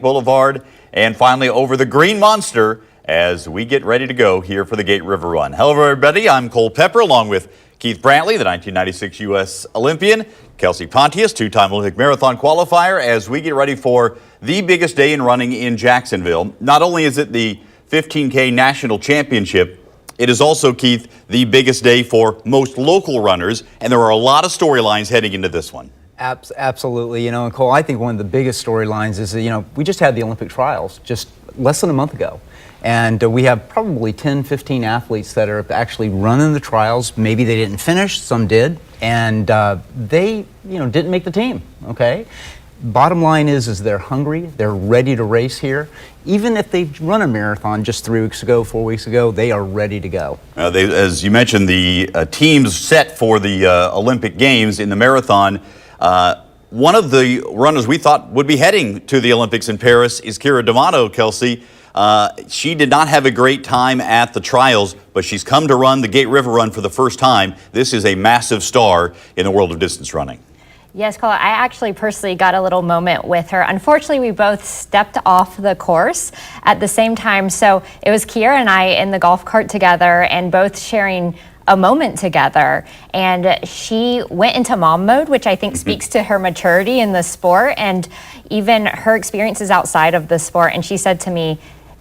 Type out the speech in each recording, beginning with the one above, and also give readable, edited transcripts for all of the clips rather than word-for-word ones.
Boulevard, and finally over the Green Monster as we get ready to go here for the Gate River Run. Hello, everybody. I'm Cole Pepper, along with Keith Brantley, the 1996 U.S. Olympian, Kelsey Pontius, two-time Olympic marathon qualifier, as we get ready for the biggest day in running in Jacksonville. Not only is it the 15K National Championship, it is also, Keith, the biggest day for most local runners, and there are a lot of storylines heading into this one. Absolutely. And Cole, I think one of the biggest storylines is, we just had the Olympic trials just less than a month ago. And we have probably 10, 15 athletes that are actually running the trials. Maybe they didn't finish, some did, and they, didn't make the team, okay? Bottom line is they're hungry, they're ready to race here. Even if they've run a marathon just 3 weeks ago, 4 weeks ago, they are ready to go. As you mentioned, the teams set for the Olympic Games in the marathon. One of the runners we thought would be heading to the Olympics in Paris is Kira D'Amato, Kelsey. She did not have a great time at the trials, but she's come to run the Gate River Run for the first time. This is a massive star in the world of distance running. Yes, Cole, I actually personally got a little moment with her. Unfortunately, we both stepped off the course at the same time. So it was Kira and I in the golf cart together and both sharing a moment together. And she went into mom mode, which I think speaks to her maturity in the sport and even her experiences outside of the sport. And she said to me,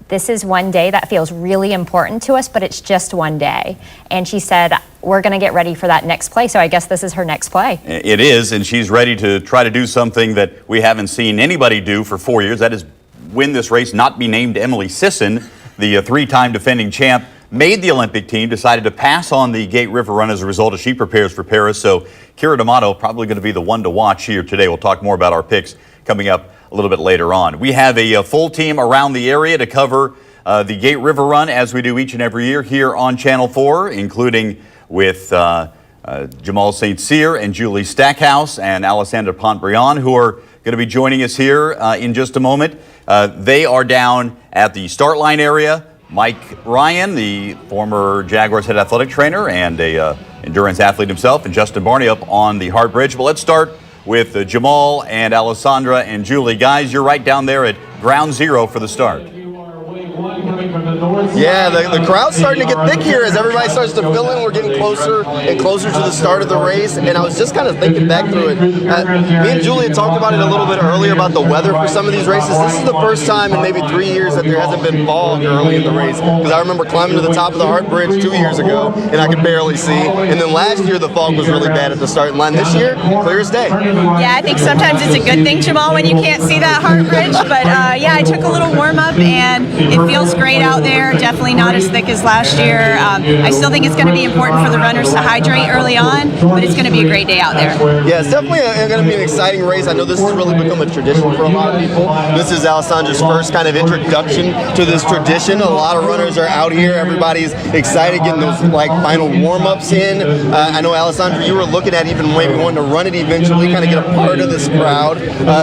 "This is one day that feels really important to us, but it's just one day." And she said, "We're going to get ready for that next play." So I guess this is her next play. It is, and she's ready to try to do something that we haven't seen anybody do for 4 years. That is win this race, not be named Emily Sisson, the three-time defending champ. Made the Olympic team, decided to pass on the Gate River Run as a result as she prepares for Paris. So Kira D'Amato probably going to be the one to watch here today. We'll talk more about our picks coming up a little bit later on. We have a full team around the area to cover the Gate River Run as we do each and every year here on Channel 4, including with Jamal St. Cyr and Julie Stackhouse and Alessandra Pontbriand, who are going to be joining us here in just a moment. They are down at the start line area. Mike Ryan, the former Jaguars head athletic trainer and a endurance athlete himself, and Justin Barney up on the Hart Bridge. But let's start with Jamal and Alessandra and Julie. Guys, you're right down there at ground zero for the start. Yeah, the crowd's starting to get thick here as everybody starts to fill in. We're getting closer and closer to the start of the race, and I was just kind of thinking back through it. Me and Julie had talked about it a little bit earlier about the weather for some of these races. This is the first time in maybe 3 years that there hasn't been fog early in the race, because I remember climbing to the top of the Hart Bridge 2 years ago, and I could barely see. And then last year, the fog was really bad at the starting line. This year, clear as day. Yeah, I think sometimes it's a good thing, Jamal, when you can't see that Hart Bridge. But yeah, I took a little warm-up, and it feels great out there. Definitely not as thick as last year. I still think it's going to be important for the runners to hydrate early on, but it's going to be a great day out there. Yeah, it's definitely going to be an exciting race. I know this has really become a tradition for a lot of people. This is Alessandra's first kind of introduction to this tradition. A lot of runners are out here. Everybody's excited getting those final warm-ups in. I know, Alessandra, you were looking at even maybe wanting to run it eventually, kind of get a part of this crowd.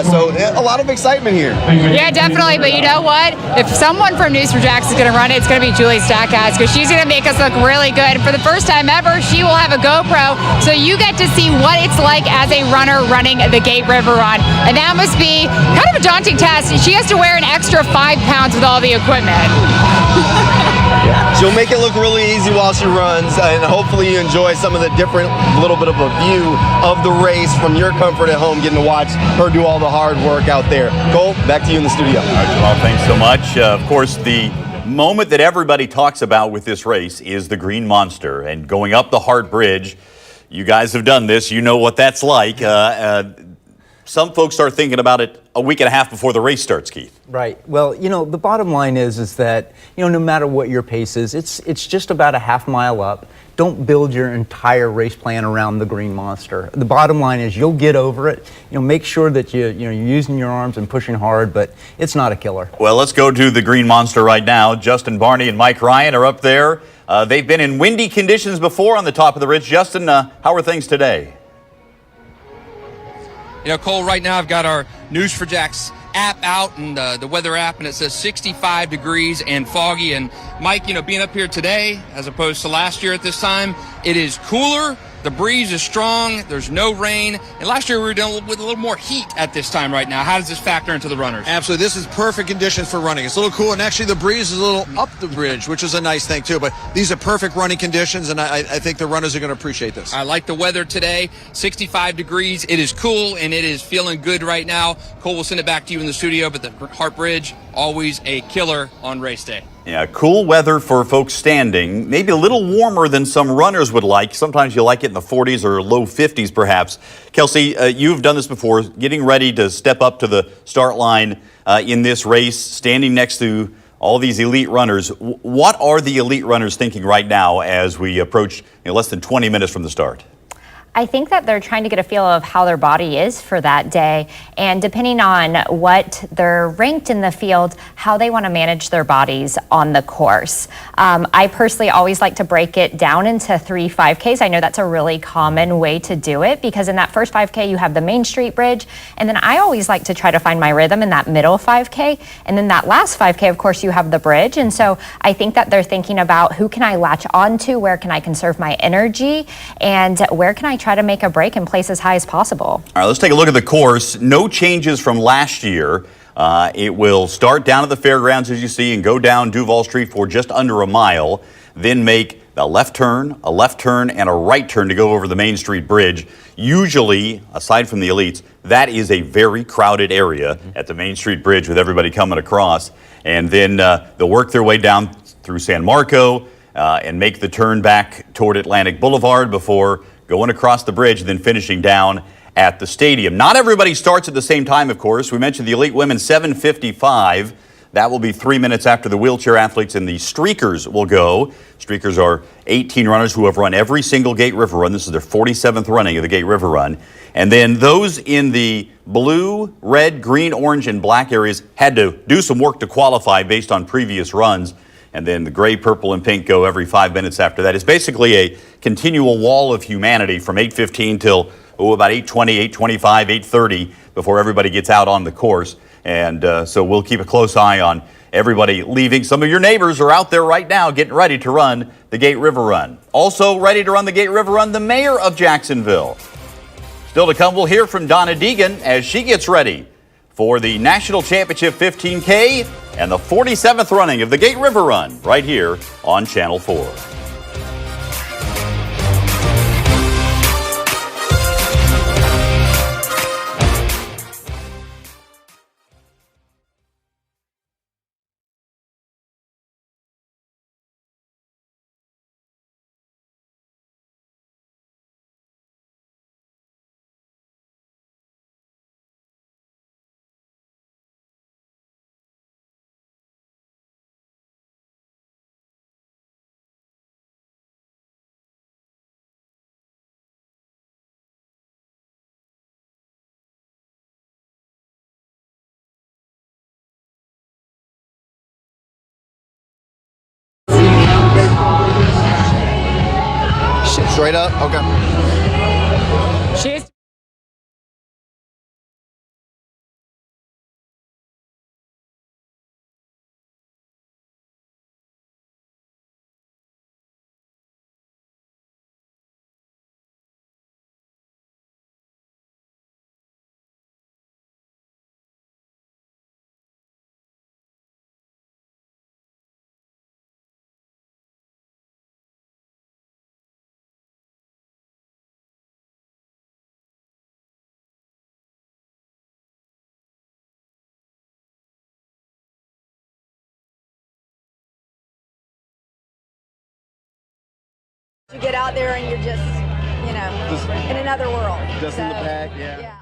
So a lot of excitement here. Yeah, definitely. But you know what? If someone from News for Jax is going to run it, it's going to be Julie Stackhouse, because she's going to make us look really good. And for the first time ever, she will have a GoPro, so you get to see what it's like as a runner running the Gate River Run. And that must be kind of a daunting task. She has to wear an extra 5 pounds with all the equipment. She'll make it look really easy while she runs, and hopefully you enjoy some of the different little bit of a view of the race from your comfort at home, getting to watch her do all the hard work out there. Cole, back to you in the studio. All right, Jamal, thanks so much. Of course, the moment that everybody talks about with this race is the Green Monster, and going up the Hart Bridge. You guys have done this. You know what that's like. Some folks start thinking about it a week and a half before the race starts, Keith. Right. Well, the bottom line is that, no matter what your pace is, it's just about a half mile up. Don't build your entire race plan around the Green Monster. The bottom line is you'll get over it. Make sure that you're using your arms and pushing hard, but it's not a killer. Well, let's go to the Green Monster right now. Justin Barney and Mike Ryan are up there. They've been in windy conditions before on the top of the ridge. Justin, how are things today? Cole, right now I've got our News for Jax app out, and the weather app, and it says 65 degrees and foggy. And Mike, being up here today as opposed to last year at this time, it is cooler, The breeze is strong. There's no rain. And last year we were dealing with a little more heat at this time right now. How does this factor into the runners? Absolutely. This is perfect conditions for running. It's a little cool, and actually the breeze is a little up the bridge, which is a nice thing too. But these are perfect running conditions, and I think the runners are going to appreciate this. I like the weather today. 65 degrees. It is cool, and it is feeling good right now. Cole, will send it back to you in the studio, but the Hart Bridge, always a killer on race day. Yeah, cool weather for folks standing, maybe a little warmer than some runners would like. Sometimes you like it in the 40s or low 50s, perhaps. Kelsey, you've done this before, getting ready to step up to the start line in this race, standing next to all these elite runners. What are the elite runners thinking right now as we approach less than 20 minutes from the start? I think that they're trying to get a feel of how their body is for that day, and depending on what they're ranked in the field, how they want to manage their bodies on the course. I personally always like to break it down into 3 5Ks. I know that's a really common way to do it because in that first 5K you have the Main Street Bridge, and then I always like to try to find my rhythm in that middle 5K, and then that last 5K, of course, you have the bridge. And so I think that they're thinking about who can I latch onto, where can I conserve my energy, and where can I try to make a break and place as high as possible. All right, let's take a look at the course. No changes from last year. It will start down at the fairgrounds, as you see, and go down Duval Street for just under a mile, then make a left turn, and a right turn to go over the Main Street Bridge. Usually, aside from the elites, that is a very crowded area at the Main Street Bridge with everybody coming across. And then they'll work their way down through San Marco and make the turn back toward Atlantic Boulevard before going across the bridge and then finishing down at the stadium. Not everybody starts at the same time, of course. We mentioned the elite women, 7:55. That will be 3 minutes after the wheelchair athletes and the streakers will go. Streakers are 18 runners who have run every single Gate River Run. This is their 47th running of the Gate River Run. And then those in the blue, red, green, orange, and black areas had to do some work to qualify based on previous runs. And then the gray, purple, and pink go every 5 minutes after that. It's basically a continual wall of humanity from 8:15 till about 8:20, 8:25, 8:30 before everybody gets out on the course. And so we'll keep a close eye on everybody leaving. Some of your neighbors are out there right now getting ready to run the Gate River Run. Also ready to run the Gate River Run, the mayor of Jacksonville. Still to come, we'll hear from Donna Deegan as she gets ready for the National Championship 15K and the 47th running of the Gate River Run right here on Channel 4. Straight up? Okay. She's You get out there and you're just, in another world. Just in the pack, yeah. Yeah.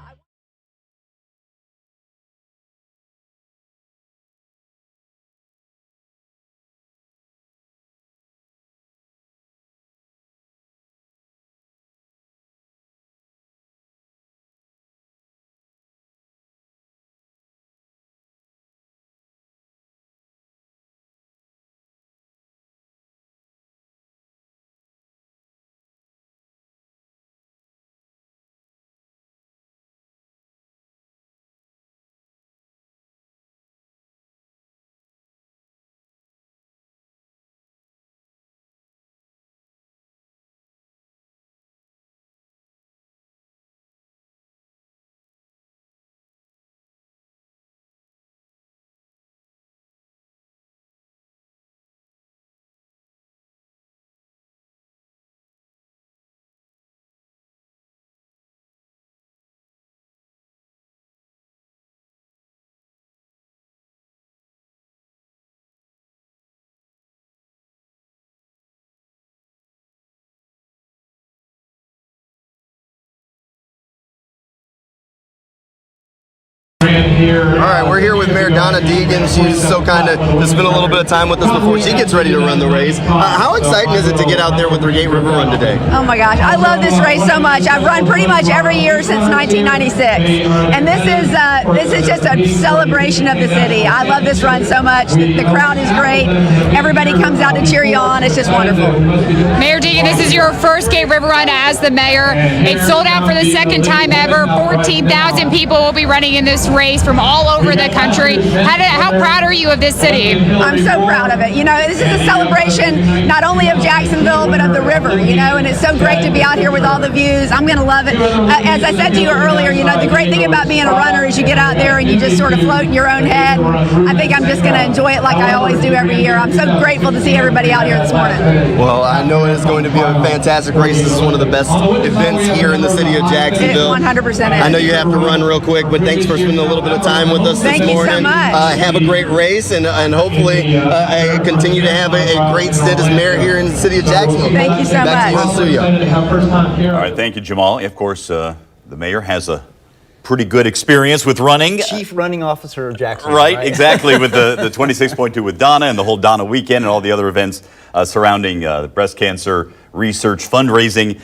All right, we're here with Mayor Donna Deegan. She's so kind to spend a little bit of time with us before she gets ready to run the race. How exciting is it to get out there with the Gate River Run today? Oh my gosh, I love this race so much. I've run pretty much every year since 1996, and this is just a celebration of the city. I love this run so much. The crowd is great. Everybody comes out to cheer you on. It's just wonderful. Mayor Deegan, this is your first Gate River Run as the mayor. It's sold out for the second time ever. 14,000 people will be running in this race from all over the country. How proud are you of this city? I'm so proud of it. You know, this is a celebration not only of Jacksonville, but of the river, you know, and it's so great to be out here with all the views. I'm going to love it. As I said to you earlier, you know, the great thing about being a runner is you get out there and you just sort of float in your own head. I think I'm just going to enjoy it like I always do every year. I'm so grateful to see everybody out here this morning. Well, I know it is going to be a fantastic race. This is one of the best events here in the city of Jacksonville. It 100% is. I know you have to run real quick, but thanks for spending a little bit of time with us Thank this you so morning. much. Have a great race, and hopefully continue to have a great stint as mayor here in the city of Jacksonville. Thank you so Back much. to you in studio. All right, thank you, Jamal. Of course, the mayor has a pretty good experience with running. Chief Running Officer of Jacksonville. Right, exactly, with the 26.2 with Donna and the whole Donna weekend and all the other events surrounding breast cancer research fundraising.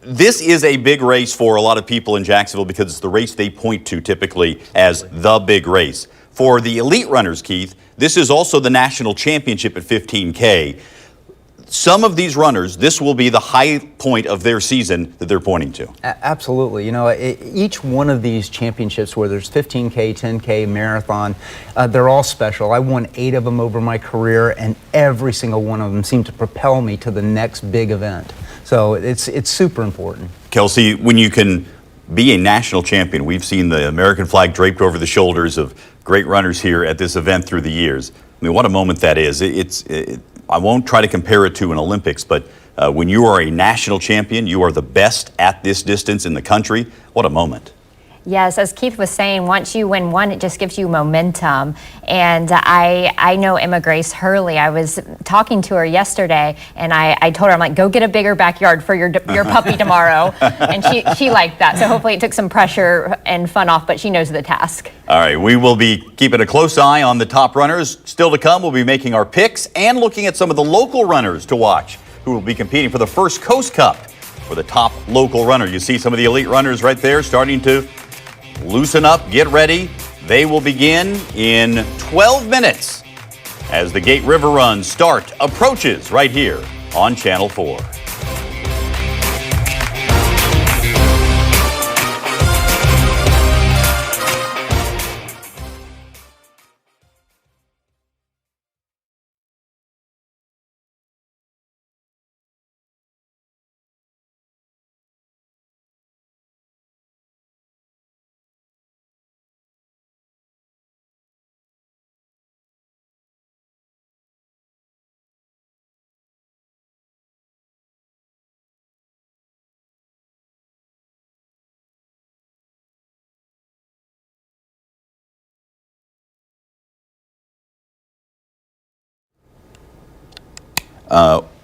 This is a big race for a lot of people in Jacksonville because it's the race they point to typically as the big race. For the elite runners, Keith, this is also the national championship at 15K. Some of these runners, this will be the high point of their season that they're pointing to. Absolutely. You know, each one of these championships, whether it's 15K, 10K, marathon, they're all special. I won 8 of them over my career, and every single one of them seemed to propel me to the next big event. So it's super important. Kelsey, when you can be a national champion, we've seen the American flag draped over the shoulders of great runners here at this event through the years. I mean, what a moment that is. I won't try to compare it to an Olympics, but when you are a national champion, you are the best at this distance in the country. What a moment. Yes, as Keith was saying, once you win one, it just gives you momentum. And I know Emma Grace Hurley. I was talking to her yesterday, and I told her, I'm like, go get a bigger backyard for your puppy tomorrow. And she liked that. So hopefully it took some pressure and fun off, but she knows the task. All right, we will be keeping a close eye on the top runners. Still to come, we'll be making our picks and looking at some of the local runners to watch who will be competing for the First Coast Cup for the top local runner. You see some of the elite runners right there starting to loosen up, get ready. They will begin in 12 minutes as the Gate River Run approaches right here on Channel 4.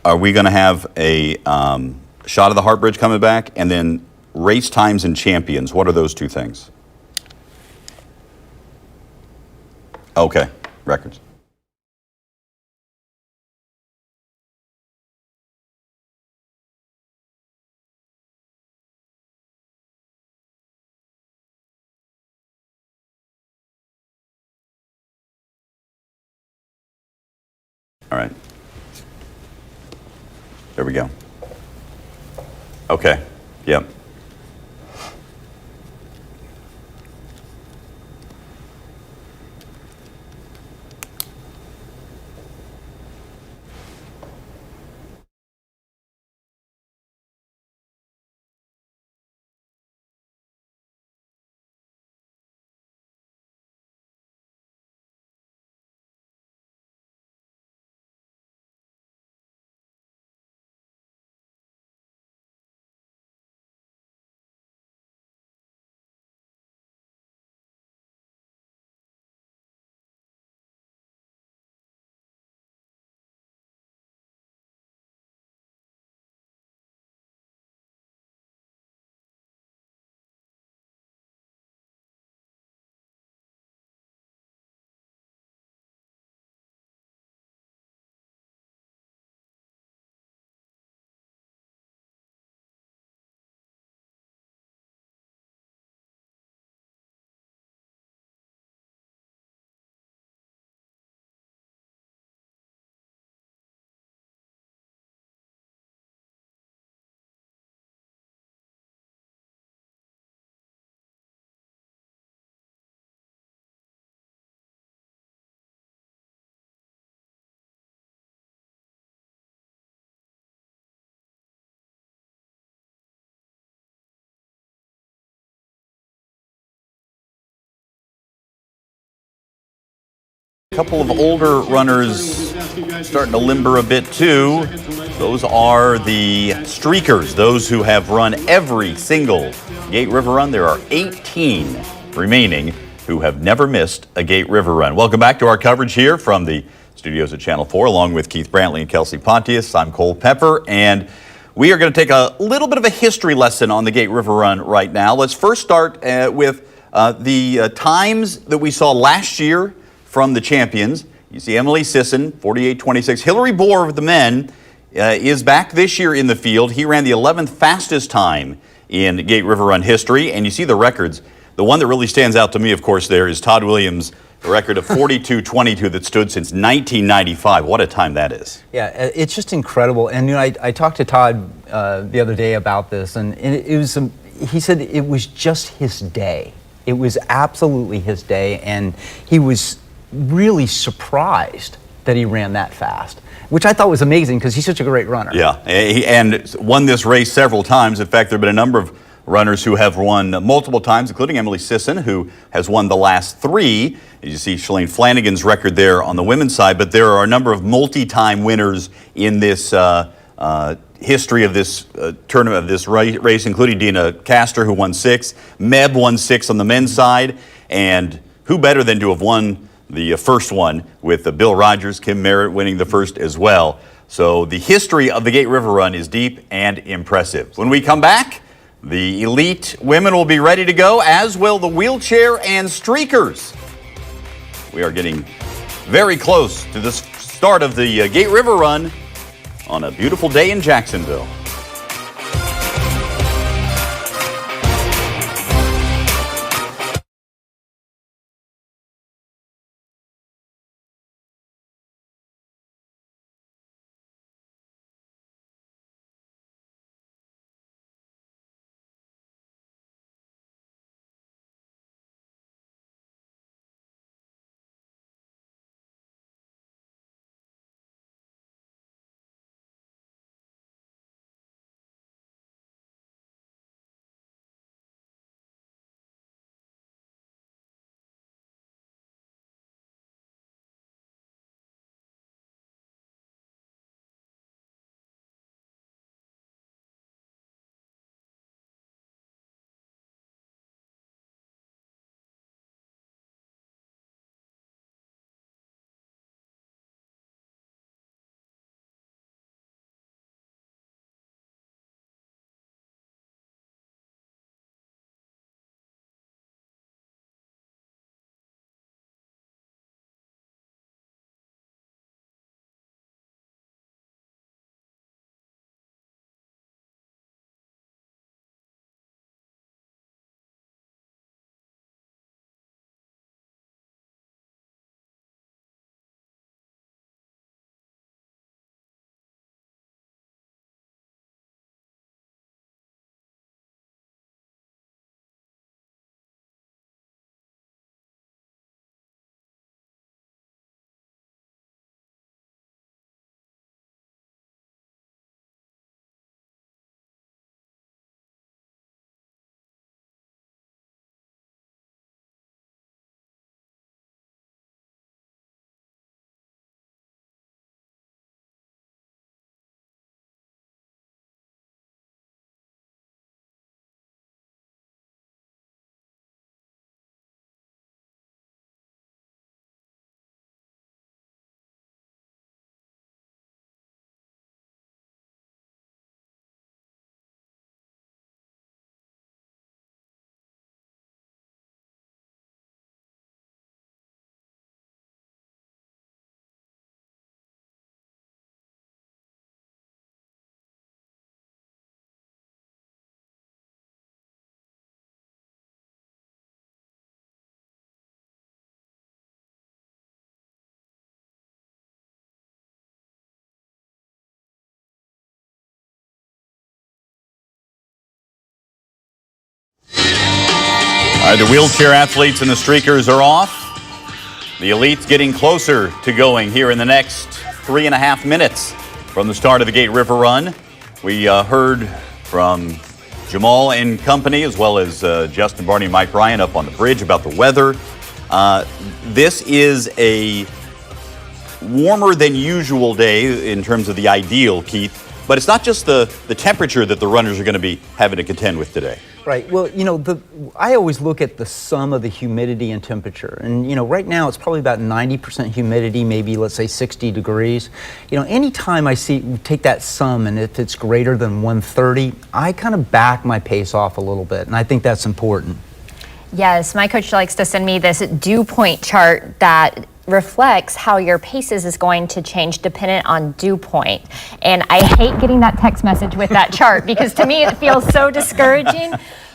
Are we going to have a shot of the Heart Bridge coming back, and then race times and champions? What are those two things? Okay, records. All right. There we go. Okay. Yep. couple of older runners starting to limber a bit too. Those are the streakers, those who have run every single Gate River Run. There are 18 remaining who have never missed a Gate River Run. Welcome back to our coverage here from the studios at Channel 4, along with Keith Brantley and Kelsey Pontius. I'm Cole Pepper, and we are going to take a little bit of a history lesson on the Gate River Run right now. Let's first start with the times that we saw last year from the champions. You see Emily Sisson, 48.26. Hillary Bohr of the men is back this year in the field. He ran the 11th fastest time in Gate River Run history, and you see the records. The one that really stands out to me, of course, there is Todd Williams' record of 42.22 that stood since 1995. What a time that is. Yeah, it's just incredible. And I talked to Todd the other day about this, and it was he said it was just his day. It was absolutely his day, and he was really surprised that he ran that fast, which I thought was amazing because he's such a great runner. Yeah, and won this race several times. In fact, there have been a number of runners who have won multiple times, including Emily Sisson, who has won the last 3. As you see Shalane Flanagan's record there on the women's side, but there are a number of multi-time winners in this history of this tournament, of this race, including Dina Castor, who won 6. Meb won 6 on the men's side, and who better than to have won the first one with Bill Rogers, Kim Merritt winning the first as well. So the history of the Gate River Run is deep and impressive. When we come back, the elite women will be ready to go, as will the wheelchair and streakers. We are getting very close to the start of the Gate River Run on a beautiful day in Jacksonville. The wheelchair athletes and the streakers are off. The elite's getting closer to going here in the next 3.5 minutes from the start of the Gate River Run. We heard from Jamal and company, as well as Justin Barney and Mike Ryan up on the bridge about the weather. This is a warmer than usual day in terms of the ideal, Keith. But it's not just the temperature that the runners are going to be having to contend with today. Right. Well, I always look at the sum of the humidity and temperature. And, right now it's probably about 90% humidity, maybe let's say 60 degrees. Anytime I take that sum and if it's greater than 130, I kind of back my pace off a little bit. And I think that's important. Yes, my coach likes to send me this dew point chart that reflects how your paces is going to change dependent on dew point. And I hate getting that text message with that chart because to me it feels so discouraging.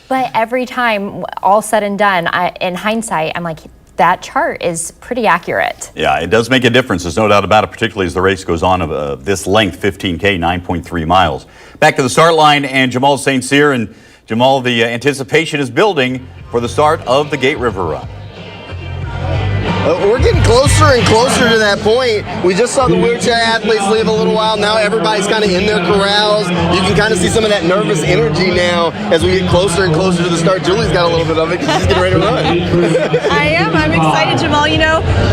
But every time, all said and done, in hindsight, I'm like, that chart is pretty accurate. Yeah, it does make a difference. There's no doubt about it, particularly as the race goes on of this length, 15K, 9.3 miles. Back to the start line and Jamal St. Cyr. And Jamal, the anticipation is building for the start of the Gate River Run. We're getting closer and closer to that point. We just saw the wheelchair athletes leave a little while. Now everybody's kind of in their corrals. You can kind of see some of that nervous energy now as we get closer and closer to the start. Julie's got a little bit of it because she's getting ready to run. I am. I'm excited, Jamal.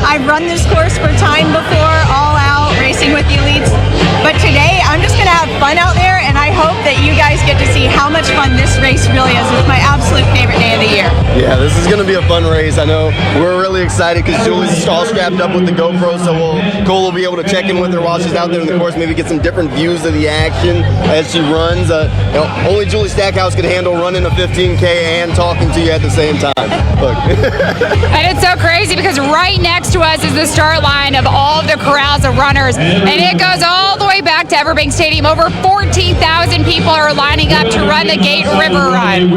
I've run this course for time before, all out, racing with the elites. But today, I'm just going to have fun out there, and I hope that you guys get to see how much fun this race really is. It's my absolute favorite day of the year. Yeah, this is going to be a fun race. I know we're really excited because Julie's all strapped up with the GoPro, so Cole will be able to check in with her while she's out there in the course, maybe get some different views of the action as she runs. Only Julie Stackhouse could handle running a 15K and talking to you at the same time. Look. And it's so crazy because right next to us is the start line of all of the corrals of runners, and it goes all the way back to Everbank Stadium. Over 14,000 people are lining up to run the Gate River Run.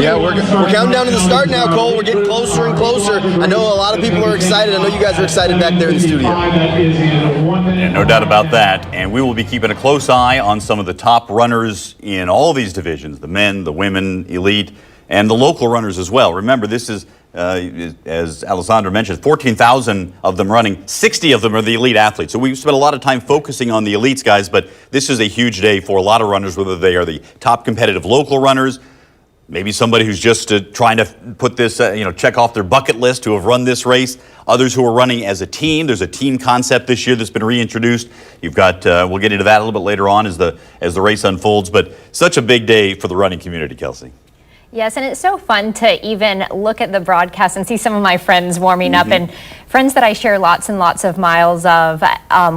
Yeah, we're counting down to the start now, Cole. We're getting closer and closer. I know a lot of people are excited. I know you guys are excited back there in the studio. Yeah, no doubt about that. And we will be keeping a close eye on some of the top runners in all these divisions, the men, the women, elite, and the local runners as well. Remember, this is, as Alessandra mentioned, 14,000 of them running. 60 of them are the elite athletes. So we've spent a lot of time focusing on the elites, guys, but this is a huge day for a lot of runners, whether they are the top competitive local runners, maybe somebody who's just trying to put this, check off their bucket list to have run this race. Others who are running as a team. There's a team concept this year that's been reintroduced. You've got, we'll get into that a little bit later on as the race unfolds, but such a big day for the running community, Kelsey. Yes, and it's so fun to even look at the broadcast and see some of my friends warming up and friends that I share lots and lots of miles of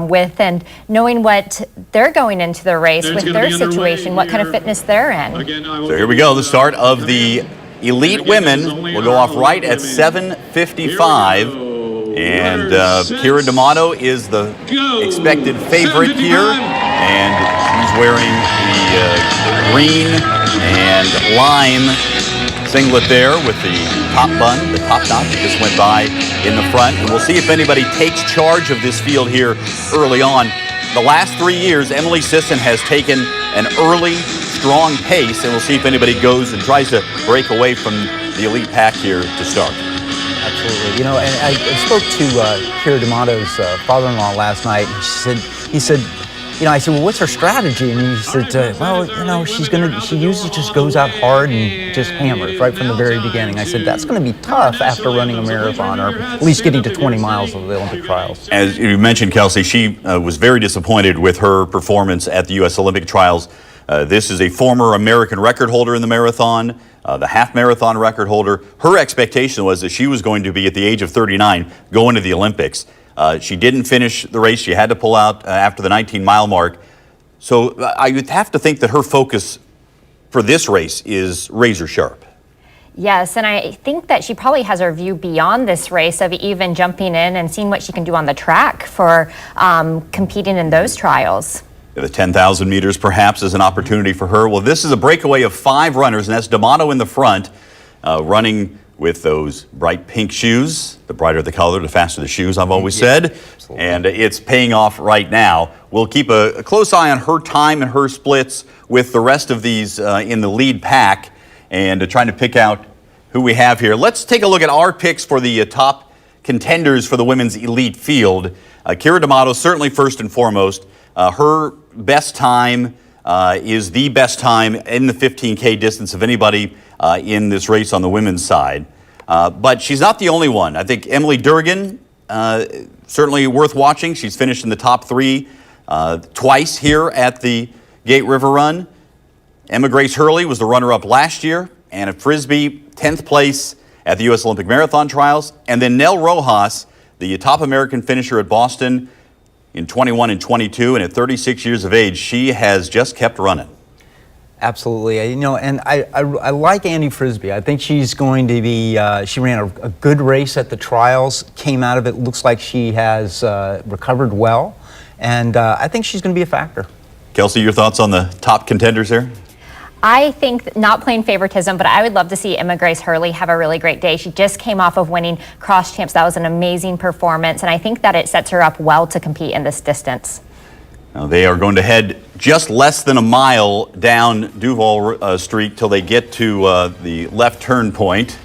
with, and knowing what they're going into the race with their situation, what kind of fitness they're in. So here we go, the start of the elite women will go off right at 7:55. And Kira D'Amato is the expected favorite here, and she's wearing the green and lime singlet there with the top bun, the top knot that just went by in the front. And we'll see if anybody takes charge of this field here early on. The last 3 years, Emily Sisson has taken an early, strong pace, and we'll see if anybody goes and tries to break away from the elite pack here to start. Absolutely. And I spoke to Kira D'Amato's father-in-law last night, and he said, I said, well, what's her strategy? And he said, she usually just goes out hard and just hammers right from the very beginning. I said, that's going to be tough after running a marathon, or at least getting to 20 miles of the Olympic trials. As you mentioned, Kelsey, she was very disappointed with her performance at the U.S. Olympic trials. This is a former American record holder in the marathon, the half marathon record holder. Her expectation was that she was going to be, at the age of 39, going to the Olympics. She didn't finish the race. She had to pull out after the 19-mile mark. So I would have to think that her focus for this race is razor sharp. Yes, and I think that she probably has her view beyond this race of even jumping in and seeing what she can do on the track for competing in those trials. The 10,000 meters perhaps is an opportunity for her. Well, this is a breakaway of 5 runners, and that's D'Amato in the front, running with those bright pink shoes. The brighter the color, the faster the shoes, I've always said. Absolutely. And it's paying off right now. We'll keep a close eye on her time and her splits with the rest of these in the lead pack, and trying to pick out who we have here. Let's take a look at our picks for the top contenders for the women's elite field. Kira D'Amato, certainly first and foremost. Her best time is the best time in the 15K distance of anybody in this race on the women's side. But she's not the only one. I think Emily Durgan certainly worth watching. She's finished in the top 3 twice here at the Gate River Run. Emma Grace Hurley was the runner-up last year. Anna Frisbee, 10th place at the U.S. Olympic Marathon Trials. And then Nell Rojas, the top American finisher at Boston in 21 and 22. And at 36 years of age, she has just kept running. Absolutely. And I like Andy Frisbee. I think she's going to be, she ran a good race at the trials, came out of it, looks like she has recovered well. And I think she's going to be a factor. Kelsey, your thoughts on the top contenders here? I think, not playing favoritism, but I would love to see Emma Grace Hurley have a really great day. She just came off of winning cross champs. That was an amazing performance, and I think that it sets her up well to compete in this distance. Now they are going to head just less than a mile down Duval Street till they get to the left turn point.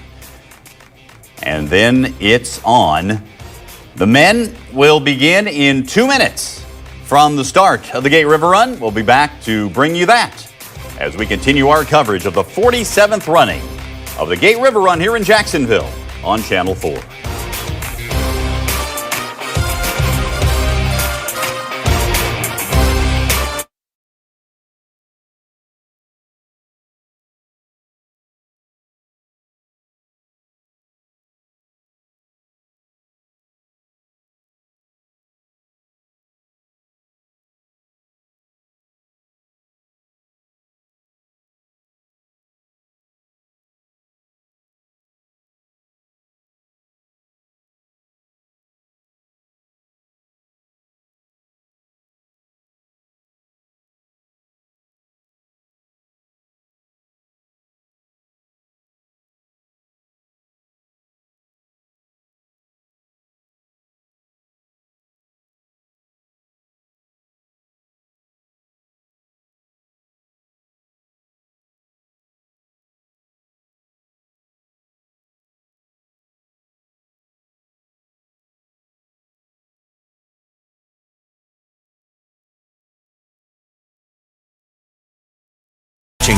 And then it's on. The men will begin in 2 minutes from the start of the Gate River Run. We'll be back to bring you that as we continue our coverage of the 47th running of the Gate River Run here in Jacksonville on Channel 4.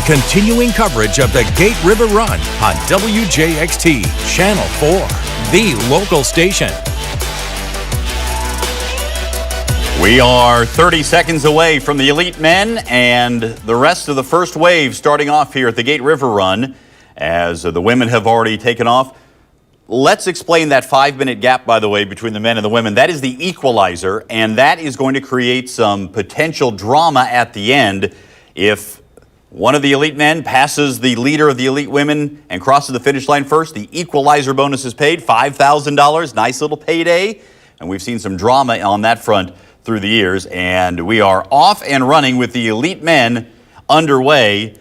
Continuing coverage of the Gate River Run on WJXT Channel 4, the local station. We are 30 seconds away from the elite men and the rest of the first wave starting off here at the Gate River Run as the women have already taken off. Let's explain that 5-minute gap, by the way, between the men and the women. That is the equalizer, and that is going to create some potential drama at the end if one of the elite men passes the leader of the elite women and crosses the finish line first. The equalizer bonus is paid, $5,000. Nice little payday. And we've seen some drama on that front through the years. And we are off and running with the elite men underway,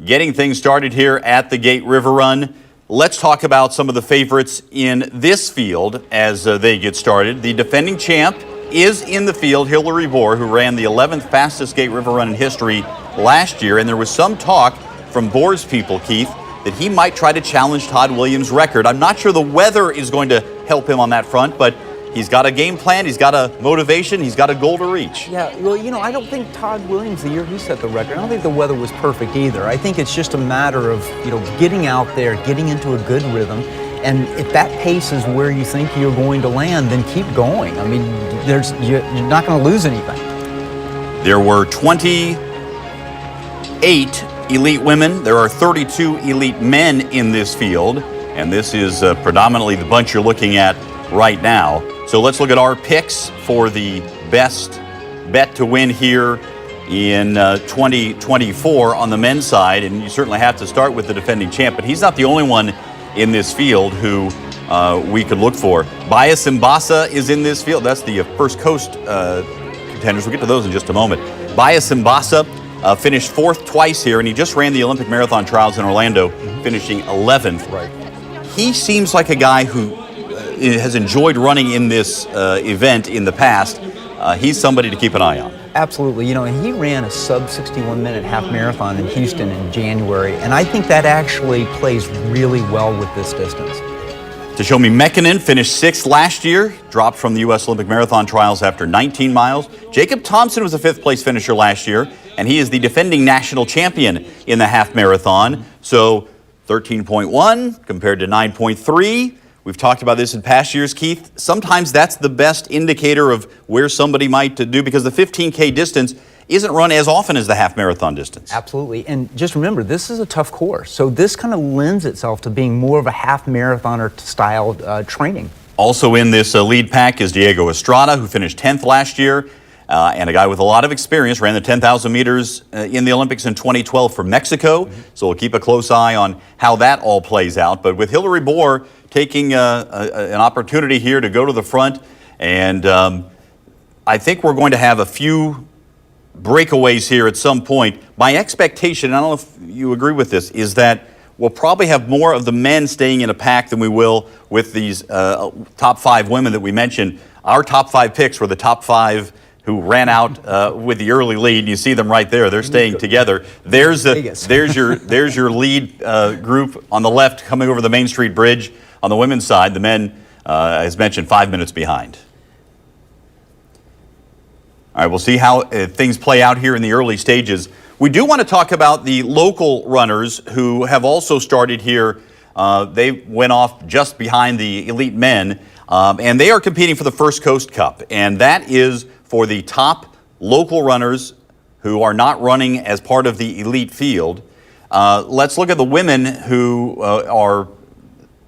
getting things started here at the Gate River Run. Let's talk about some of the favorites in this field as they get started. The defending champ is in the field, Hillary Bohr, who ran the 11th fastest Gate River Run in history last year. And there was some talk from Bohr's people, Keith, that he might try to challenge Todd Williams' record. I'm not sure the weather is going to help him on that front, but he's got a game plan, he's got a motivation, he's got a goal to reach. Yeah, well, I don't think Todd Williams, the year he set the record, I don't think the weather was perfect either. I think it's just a matter of, getting out there, getting into a good rhythm. And if that pace is where you think you're going to land, then keep going. I mean, you're not going to lose anything. There were 28 elite women. There are 32 elite men in this field. And this is predominantly the bunch you're looking at right now. So let's look at our picks for the best bet to win here in 2024 on the men's side. And you certainly have to start with the defending champ, but he's not the only one in this field who we could look for. Bias Mbasa is in this field. That's the First Coast contenders. We'll get to those in just a moment. Bias Mbasa finished 4th twice here, and he just ran the Olympic Marathon Trials in Orlando, finishing 11th. Right. He seems like a guy who has enjoyed running in this event in the past. He's somebody to keep an eye on. Absolutely. He ran a sub-61-minute half marathon in Houston in January, and I think that actually plays really well with this distance. Tashomi Mekinen finished 6th last year, dropped from the U.S. Olympic Marathon Trials after 19 miles. Jacob Thompson was a 5th-place finisher last year, and he is the defending national champion in the half marathon. So 13.1 compared to 9.3. We've talked about this in past years, Keith. Sometimes that's the best indicator of where somebody might do, because the 15K distance isn't run as often as the half marathon distance. Absolutely. And just remember, this is a tough course. So this kind of lends itself to being more of a half marathoner style training. Also in this lead pack is Diego Estrada, who finished 10th last year, and a guy with a lot of experience, ran the 10,000 meters in the Olympics in 2012 for Mexico. So we'll keep a close eye on how that all plays out. But with Hillary Bohr taking an opportunity here to go to the front, and I think we're going to have a few breakaways here at some point. My expectation, and I don't know if you agree with this, is that we'll probably have more of the men staying in a pack than we will with these top 5 women that we mentioned. Our top 5 picks were the top 5 who ran out with the early lead. You see them right there. They're staying together. There's your lead group on the left coming over the Main Street Bridge. On the women's side, the men, as mentioned, 5 minutes behind. All right, we'll see how things play out here in the early stages. We do want to talk about the local runners who have also started here. They went off just behind the elite men, and they are competing for the First Coast Cup. And that is for the top local runners who are not running as part of the elite field. Let's look at the women who are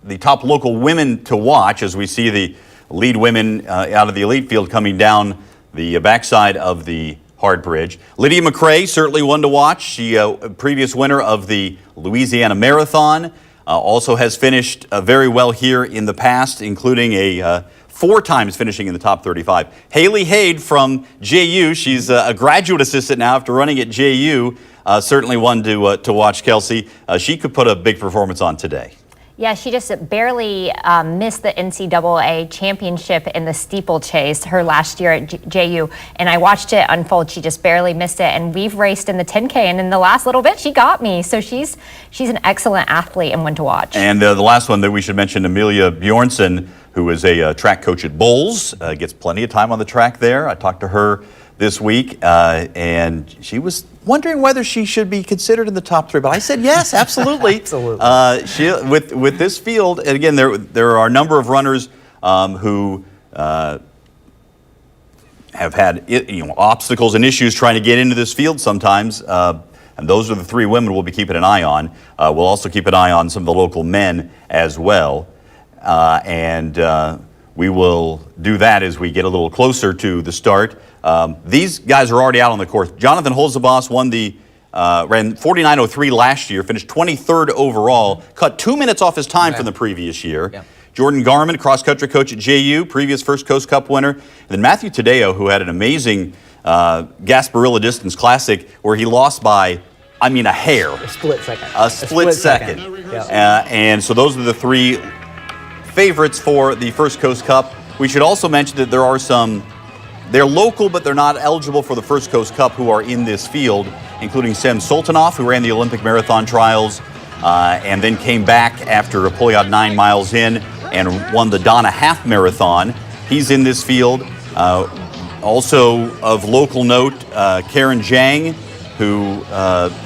the top local women to watch as we see the lead women out of the elite field coming down the backside of the hard bridge. Lydia McRae, certainly one to watch. She a previous winner of the Louisiana Marathon, also has finished very well here in the past, including 4 times finishing in the top 35. Haley Haid from JU, she's a graduate assistant now after running at JU. Certainly one to watch, Kelsey. She could put a big performance on today. Yeah, she just barely missed the NCAA championship in the steeplechase her last year at JU, and I watched it unfold. She just barely missed it, and we've raced in the 10K, and in the last little bit, she got me. So she's an excellent athlete and one to watch. And the last one that we should mention, Amelia Bjornsson, who is a track coach at Bowles, gets plenty of time on the track there. I talked to her this week, and she was wondering whether she should be considered in the top 3, but I said yes, absolutely. Absolutely. With this field, and again, there are a number of runners who have had obstacles and issues trying to get into this field sometimes, and those are the 3 women we'll be keeping an eye on. We'll also keep an eye on some of the local men as well, and we will do that as we get a little closer to the start. These guys are already out on the course. Jonathan Holzebos won ran 49.03 last year, finished 23rd overall, cut 2 minutes off his time from the previous year. Yeah. Jordan Garman, cross-country coach at JU, previous First Coast Cup winner. And then Matthew Tadeo, who had an amazing Gasparilla Distance Classic where he lost by, a hair. A split second. A split second. Yeah. And so those are the 3 favorites for the First Coast Cup. We should also mention that there are some, they're local, but they're not eligible for the First Coast Cup who are in this field, including Sem Sultanov, who ran the Olympic marathon trials and then came back after pulling out 9 miles in and won the Donna Half Marathon. He's in this field. Also of local note, Karen Zhang, who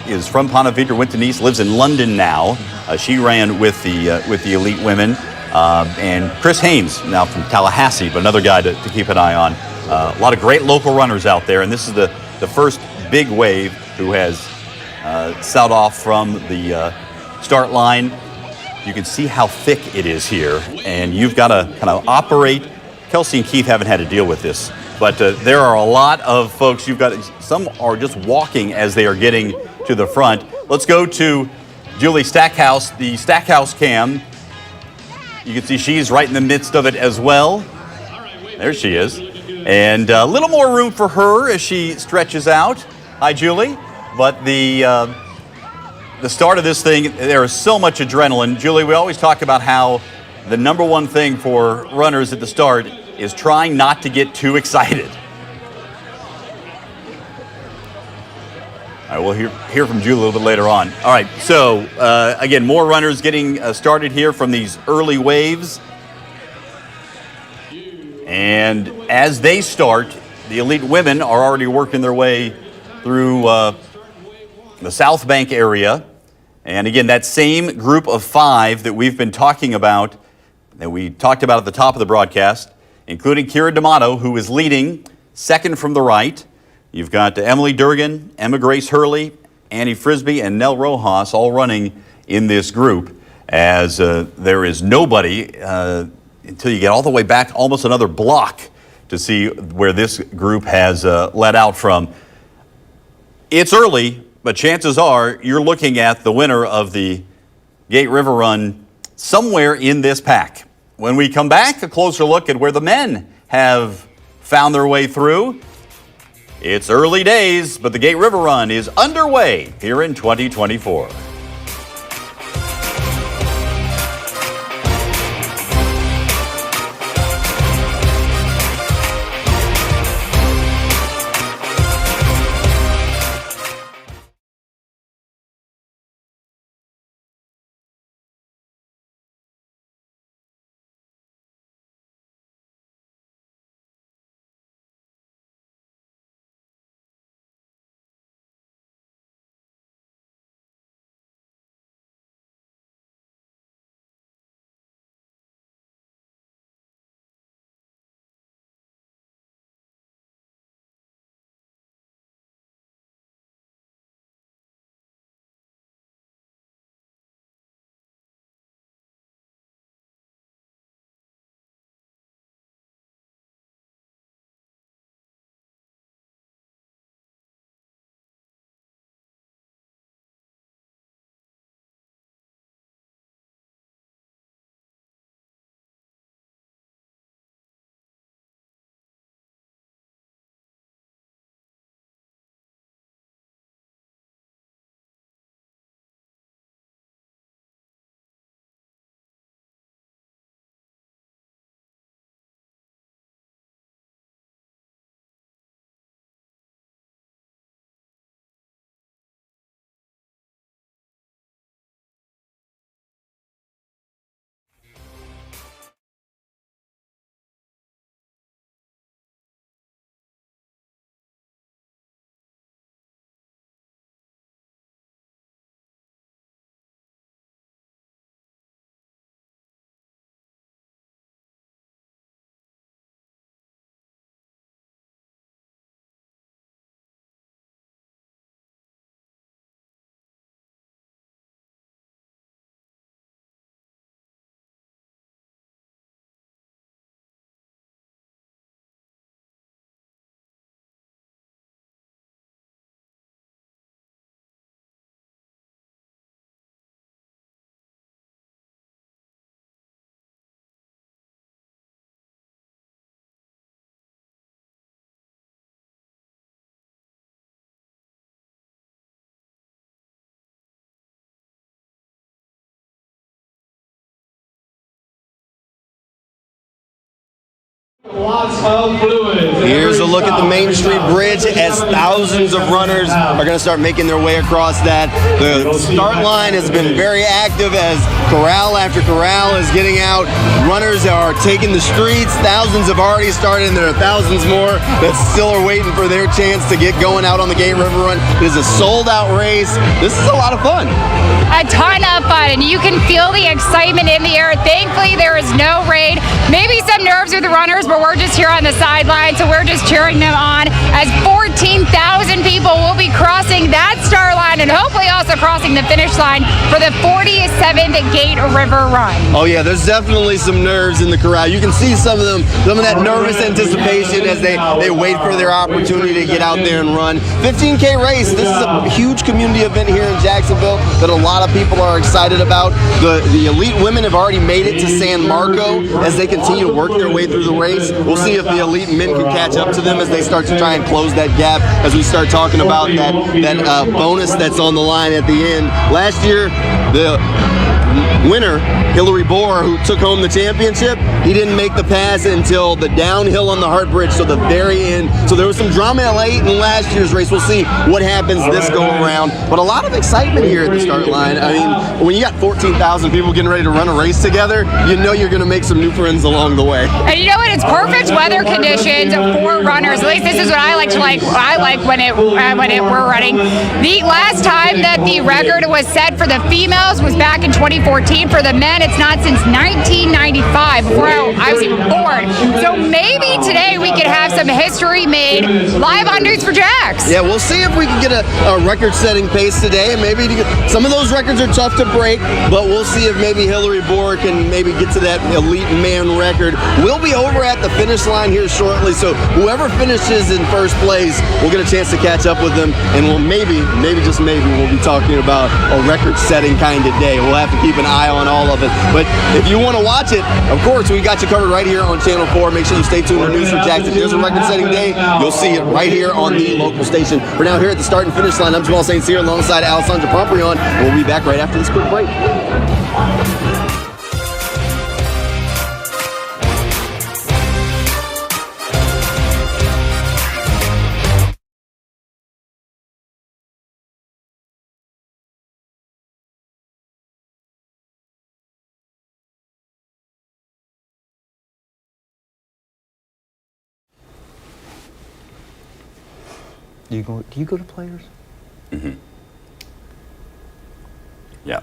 is from Ponte Vedra, went to Nice, lives in London now. She ran with the elite women. And Chris Haynes, now from Tallahassee, but another guy to keep an eye on. A lot of great local runners out there, and this is the first big wave who has sailed off from the start line. You can see how thick it is here, and you've got to kind of operate. Kelsey and Keith haven't had to deal with this, but there are a lot of folks. Some are just walking as they are getting to the front. Let's go to Julie Stackhouse, the Stackhouse cam. You can see she's right in the midst of it as well. There she is. And a little more room for her as she stretches out. Hi, Julie. But the start of this thing, there is so much adrenaline. Julie, we always talk about how the number one thing for runners at the start is trying not to get too excited. All right, we'll hear from Julie a little bit later on. All right, so again, more runners getting started here from these early waves. And as they start, the elite women are already working their way through the South Bank area. And again, that same group of 5 that we've been talking about that we talked about at the top of the broadcast, including Kira D'Amato, who is leading second from the right. You've got Emily Durgan, Emma Grace Hurley, Annie Frisbee, and Nell Rojas all running in this group, as there is nobody until you get all the way back almost another block to see where this group has let out from. It's early, but chances are you're looking at the winner of the Gate River Run somewhere in this pack. When we come back, a closer look at where the men have found their way through. It's early days, but the Gate River Run is underway here in 2024. Here's a look at the Main Street Bridge as thousands of runners are going to start making their way across that. The start line has been very active as corral after corral is getting out. Runners are taking the streets. Thousands have already started, and there are thousands more that still are waiting for their chance to get going out on the Gate River Run. It is a sold-out race. This is a lot of fun. A ton of fun, and you can feel the excitement in the air. Thankfully, there is no rain. Maybe some nerves with the runners, but we're just here on the sideline, so we're just cheering them on as 14,000 people will be crossing that start line and hopefully also crossing the finish line for the 47th Gate River Run. Oh yeah, there's definitely some nerves in the corral. You can see some of that nervous anticipation as they wait for their opportunity to get out there and run. 15K race. This is a huge community event here in Jacksonville that a lot of people are excited about. The elite women have already made it to San Marco as they continue to work their way through the race. We'll see if the elite men can catch up to them as they start to try and close that gap as we start talking about that bonus that's on the line at the end. Last year, the winner, Hillary Bohr, who took home the championship, he didn't make the pass until the downhill on the Hart Bridge, so the very end. So there was some drama late in last year's race. We'll see what happens this go around. But a lot of excitement here at the start line. I mean, when you got 14,000 people getting ready to run a race together, you know you're going to make some new friends along the way. And you know what? It's perfect weather conditions for runners. At least this is what I like when we're running. The last time that the record was set for the females was back in 2014. 2014. For the men, it's not since 1995, before I was even born. So maybe today we could have some history made live on News for Jax. Yeah, we'll see if we can get a record-setting pace today, and maybe some of those records are tough to break, but we'll see if maybe Hillary Bohr can maybe get to that elite man record. We'll be over at the finish line here shortly, so whoever finishes in first place, we'll get a chance to catch up with them, and we'll maybe just maybe, we'll be talking about a record-setting kind of day. We'll have to keep an eye on all of it, but if you want to watch it, of course, we got you covered right here on Channel 4. Make sure you stay tuned to News for Jax. If there's a record-setting day, you'll see it right here on the local station. For now, here at the start and finish line, I'm Jamal St. Cyr alongside Alessandra Pomprion, and we'll be back right after this quick break. Do you go to Players? Mm-hmm. Yeah.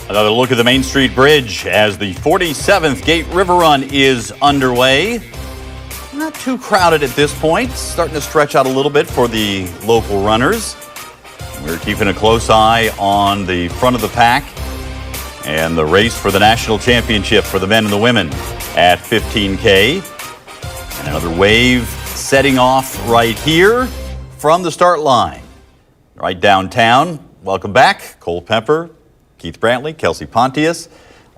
Another look at the Main Street Bridge as the 47th Gate River Run is underway. Not too crowded at this point. Starting to stretch out a little bit for the local runners. We're keeping a close eye on the front of the pack and the race for the national championship for the men and the women at 15K. And another wave setting off right here from the start line. Right downtown. Welcome back, Cole Pepper, Keith Brantley, Kelsey Pontius.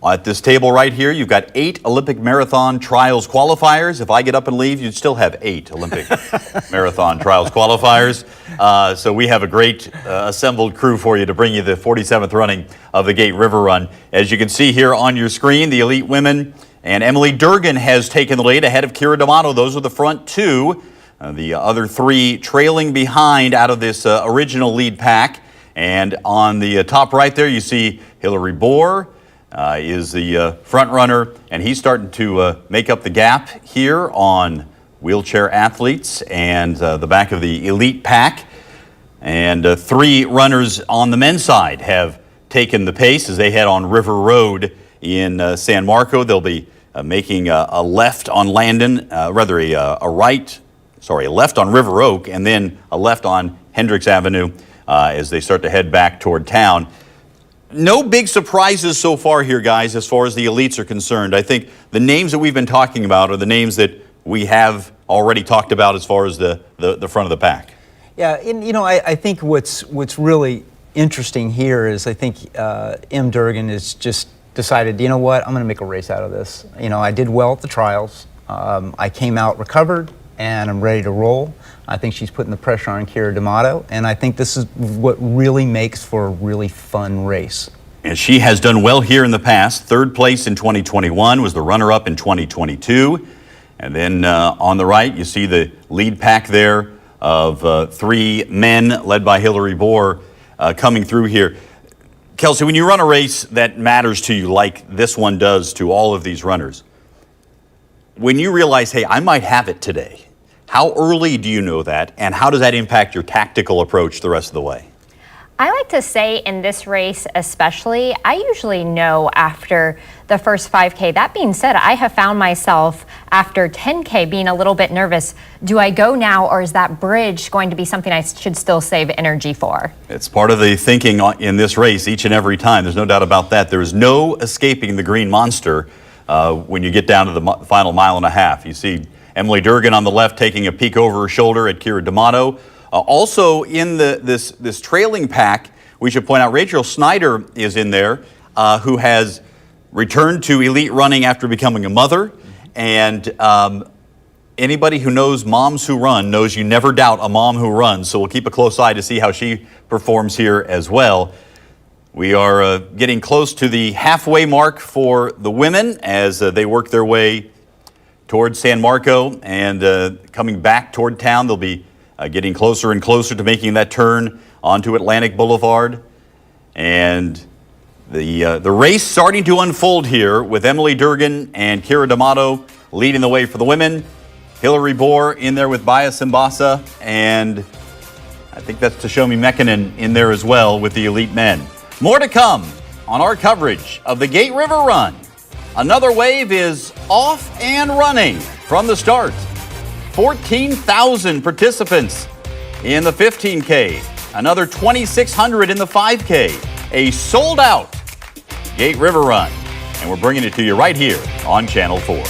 At this table right here, you've got 8 Olympic Marathon Trials qualifiers. If I get up and leave, you'd still have 8 Olympic Marathon Trials qualifiers. So we have a great assembled crew for you to bring you the 47th running of the Gate River Run. As you can see here on your screen, the elite women and Emily Durgan has taken the lead ahead of Kira D'Amato. Those are the front 2. The other 3 trailing behind out of this original lead pack. And on the top right there, you see Hillary Bohr is the front runner, and he's starting to make up the gap here on wheelchair athletes and the back of the elite pack. And 3 runners on the men's side have taken the pace as they head on River Road in San Marco. They'll be making a left on Landon, a left on River Oak, and then a left on Hendricks Avenue as they start to head back toward town. No big surprises so far here, guys, as far as the elites are concerned. I think the names that we've been talking about are the names that we have already talked about as far as the front of the pack. Yeah, and I think what's really interesting here is I think M. Durgan has just decided, you know what, I'm going to make a race out of this. I did well at the trials. I came out recovered, and I'm ready to roll. I think she's putting the pressure on Kira D'Amato, and I think this is what really makes for a really fun race. And she has done well here in the past. Third place in 2021, was the runner-up in 2022. And then on the right, you see the lead pack there of 3 men led by Hillary Bohr coming through here. Kelsey, when you run a race that matters to you like this one does to all of these runners, when you realize, hey, I might have it today, how early do you know that, and how does that impact your tactical approach the rest of the way? I like to say in this race especially, I usually know after the first 5K. That being said, I have found myself after 10K being a little bit nervous. Do I go now, or is that bridge going to be something I should still save energy for? It's part of the thinking in this race each and every time. There's no doubt about that. There is no escaping the green monster when you get down to the final mile and a half. You see Emily Durgan on the left taking a peek over her shoulder at Kira D'Amato. Also in this trailing pack, we should point out Rachel Snyder is in there, who has returned to elite running after becoming a mother. And anybody who knows moms who run knows you never doubt a mom who runs. So we'll keep a close eye to see how she performs here as well. We are getting close to the halfway mark for the women as they work their way towards San Marco and coming back toward town. They'll be getting closer and closer to making that turn onto Atlantic Boulevard. And the race starting to unfold here with Emily Durgan and Kira D'Amato leading the way for the women. Hillary Bohr in there with Baya Simbasa, and I think that's Tashomi Mekinen in there as well with the elite men. More to come on our coverage of the Gate River Run. Another wave is off and running from the start. 14,000 participants in the 15K, another 2,600 in the 5K, a sold-out Gate River Run. And we're bringing it to you right here on Channel 4.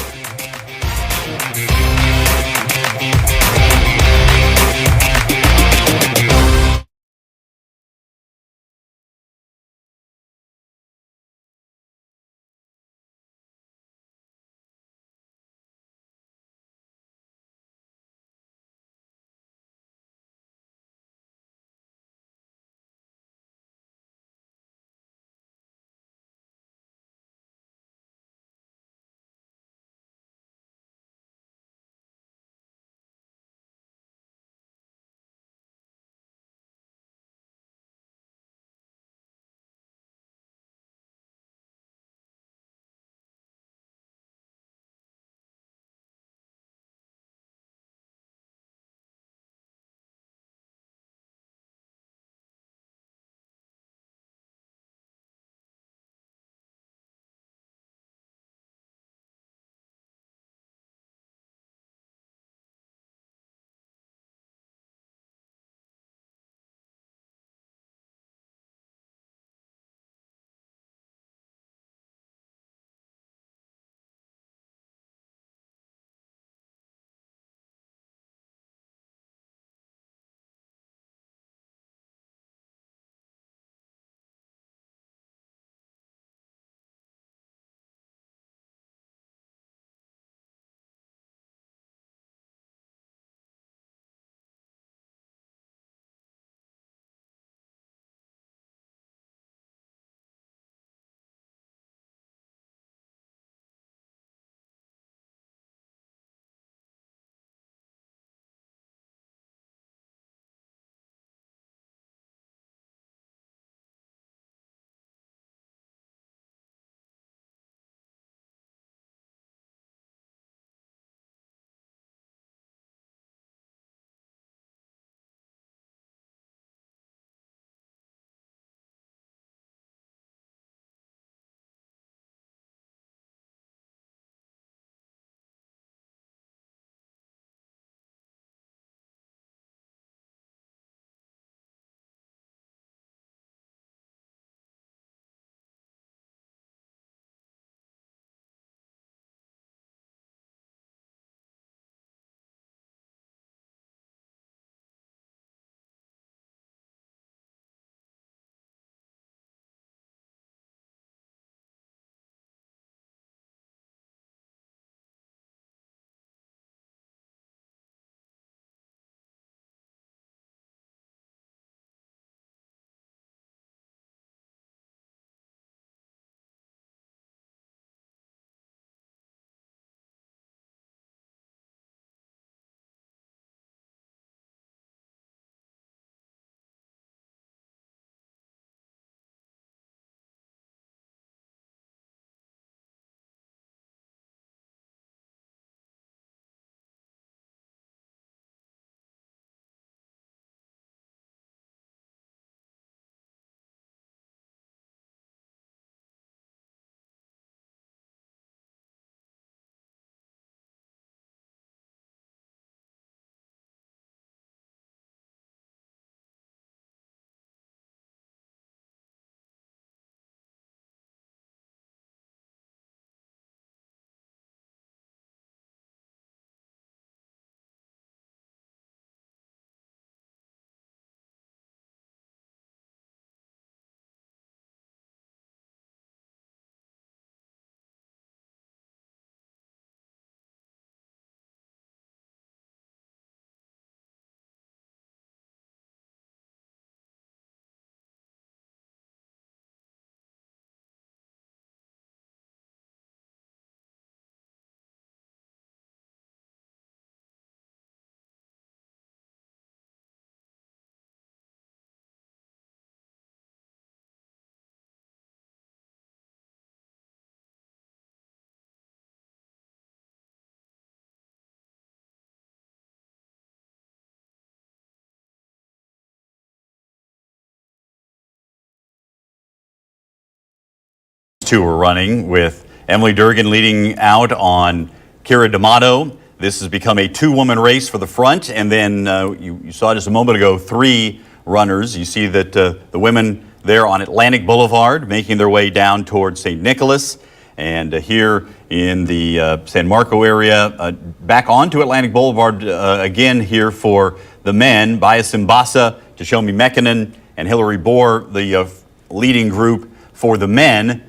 two are running, with Emily Durgan leading out on Kira D'Amato. This has become a two-woman race for the front, and then you saw just a moment ago 3 runners. You see that the women there on Atlantic Boulevard making their way down towards St. Nicholas, and here in the San Marco area, back onto Atlantic Boulevard again here for the men. Bias Mbasa, Tashomi Mekinen, and Hillary Bohr, the leading group for the men.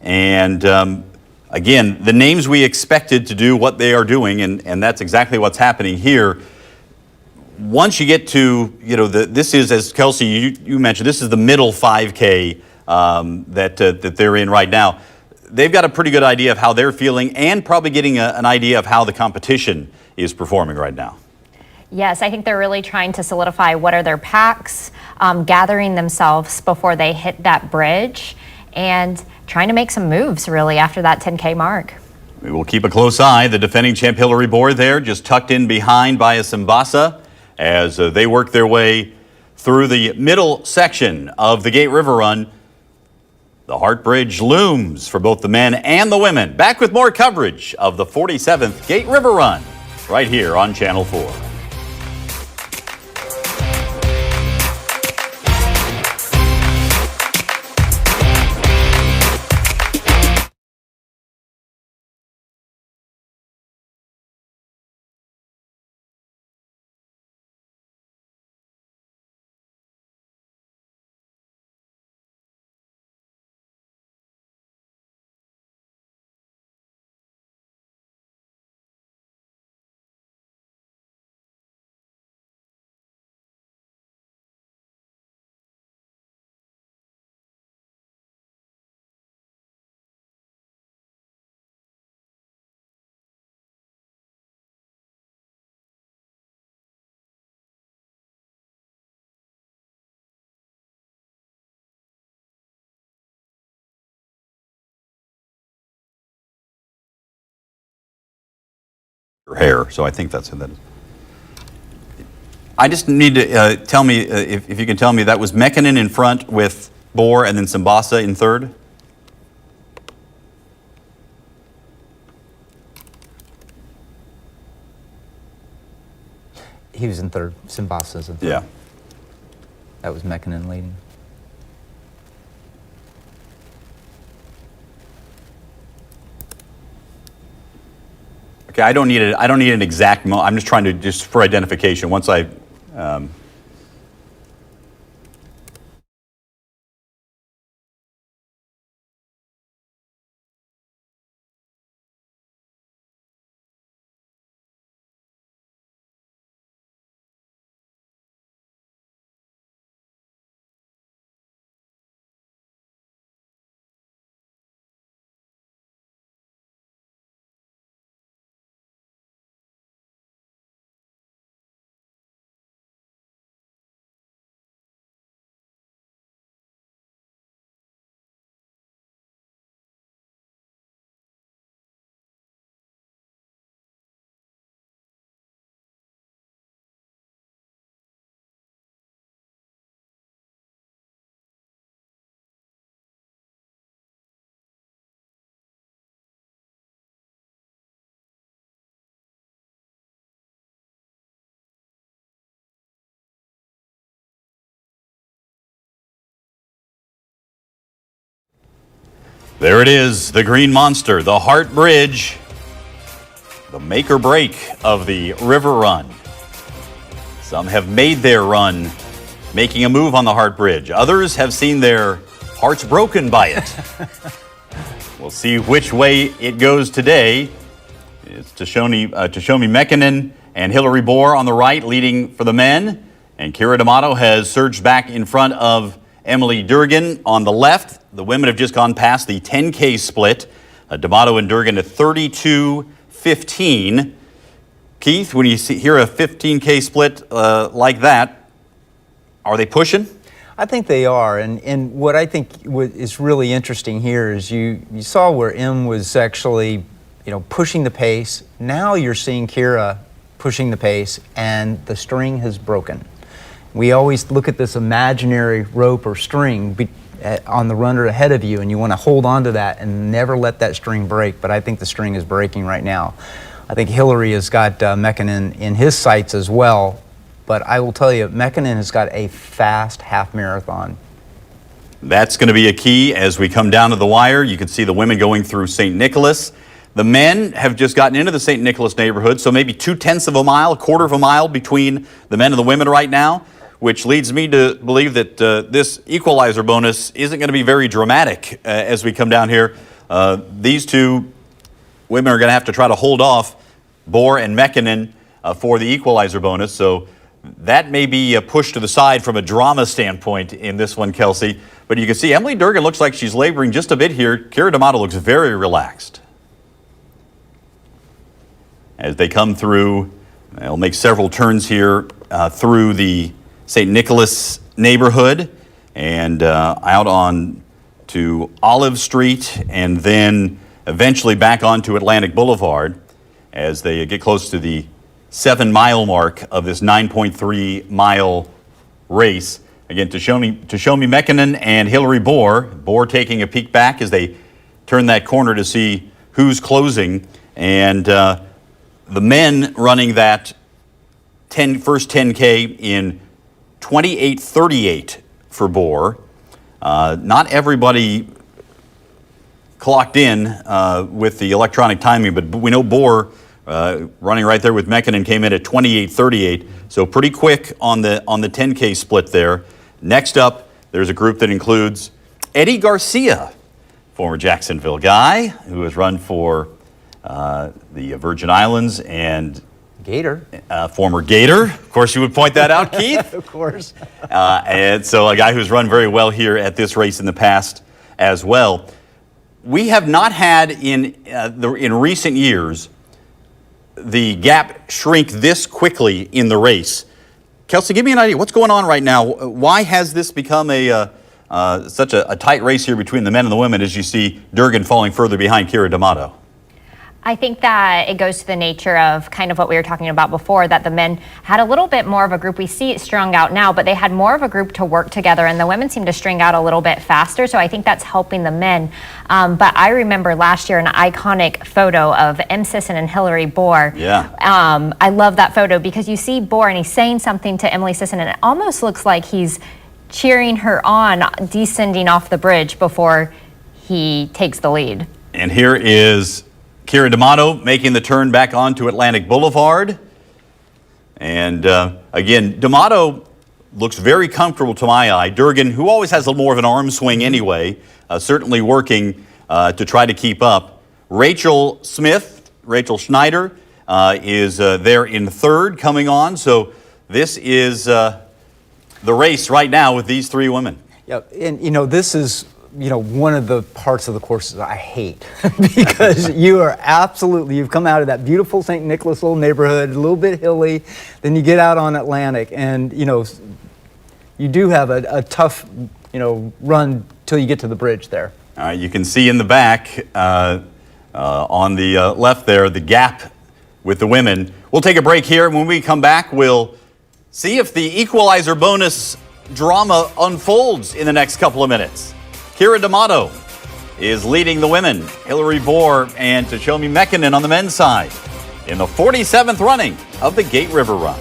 And again, the names we expected to do what they are doing, and that's exactly what's happening here. Once you get to, this is, as Kelsey, you mentioned, this is the middle 5K that they're in right now. They've got a pretty good idea of how they're feeling and probably getting an idea of how the competition is performing right now. Yes, I think they're really trying to solidify what are their packs, gathering themselves before they hit that bridge, and trying to make some moves really after that 10K mark. We will keep a close eye. The defending champ Hillary Bohr there, just tucked in behind Bias Mbasa as they work their way through the middle section of the Gate River Run. The Hart Bridge looms for both the men and the women. Back with more coverage of the 47th Gate River Run right here on Channel 4. Her hair, so I think that's who that is. I just need to tell me, if you can tell me, that was Mekinen in front with Bohr and then Simbasa in third? He was in third. Simbasa's in third. Yeah. That was Mekinen leading. Okay, I don't need an exact. I'm just trying to for identification. Once I. There it is, the green monster, the Hart Bridge, the make or break of the River Run. Some have made their run making a move on the Hart Bridge. Others have seen their hearts broken by it. We'll see which way it goes today. It's Tashomi Mekinen and Hillary Bohr on the right leading for the men. And Kira D'Amato has surged back in front of Emily Durgan on the left. The women have just gone past the 10K split. D'Amato and Durgan at 32:15. Keith, when you hear a 15K split like that, are they pushing? I think they are, and what I think is really interesting here is you saw where Em was actually, pushing the pace. Now you're seeing Kira pushing the pace, and the string has broken. We always look at this imaginary rope or string on the runner ahead of you, and you want to hold on to that and never let that string break. But I think the string is breaking right now. I think Hillary has got Mekinen in his sights as well. But I will tell you, Mekinen has got a fast half marathon. That's going to be a key as we come down to the wire. You can see the women going through St. Nicholas. The men have just gotten into the St. Nicholas neighborhood, so maybe 2/10 of a mile, a quarter of a mile between the men and the women right now, which leads me to believe that this equalizer bonus isn't going to be very dramatic as we come down here. These two women are going to have to try to hold off Bohr and Mekinen for the equalizer bonus, so that may be pushed to the side from a drama standpoint in this one, Kelsey. But you can see Emily Durgan looks like she's laboring just a bit here. Kira D'Amato looks very relaxed. As they come through, they'll make several turns here through the St. Nicholas neighborhood and out on to Olive Street and then eventually back onto Atlantic Boulevard as they get close to the 7-mile mark of this 9.3-mile race. Again, Tashomi Mekinen and Hillary Bohr. Bohr taking a peek back as they turn that corner to see who's closing. And the men running that first 10K in 28:38 for Bohr. Not everybody clocked in with the electronic timing, but we know Bohr running right there with Mekinen came in at 28:38, so pretty quick on the 10K split there. Next up, there's a group that includes Eddie Garcia, former Jacksonville guy who has run for the Virgin Islands and Gator. Former Gator. Of course, you would point that out, Keith. Of course. And so a guy who's run very well here at this race in the past as well. We have not had in recent years the gap shrink this quickly in the race. Kelsey, give me an idea. What's going on right now? Why has this become such a tight race here between the men and the women as you see Durgan falling further behind Kira D'Amato? I think that it goes to the nature of kind of what we were talking about before, that the men had a little bit more of a group. We see it strung out now, but they had more of a group to work together, and the women seem to string out a little bit faster, so I think that's helping the men. But I remember last year an iconic photo of M. Sisson and Hillary Bohr. Yeah. I love that photo because you see Bohr and he's saying something to Emily Sisson, and it almost looks like he's cheering her on, descending off the bridge before he takes the lead. And here is Kira D'Amato making the turn back onto Atlantic Boulevard. And again, D'Amato looks very comfortable to my eye. Durgan, who always has a little more of an arm swing anyway, certainly working to try to keep up. Rachel Schneider is there in third coming on. So this is the race right now with these three women. Yeah, and this is one of the parts of the courses I hate because you've come out of that beautiful St. Nicholas little neighborhood, a little bit hilly, then you get out on Atlantic and, you do have a tough, run till you get to the bridge there. You can see in the back on the left there, the gap with the women. We'll take a break here. When we come back, we'll see if the equalizer bonus drama unfolds in the next couple of minutes. Kira D'Amato is leading the women. Hillary Bohr and Tashomi Mekinen on the men's side in the 47th running of the Gate River Run.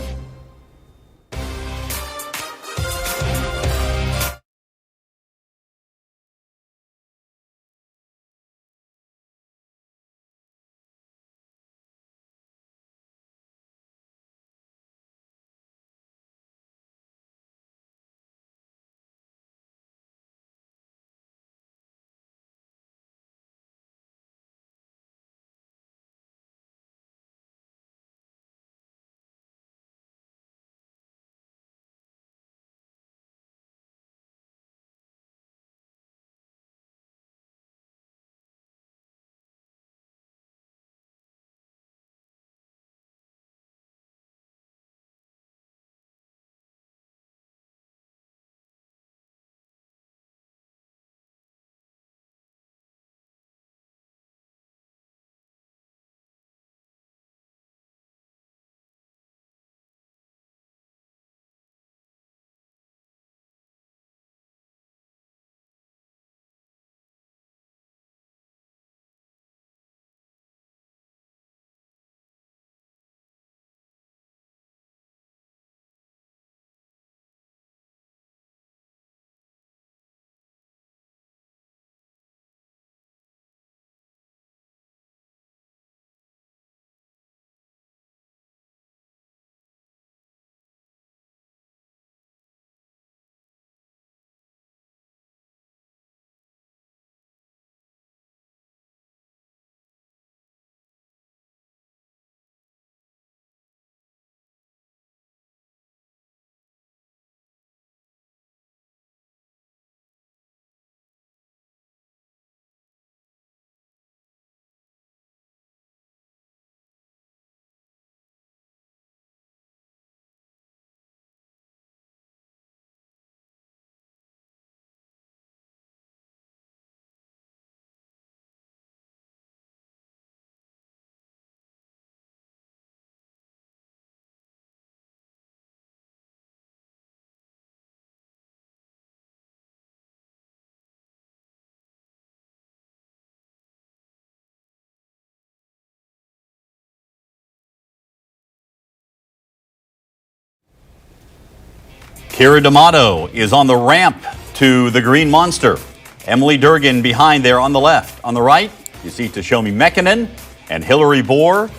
Kira D'Amato is on the ramp to the Green Monster. Emily Durgan behind there on the left. On the right, you see Tashomi Mekinen and Hillary Bohr.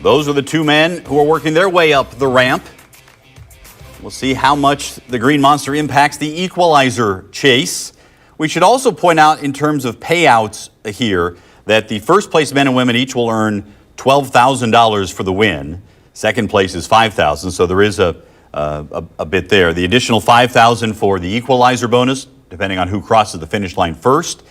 Those are the two men who are working their way up the ramp. We'll see how much the Green Monster impacts the equalizer chase. We should also point out in terms of payouts here that the first place men and women each will earn $12,000 for the win. Second place is $5,000, so there is a bit there. The additional $5,000 for the equalizer bonus, depending on who crosses the finish line first.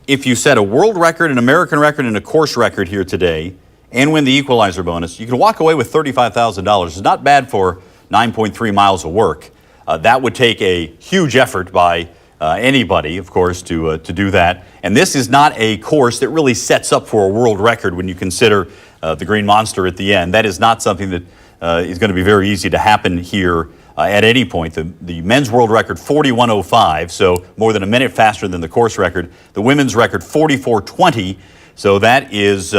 If you set a world record, an American record, and a course record here today, and win the equalizer bonus, you can walk away with $35,000. It's not bad for 9.3 miles of work. That would take a huge effort by anybody, of course, to do that. And this is not a course that really sets up for a world record when you consider the Green Monster at the end. That is not something that is going to be very easy to happen here at any point. The men's world record, 41:05, so more than a minute faster than the course record. The women's record, 44:20, so that is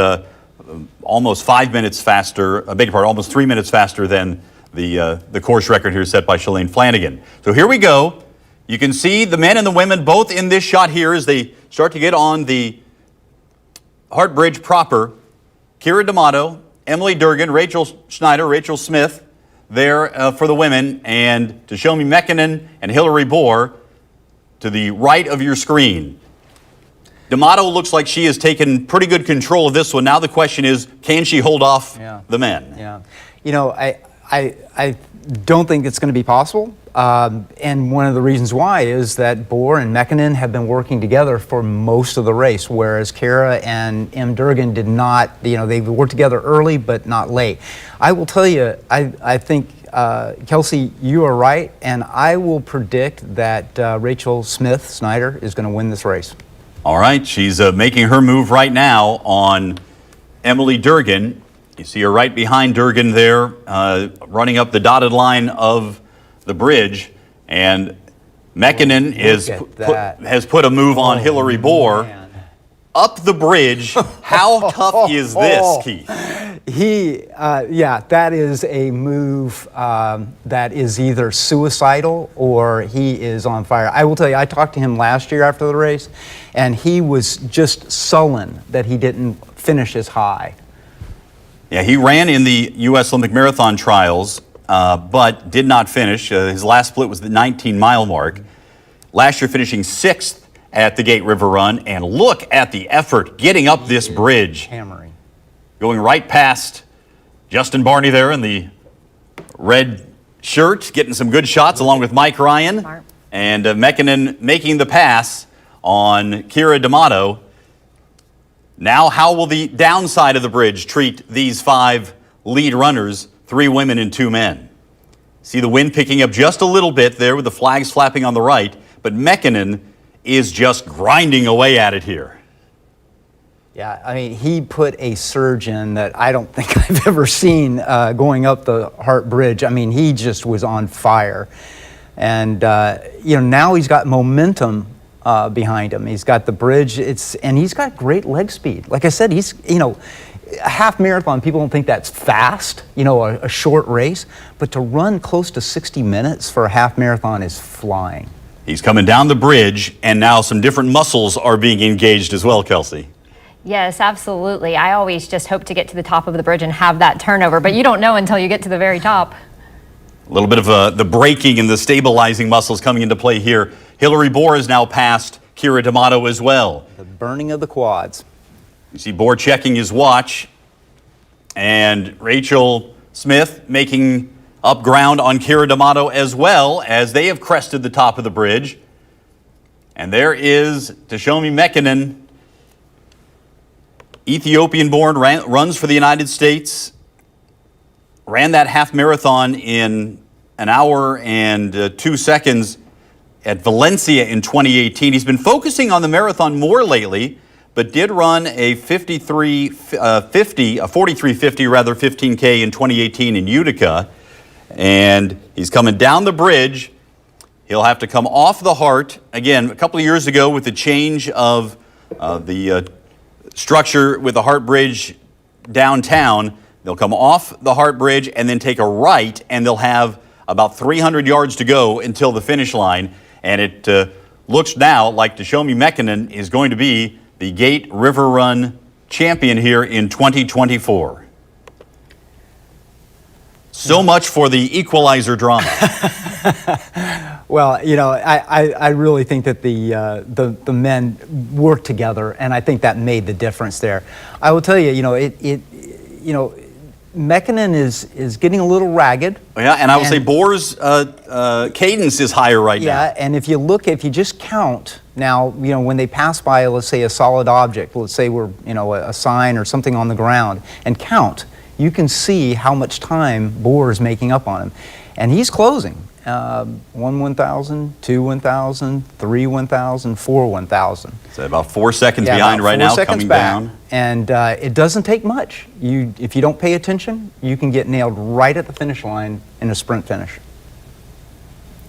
almost 5 minutes faster, I beg your pardon, almost 3 minutes faster than the course record here set by Shalane Flanagan. So here we go. You can see the men and the women both in this shot here as they start to get on the Hart Bridge proper. Kira D'Amato, Emily Durgan, Rachel Schneider, Rachel Smith there for the women, and Tashomi Mekinen and Hillary Bohr to the right of your screen. D'Amato looks like she has taken pretty good control of this one. Now the question is, can she hold off the men? Yeah. You know, I don't think it's going to be possible. And one of the reasons why is that Bohr and Mekinen have been working together for most of the race, whereas Kira and M. Durgan did not, you know, they worked together early but not late. I will tell you, I think, Kelsey, you are right, and I will predict that Rachel Smith Snyder is going to win this race. All right, she's making her move right now on Emily Durgan. You see her right behind Durgan there, running up the dotted line of the bridge, and Mekinen has put a move on Hillary Bohr. Man. Up the bridge. How tough is this, Keith? Yeah, that is a move that is either suicidal or he is on fire. I will tell you, I talked to him last year after the race, and he was just sullen that he didn't finish as high. Yeah, he ran in the U.S. Olympic Marathon trials, but did not finish. His last split was the 19-mile mark. Last year finishing 6th at the Gate River Run, and look at the effort getting up this bridge. Hammering. Going right past Justin Barney there in the red shirt, getting some good shots along with Mike Ryan. Smart. And Mekinen making the pass on Kira D'Amato. Now, how will the downside of the bridge treat these 5 lead runners, 3 women and 2 men? See the wind picking up just a little bit there with the flags flapping on the right, but Mekinen is just grinding away at it here. Yeah, I mean, he put a surge in that I don't think I've ever seen going up the Hart Bridge. I mean, he just was on fire. And, you know, now he's got momentum behind him. He's got the bridge, and he's got great leg speed. Like I said, he's, you know, a half marathon, people don't think that's fast, you know, a short race, but to run close to 60 minutes for a half marathon is flying. He's coming down the bridge, and now some different muscles are being engaged as well, Kelsey. Yes, absolutely. I always just hope to get to the top of the bridge and have that turnover, but you don't know until you get to the very top. A little bit of the braking and the stabilizing muscles coming into play here. Hillary Bohr is now past Kira D'Amato as well. The burning of the quads. You see Bohr checking his watch, and Rachel Smith making up ground on Kira D'Amato as well as they have crested the top of the bridge. And there is Tashomi Mekinen, Ethiopian-born, runs for the United States, ran that half marathon in an hour and 2 seconds at Valencia in 2018. He's been focusing on the marathon more lately, but did run a 43:50 rather 15K in 2018 in Utica. And he's coming down the bridge. He'll have to come off the Hart. Again, a couple of years ago with the change of the structure with the Hart Bridge downtown, they'll come off the Hart Bridge and then take a right, and they'll have about 300 yards to go until the finish line. And it looks now like Tashomi Mekinen is going to be the Gate River Run champion here in 2024. So much for the equalizer drama. Well, you know, I really think that the men worked together, and I think that made the difference there. I will tell you, Mekinen is getting a little ragged. Yeah, and I will say Bohr's cadence is higher right now. Yeah, and if you just count now, when they pass by, let's say, a solid object, let's say we're, a sign or something on the ground, and count, you can see how much time Bohr is making up on him. And he's closing. 1 1,000, 2 1,000, 3 1,000, 4 1,000. So about 4 seconds behind right now, coming down. And it doesn't take much. If you don't pay attention, you can get nailed right at the finish line in a sprint finish.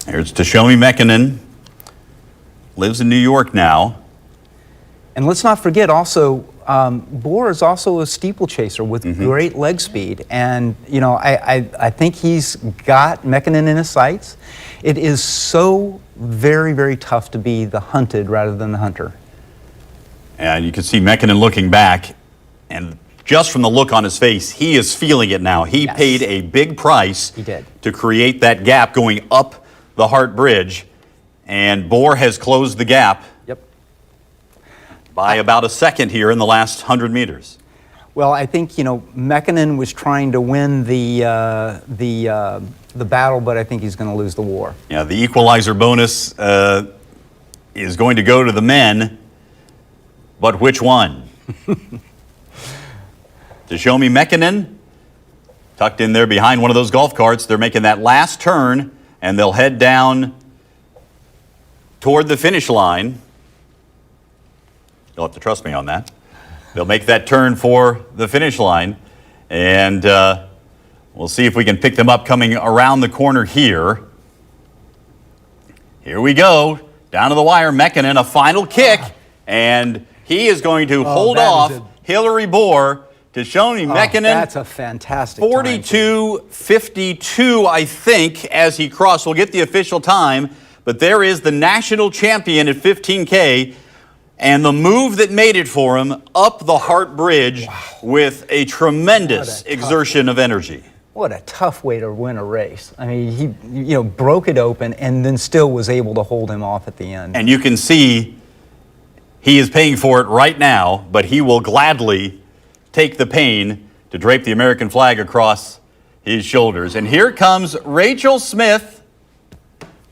Here's Tashomi Mekinen. Lives in New York now. And let's not forget also, Bohr is also a steeplechaser with great leg speed. And, I think he's got Mekinen in his sights. It is so very, very tough to be the hunted rather than the hunter. And you can see Mekinen looking back, and just from the look on his face, he is feeling it now. He paid a big price to create that gap going up the Hart Bridge, and Bohr has closed the gap by about a second here in the last 100 meters. Well, I think, Mekinen was trying to win the battle, but I think he's going to lose the war. Yeah, the equalizer bonus is going to go to the men, but which one? Tashomi Mekinen, tucked in there behind one of those golf carts. They're making that last turn, and they'll head down toward the finish line. You'll have to trust me on that. They'll make that turn for the finish line, and we'll see if we can pick them up coming around the corner here. Here we go, down to the wire. Mekinen, a final kick, and he is going to hold off Hillary Bohr. Tashomi Mekinen. That's a fantastic 42-52, I think, as he crossed. We'll get the official time, but there is the national champion at 15K. And the move that made it for him up the Hart Bridge with a tremendous exertion of energy. What a tough way to win a race. I mean, he broke it open and then still was able to hold him off at the end. And you can see he is paying for it right now, but he will gladly take the pain to drape the American flag across his shoulders. And here comes Rachel Smith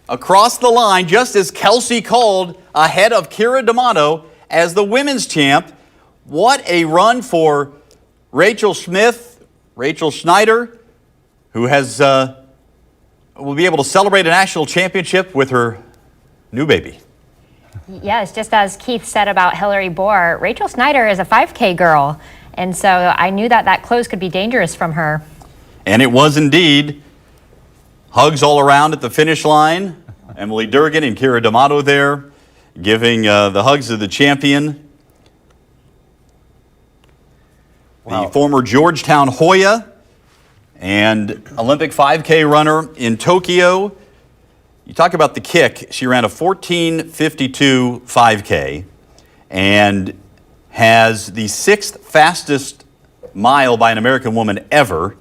across the line, just as Kelsey called, ahead of Kira D'Amato as the women's champ. What a run for Rachel Smith, Rachel Schneider, who has will be able to celebrate a national championship with her new baby. Yes, just as Keith said about Hillary Bohr, Rachel Schneider is a 5K girl, and so I knew that close could be dangerous from her. And it was indeed. Hugs all around at the finish line. Emily Durgan and Kira D'Amato there giving the hugs of the champion. The former Georgetown Hoya and Olympic 5K runner in Tokyo. You talk about the kick. She ran a 14:52 5K and has the 6th fastest mile by an American woman ever.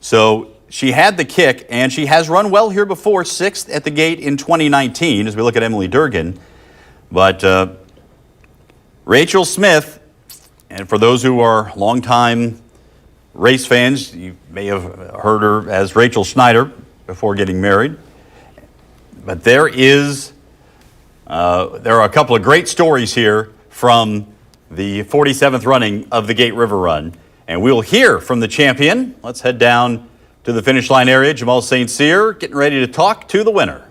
So she had the kick, and she has run well here before, 6th at the gate in 2019, as we look at Emily Durgan. But Rachel Smith, and for those who are longtime race fans, you may have heard her as Rachel Schneider before getting married. But there are a couple of great stories here from the 47th running of the Gate River Run. And we'll hear from the champion. Let's head down to the finish line area. Jamal St. Cyr getting ready to talk to the winner.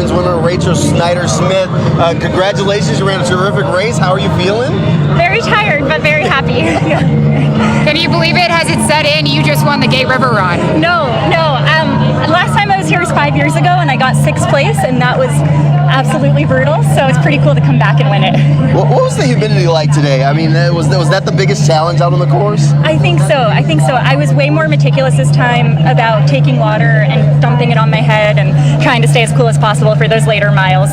Women's winner, Rachel Snyder-Smith. Congratulations, you ran a terrific race. How are you feeling? Very tired, but very happy. Can you believe it? Has it set in? You just won the Gate River Run. No. Last time I was here was 5 years ago, and I got 6th place, and that was absolutely brutal. So it's pretty cool to come back and win it. What was the humidity like today? I mean, was that the biggest challenge out on the course? I think so. I was way more meticulous this time about taking water and dumping it on my head and trying to stay as cool as possible for those later miles.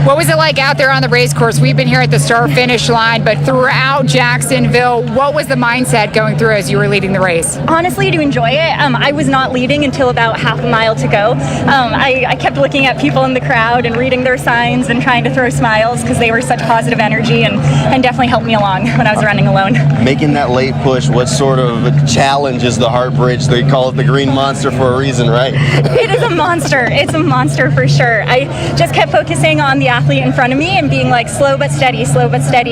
What was it like out there on the race course? We've been here at the start-finish line, but throughout Jacksonville, what was the mindset going through as you were leading the race? Honestly, to enjoy it. I was not leading until about half a mile to go. I kept looking at people in the crowd and reading their signs and trying to throw smiles because they were such positive energy and definitely helped me along when I was running alone. Making that late push, what sort of a challenge is the Hart Bridge? They call it the Green Monster for a reason, right? It is a monster. It's a monster for sure. I just kept focusing on the athlete in front of me and being like slow but steady,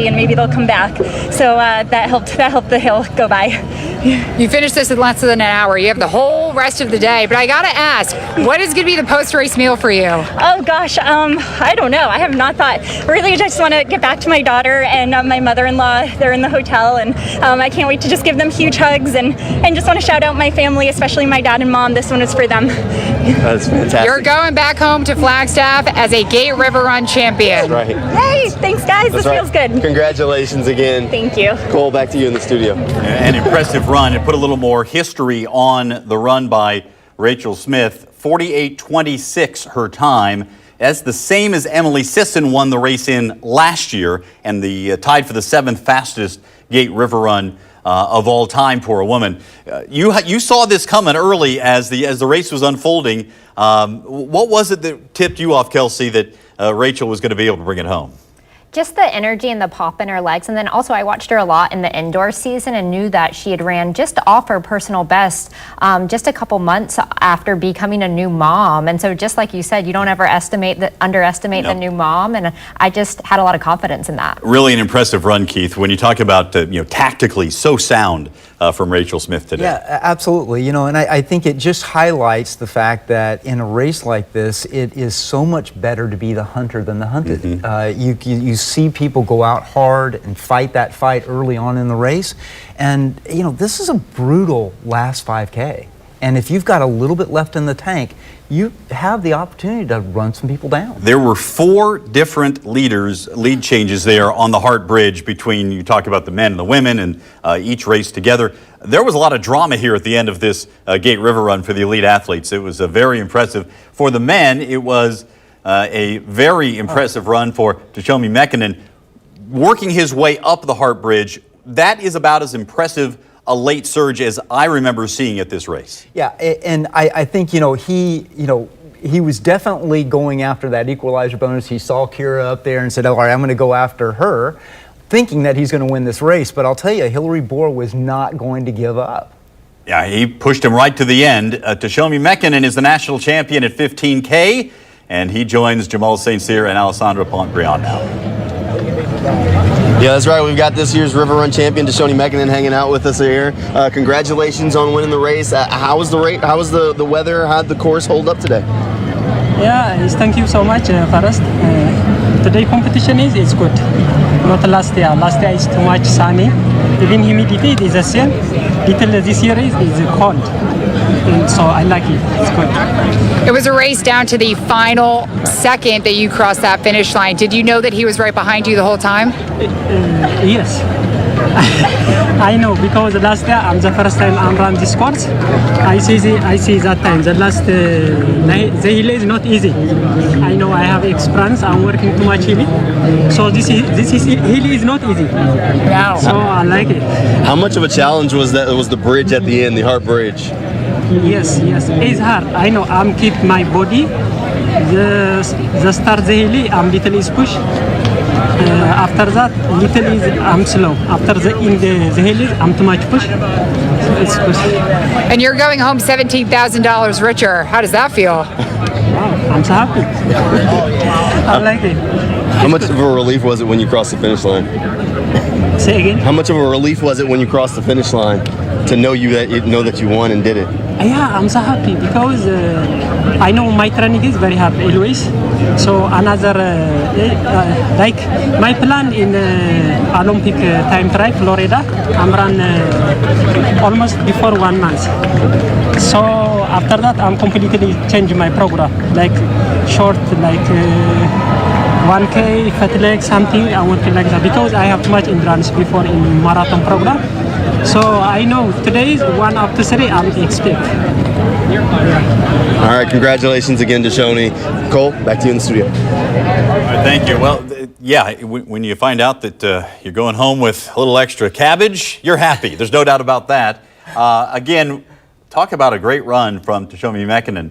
and maybe they'll come back. So that helped the hill go by. You finished this in less than an hour. You have the whole rest of the day, but I gotta ask, what is gonna be the post-race meal for you? Oh gosh, I don't know. I have not thought. Really, I just want to get back to my daughter and my mother-in-law. They're in the hotel, and I can't wait to just give them huge hugs and just want to shout out my family, especially my dad and mom. This one is for them. That's fantastic. You're going back home to Flagstaff as a Gate River Run champion. That's right. Hey, thanks guys. This feels good. Congratulations again. Thank you. Cole, back to you in the studio. An impressive run. It put a little more history on the run by Rachel Smith. 48:26 her time. That's the same as Emily Sisson won the race in last year, and the tied for the 7th fastest Gate River Run of all time for a woman. You saw this coming early as the race was unfolding. What was it that tipped you off, Kelsey, that Rachel was going to be able to bring it home? Just the energy and the pop in her legs. And then also I watched her a lot in the indoor season and knew that she had ran just off her personal best just a couple months after becoming a new mom. And so just like you said, you don't ever underestimate the new mom. And I just had a lot of confidence in that. Really an impressive run, Keith. When you talk about, tactically so sound from Rachel Smith today. Yeah, absolutely. And I think it just highlights the fact that in a race like this, it is so much better to be the hunter than the hunted. Mm-hmm. You see people go out hard and fight that fight early on in the race. And, this is a brutal last 5K. And if you've got a little bit left in the tank, you have the opportunity to run some people down. There were 4 different lead changes there on the Hart Bridge between, you talk about the men and the women, and each race together. There was a lot of drama here at the end of this Gate River Run for the elite athletes. It was very impressive. For the men, it was a very impressive run for Tashomi Mekinen. Working his way up the Hart Bridge, that is about as impressive a late surge as I remember seeing at this race. Yeah, and I think, he was definitely going after that equalizer bonus. He saw Kira up there and said, all right, I'm going to go after her, thinking that he's going to win this race. But I'll tell you, Hillary Bohr was not going to give up. Yeah, he pushed him right to the end. Tashomi Mekinen is the national champion at 15K, and he joins Jamal St. Cyr and Alessandra Pont-Briand now. Yeah, that's right. We've got this year's River Run champion, Tashomi Mekinen, hanging out with us here. Congratulations on winning the race. How was the race? How was the weather? How did the course hold up today? Yeah, thank you so much, Forrest. Today competition is good. Not last year. Last year is too much sunny. Even humidity is the same. Little this year is cold. And so I like it. It's good. It was a race down to the final second that you crossed that finish line. Did you know that he was right behind you the whole time? Yes. I know, because last year I'm the first time I'm run this course. I see that time. The last the hill is not easy. I know, I have experience. I'm working too much hill. So this hill is not easy. Wow. So I like it. How much of a challenge was that? Was the bridge at the end, the Hart Bridge? Yes, it's hard. I know. I'm keep my body. The start the hill, I'm little is push. After that, little is I'm slow. After the hill, I'm too much push. So it's push. And you're going home $17,000 richer. How does that feel? Wow, I'm so happy. I like it. How much of a relief was it when you crossed the finish line? Say again. How much of a relief was it when you crossed the finish line to know that you won and did it? Yeah, I'm so happy because I know my training is very hard always. So another like my plan in Olympic time trial Florida, I'm run almost before 1 month. So after that, I'm completely changing my program, like short, like 1K, fat leg, something. I want to like that because I have too much endurance before in marathon program. So I know today is 1 up to 3. I'm expect. All right, congratulations again to Shoni. Cole, back to you in the studio. All right, thank you. Well, yeah, when you find out that you're going home with a little extra cabbage, you're happy. There's no doubt about that. Again, talk about a great run from Tashomi Mekinen.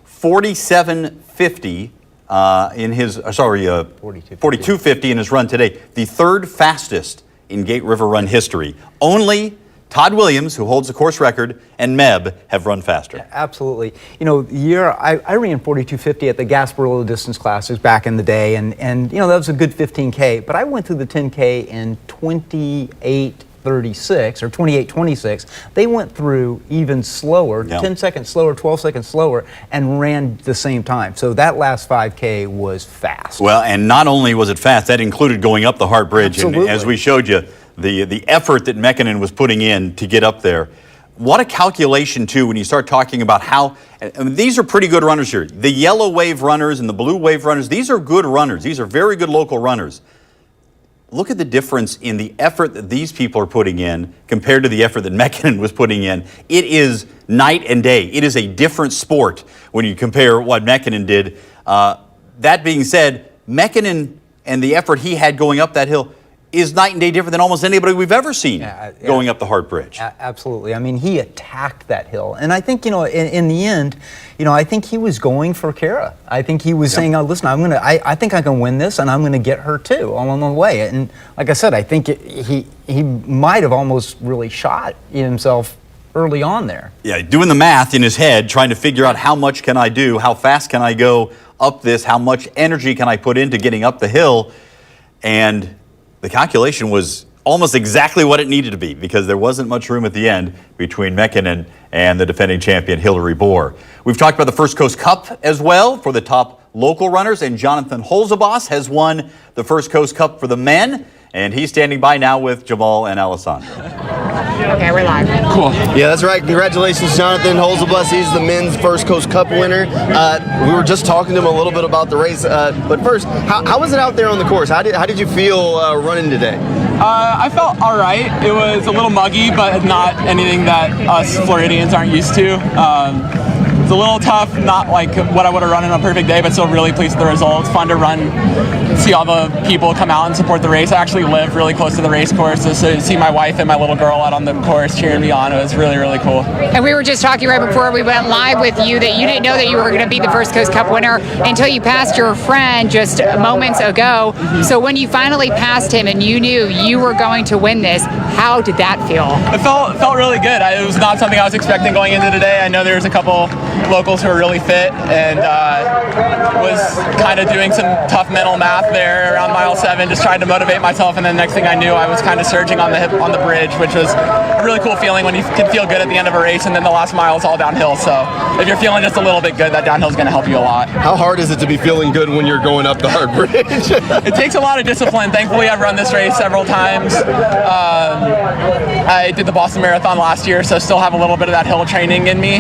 47.50 in his, 42.50 in his run today. The third fastest in Gate River Run history. Only Todd Williams, who holds the course record, and Meb have run faster. Yeah, absolutely. You know, the year I ran 42.50 at the Gasparilla distance classes back in the day, and you know, that was a good 15K, but I went through the 10K in 28.36 or 28.26. They went through even slower, 10 seconds slower, 12 seconds slower, and ran the same time. So that last 5K was fast. Well, and not only was it fast, that included going up the Hart Bridge. Absolutely. And as we showed you, the effort that Mekinen was putting in to get up there. What a calculation, too, when you start talking about how, I mean, these are pretty good runners here. The yellow wave runners and the blue wave runners, these are good runners. These are very good local runners. Look at the difference in the effort that these people are putting in compared to the effort that Mekinen was putting in. It is night and day. It is a different sport when you compare what Mekinen did. That being said, Mekinen and the effort he had going up that hill is night and day different than almost anybody we've ever seen going up the Hart Bridge. Absolutely. I mean, he attacked that hill. And I think, you know, in the end, you know, I think he was going for Kara. I think he was saying, oh, listen, I think I can win this, and I'm going to get her too along the way. And like I said, I think he might have almost really shot himself early on there. Yeah, doing the math in his head, trying to figure out how much can I do, how fast can I go up this, how much energy can I put into getting up the hill. And the calculation was almost exactly what it needed to be because there wasn't much room at the end between Mekinen and the defending champion Hillary Bohr. We've talked about the First Coast Cup as well for the top local runners, and Jonathan Holzabas has won the First Coast Cup for the men, and he's standing by now with Jamal and Alessandro. Okay, we're live. Cool. Yeah, that's right. Congratulations, Jonathan Holzabus. He's the men's First Coast Cup winner. We were just talking to him a little bit about the race. But first, how was it out there on the course? How did you feel running today? I felt all right. It was a little muggy, but not anything that us Floridians aren't used to. It's a little tough, not like what I would have run in a perfect day, but still really pleased with the results. Fun to run, see all the people come out and support the race. I actually live really close to the race course, so to see my wife and my little girl out on the course cheering me on, it was really, really cool. And we were just talking right before we went live with you that you didn't know that you were going to be the First Coast Cup winner until you passed your friend just moments ago. So when you finally passed him and you knew you were going to win this, how did that feel? It felt really good. It was not something I was expecting going into today. I know there was a couple locals who are really fit and was kind of doing some tough mental math there around mile 7, just trying to motivate myself, and then next thing I knew I was kind of surging on the bridge, which was a really cool feeling when you can feel good at the end of a race and then the last mile is all downhill. So if you're feeling just a little bit good, that downhill is going to help you a lot. How hard is it to be feeling good when you're going up the Hart Bridge? It takes a lot of discipline. Thankfully, I've run this race several times. I did the Boston Marathon last year, so still have a little bit of that hill training in me.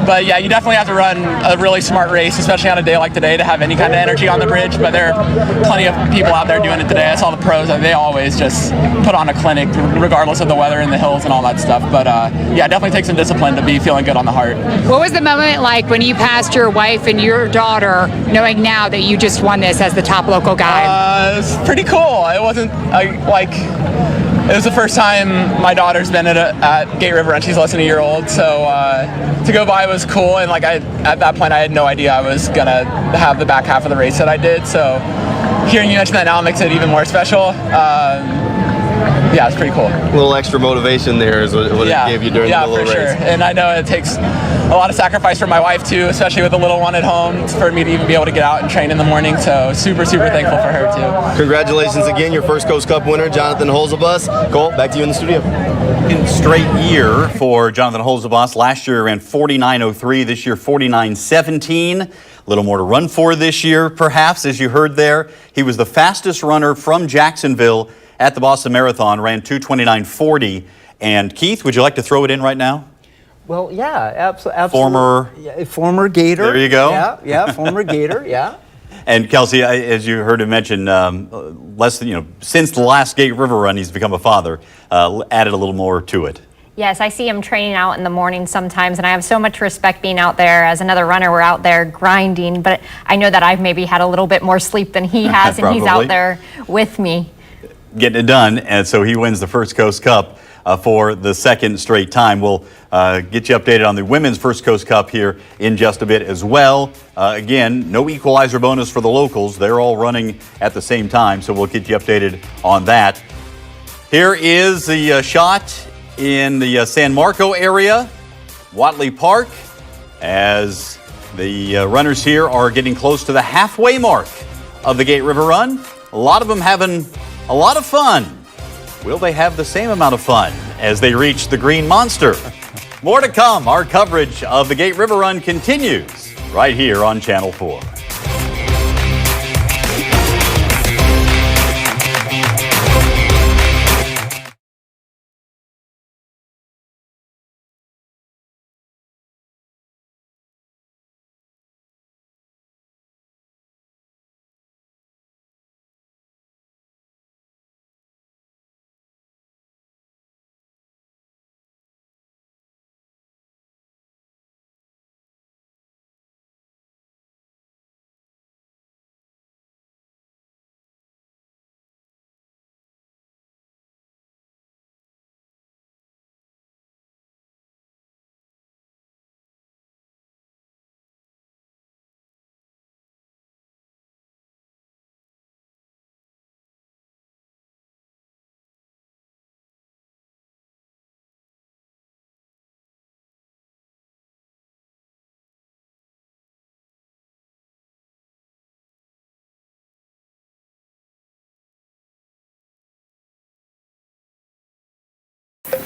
But yeah, you definitely have to run a really smart race, especially on a day like today, to have any kind of energy on the bridge. But there are plenty of people out there doing it today. I saw the pros, they always just put on a clinic regardless of the weather and the hills and all that stuff. But yeah, it definitely takes some discipline to be feeling good on the Hart. What was the moment like when you passed your wife and your daughter, knowing now that you just won this as the top local guy? It was pretty cool. It wasn't it was the first time my daughter's been at Gate River, and she's less than a year old, so to go by was cool. And at that point I had no idea I was gonna have the back half of the race that I did, so hearing you mention that now makes it even more special. yeah, it's pretty cool. A little extra motivation there is what it gave you during the little race. Yeah, for sure. And I know it takes a lot of sacrifice for my wife too, especially with the little one at home, for me to even be able to get out and train in the morning. So super thankful for her too. Congratulations again, your first Coast Cup winner, Jonathan Holzebus. Cole, back to you in the studio. Straight year for Jonathan Holzebus. Last year ran 49.03. This year 49.17. A little more to run for this year, perhaps, as you heard there. He was the fastest runner from Jacksonville at the Boston Marathon, ran 2:29.40. And Keith, would you like to throw it in right now? Well, yeah, absolutely. Former Gator. There you go. Yeah, former Gator, yeah. And Kelsey, as you heard him mention, since the last Gate River run, he's become a father. Added a little more to it. Yes, I see him training out in the morning sometimes, and I have so much respect being out there. As another runner, we're out there grinding, but I know that I've maybe had a little bit more sleep than he has, and he's out there with me. Getting it done, and so he wins the first Coast Cup for the second straight time. We'll get you updated on the women's first Coast Cup here in just a bit as well. Again, no equalizer bonus for the locals. They're all running at the same time, so we'll get you updated on that. Here is the shot in the San Marco area, Watley Park, as the runners here are getting close to the halfway mark of the Gate River Run. A lot of them having a lot of fun. Will they have the same amount of fun as they reach the Green Monster? More to come. Our coverage of the Gate River Run continues right here on Channel 4.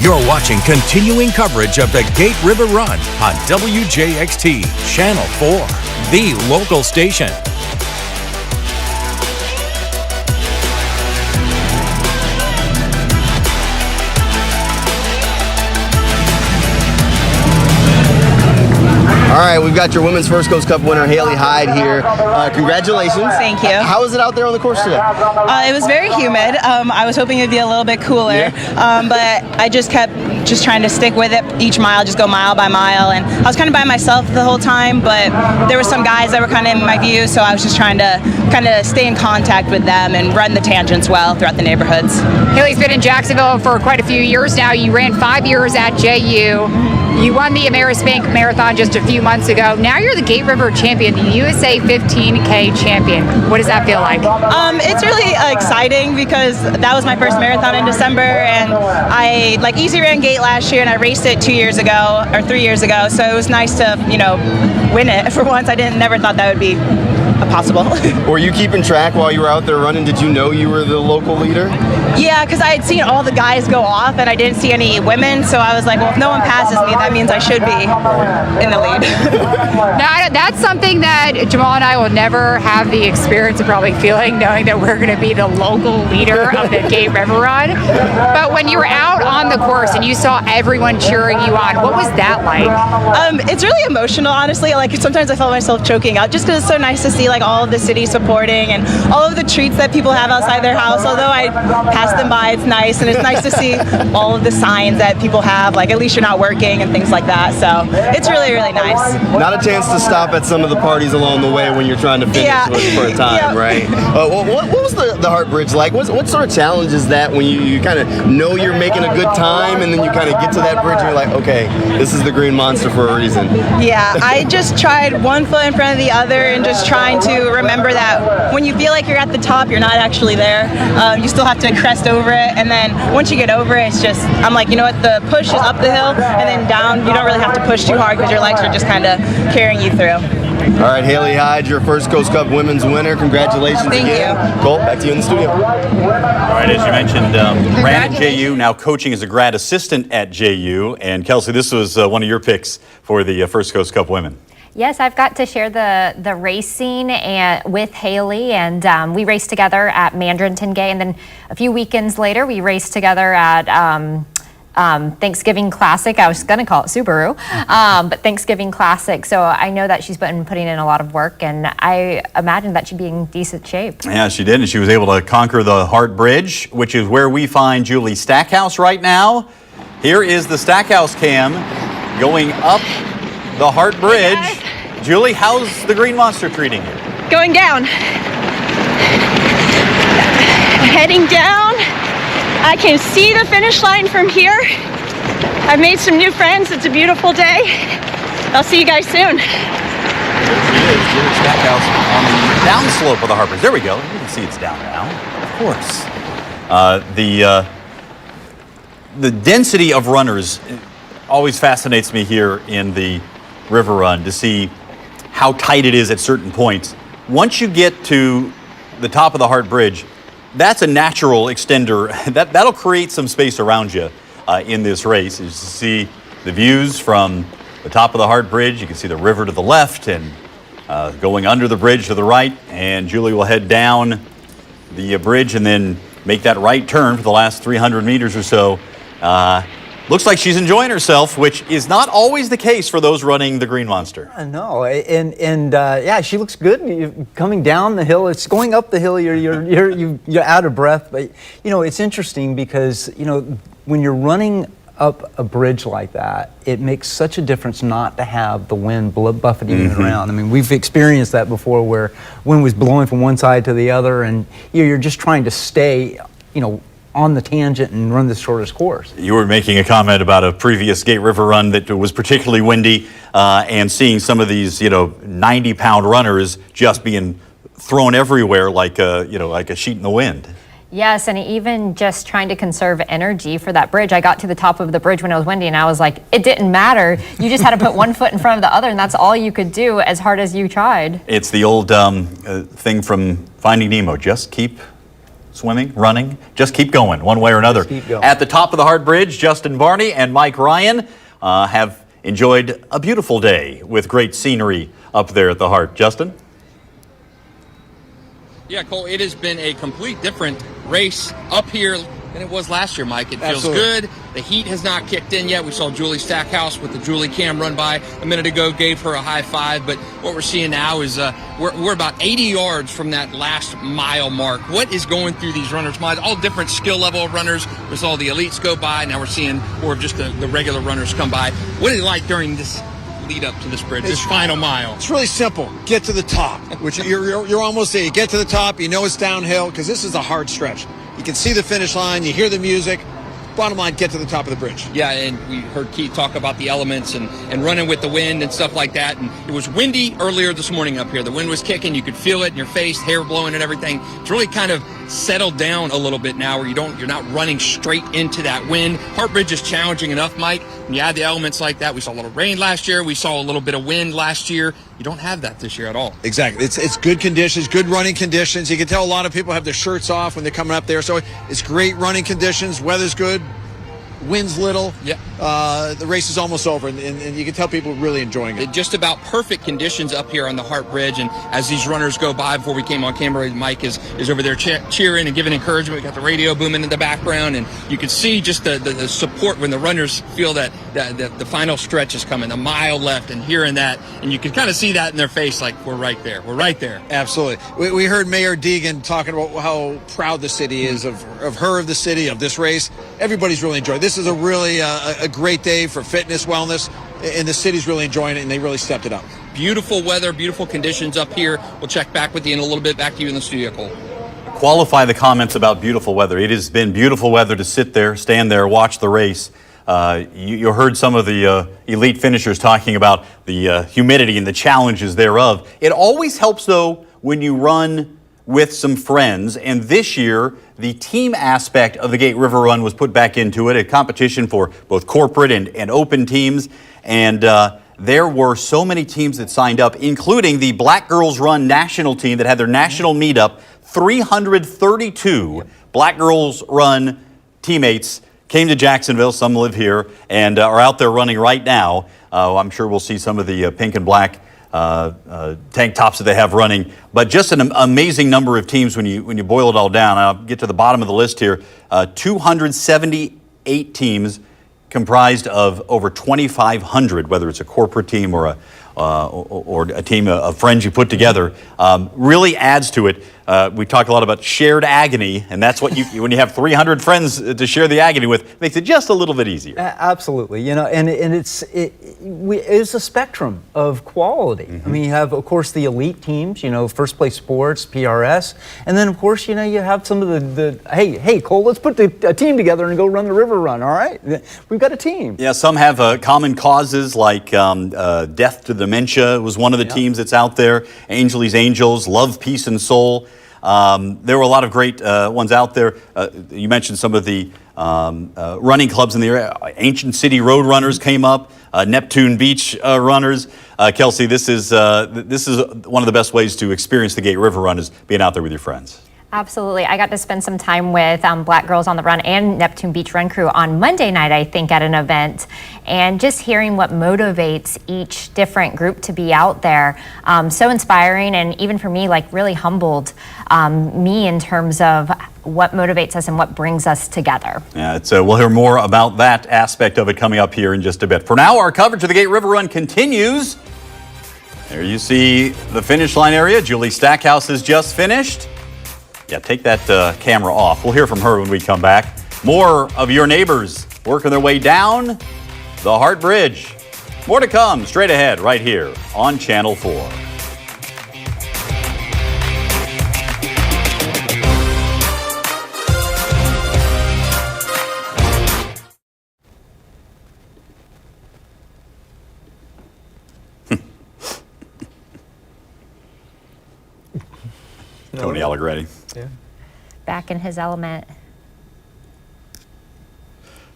You're watching continuing coverage of the Gate River Run on WJXT Channel 4, the local station. All right, we've got your women's first Coast Cup winner, Haley Hyde, here. Congratulations. Thank you. How was it out there on the course today? It was very humid. I was hoping it'd be a little bit cooler, but I just kept trying to stick with it each mile, just go mile by mile. And I was kind of by myself the whole time, but there were some guys that were kind of in my view, so I was just trying to kind of stay in contact with them and run the tangents well throughout the neighborhoods. Haley's been in Jacksonville for quite a few years now. You ran 5 years at JU. You won the Ameris Bank Marathon just a few months ago. Now you're the Gate River champion, the USA 15K champion. What does that feel like? It's really exciting because that was my first marathon in December, and I easy ran Gate last year, and I raced it 3 years ago. So it was nice to win it for once. I never thought that would be possible. Were you keeping track while you were out there running? Did you know you were the local leader? Yeah, because I had seen all the guys go off and I didn't see any women, so I was like, well, if no one passes me, that means I should be in the lead. Now, that's something that Jamal and I will never have the experience of probably feeling, knowing that we're going to be the local leader of the Gate River Run. But when you were out on the course and you saw everyone cheering you on, what was that like? It's really emotional, honestly. Sometimes I felt myself choking up just because it's so nice to see all of the city supporting and all of the treats that people have outside their house. Although I pass them by, it's nice, and it's nice to see all of the signs that people have, at least you're not working and things like that. So it's really, really nice. Not a chance to stop at some of the parties along the way when you're trying to finish for a time, right? What was the Hart Bridge like? What sort of challenge is that when you kind of know you're making a good time and then you kind of get to that bridge and you're like, okay, this is the Green Monster for a reason? Yeah, I just tried one foot in front of the other and just trying important to remember that when you feel like you're at the top, you're not actually there. You still have to crest over it, and then once you get over it, it's just, I'm like, you know what, the push is up the hill, and then down, you don't really have to push too hard because your legs are just kind of carrying you through. All right, Haley Hyde, your first Coast Cup Women's winner. Congratulations Thank again. you. Cole, back to you in the studio. All right, as you mentioned, ran at JU, now coaching as a grad assistant at JU. And Kelsey, this was one of your picks for the first Coast Cup Women. Yes, I've got to share the racing with Haley, and we raced together at Mandarin 10K, and then a few weekends later, we raced together at Thanksgiving Classic. I was going to call it Subaru, but Thanksgiving Classic. So I know that she's been putting in a lot of work, and I imagine that she'd be in decent shape. Yeah, she did, and she was able to conquer the Hart Bridge, which is where we find Julie Stackhouse right now. Here is the Stackhouse cam going up the Hart Bridge. Hey, Julie, how's the Green Monster treating you? Going down. Heading down. I can see the finish line from here. I've made some new friends. It's a beautiful day. I'll see you guys soon. There she is, Julie Stackhouse on the downslope of the Hart Bridge. There we go. You can see it's down now, of course. The density of runners always fascinates me here in the River Run to see how tight it is at certain points. Once you get to the top of the Hart Bridge, that's a natural extender. That'll create some space around you in this race. As you see the views from the top of the Hart Bridge, you can see the river to the left and going under the bridge to the right. And Julie will head down the bridge and then make that right turn for the last 300 meters or so. Looks like she's enjoying herself, which is not always the case for those running the Green Monster. No, and yeah, she looks good. You're coming down the hill, it's going up the hill. You're out of breath. But you know, it's interesting because when you're running up a bridge like that, it makes such a difference not to have the wind buffeting you around. I mean, we've experienced that before, where wind was blowing from one side to the other, and you're just trying to stay, on the tangent and run the shortest course. You were making a comment about a previous Gate River run that was particularly windy, and seeing some of these, 90-pound runners just being thrown everywhere like a sheet in the wind. Yes, and even just trying to conserve energy for that bridge. I got to the top of the bridge when it was windy, and I was like, it didn't matter. You just had to put one foot in front of the other, and that's all you could do as hard as you tried. It's the old thing from Finding Nemo. Just keep swimming, running, just keep going one way or another. At the top of the Hart Bridge, Justin Barney and Mike Ryan have enjoyed a beautiful day with great scenery up there at the Hart. Justin? Yeah, Cole, it has been a complete different race up here than it was last year, Mike. It feels good. The heat has not kicked in yet. We saw Julie Stackhouse with the Julie Cam run by a minute ago, gave her a high five. But what we're seeing now is we're about 80 yards from that last mile mark. What is going through these runners' minds? All different skill level of runners. We saw the elites go by. Now we're seeing more of just the regular runners come by. What is it like during this lead up to this bridge, this final mile? It's really simple. Get to the top, which you're almost there. You get to the top, you know it's downhill because this is a hard stretch. You can see the finish line, you hear the music. Bottom line, get to the top of the bridge. Yeah, and we heard Keith talk about the elements and running with the wind and stuff like that. And it was windy earlier this morning up here. The wind was kicking. You could feel it in your face, hair blowing and everything. It's really kind of settled down a little bit now where you're not running straight into that wind. Hart Bridge is challenging enough, Mike. When you add the elements like that, we saw a little rain last year. We saw a little bit of wind last year. You don't have that this year at all. Exactly. It's good conditions, good running conditions. You can tell a lot of people have their shirts off when they're coming up there. So it's great running conditions. Weather's good. Wind's little. Yeah. The race is almost over, and you can tell people really enjoying it. Just about perfect conditions up here on the Hart Bridge, and as these runners go by, before we came on camera, Mike is over there cheering and giving encouragement. We got the radio booming in the background, and you can see just the support when the runners feel that the final stretch is coming, a mile left, and hearing that, and you can kind of see that in their face, like we're right there. We're right there. Absolutely. We heard Mayor Deegan talking about how proud the city is of her, of the city, of this race. Everybody's really enjoyed it. This is a really a great day for fitness, wellness, and the city's really enjoying it, and they really stepped it up. Beautiful weather, beautiful conditions up here. We'll check back with you in a little bit. Back to you in the studio, Cole. Qualify the comments about beautiful weather. It has been beautiful weather to sit there, stand there, watch the race. You heard some of the elite finishers talking about the humidity and the challenges thereof. It always helps, though, when you run with some friends. And this year, the team aspect of the Gate River Run was put back into it, a competition for both corporate and open teams. And there were so many teams that signed up, including the Black Girls Run national team that had their national meetup. 332 Black Girls Run teammates came to Jacksonville. Some live here and are out there running right now. I'm sure we'll see some of the pink and black tank tops that they have running, but just an amazing number of teams when you boil it all down. I'll get to the bottom of the list here. 278 teams comprised of over 2,500, whether it's a corporate team or a team of friends you put together. Really adds to it. We talk a lot about shared agony, and that's what when you have 300 friends to share the agony with, makes it just a little bit easier. Absolutely, you know, and it's a spectrum of quality. I mean, you have, of course, the elite teams, you know, First Place Sports, PRS, and then, of course, you know, you have some of the hey, Cole, let's put a team together and go run the river run, all right? We've got a team. Yeah, some have common causes like death to dementia was one of the teams that's out there. Angeles Angels, Love, Peace, and Soul. There were a lot of great ones out there. You mentioned some of the running clubs in the area. Ancient City Road Runners came up. Neptune Beach Runners. Kelsey, this is one of the best ways to experience the Gate River Run is being out there with your friends. Absolutely. I got to spend some time with Black Girls on the Run and Neptune Beach Run Crew on Monday night, I think, at an event. And just hearing what motivates each different group to be out there, so inspiring, and even for me, like really humbled me in terms of what motivates us and what brings us together. Yeah, we'll hear more about that aspect of it coming up here in just a bit. For now, our coverage of the Gate River Run continues. There you see the finish line area. Julie Stackhouse has just finished. Yeah, take that camera off. We'll hear from her when we come back. More of your neighbors working their way down the Hart Bridge. More to come straight ahead right here on Channel 4. Tony Allegretti. Yeah. Back in his element.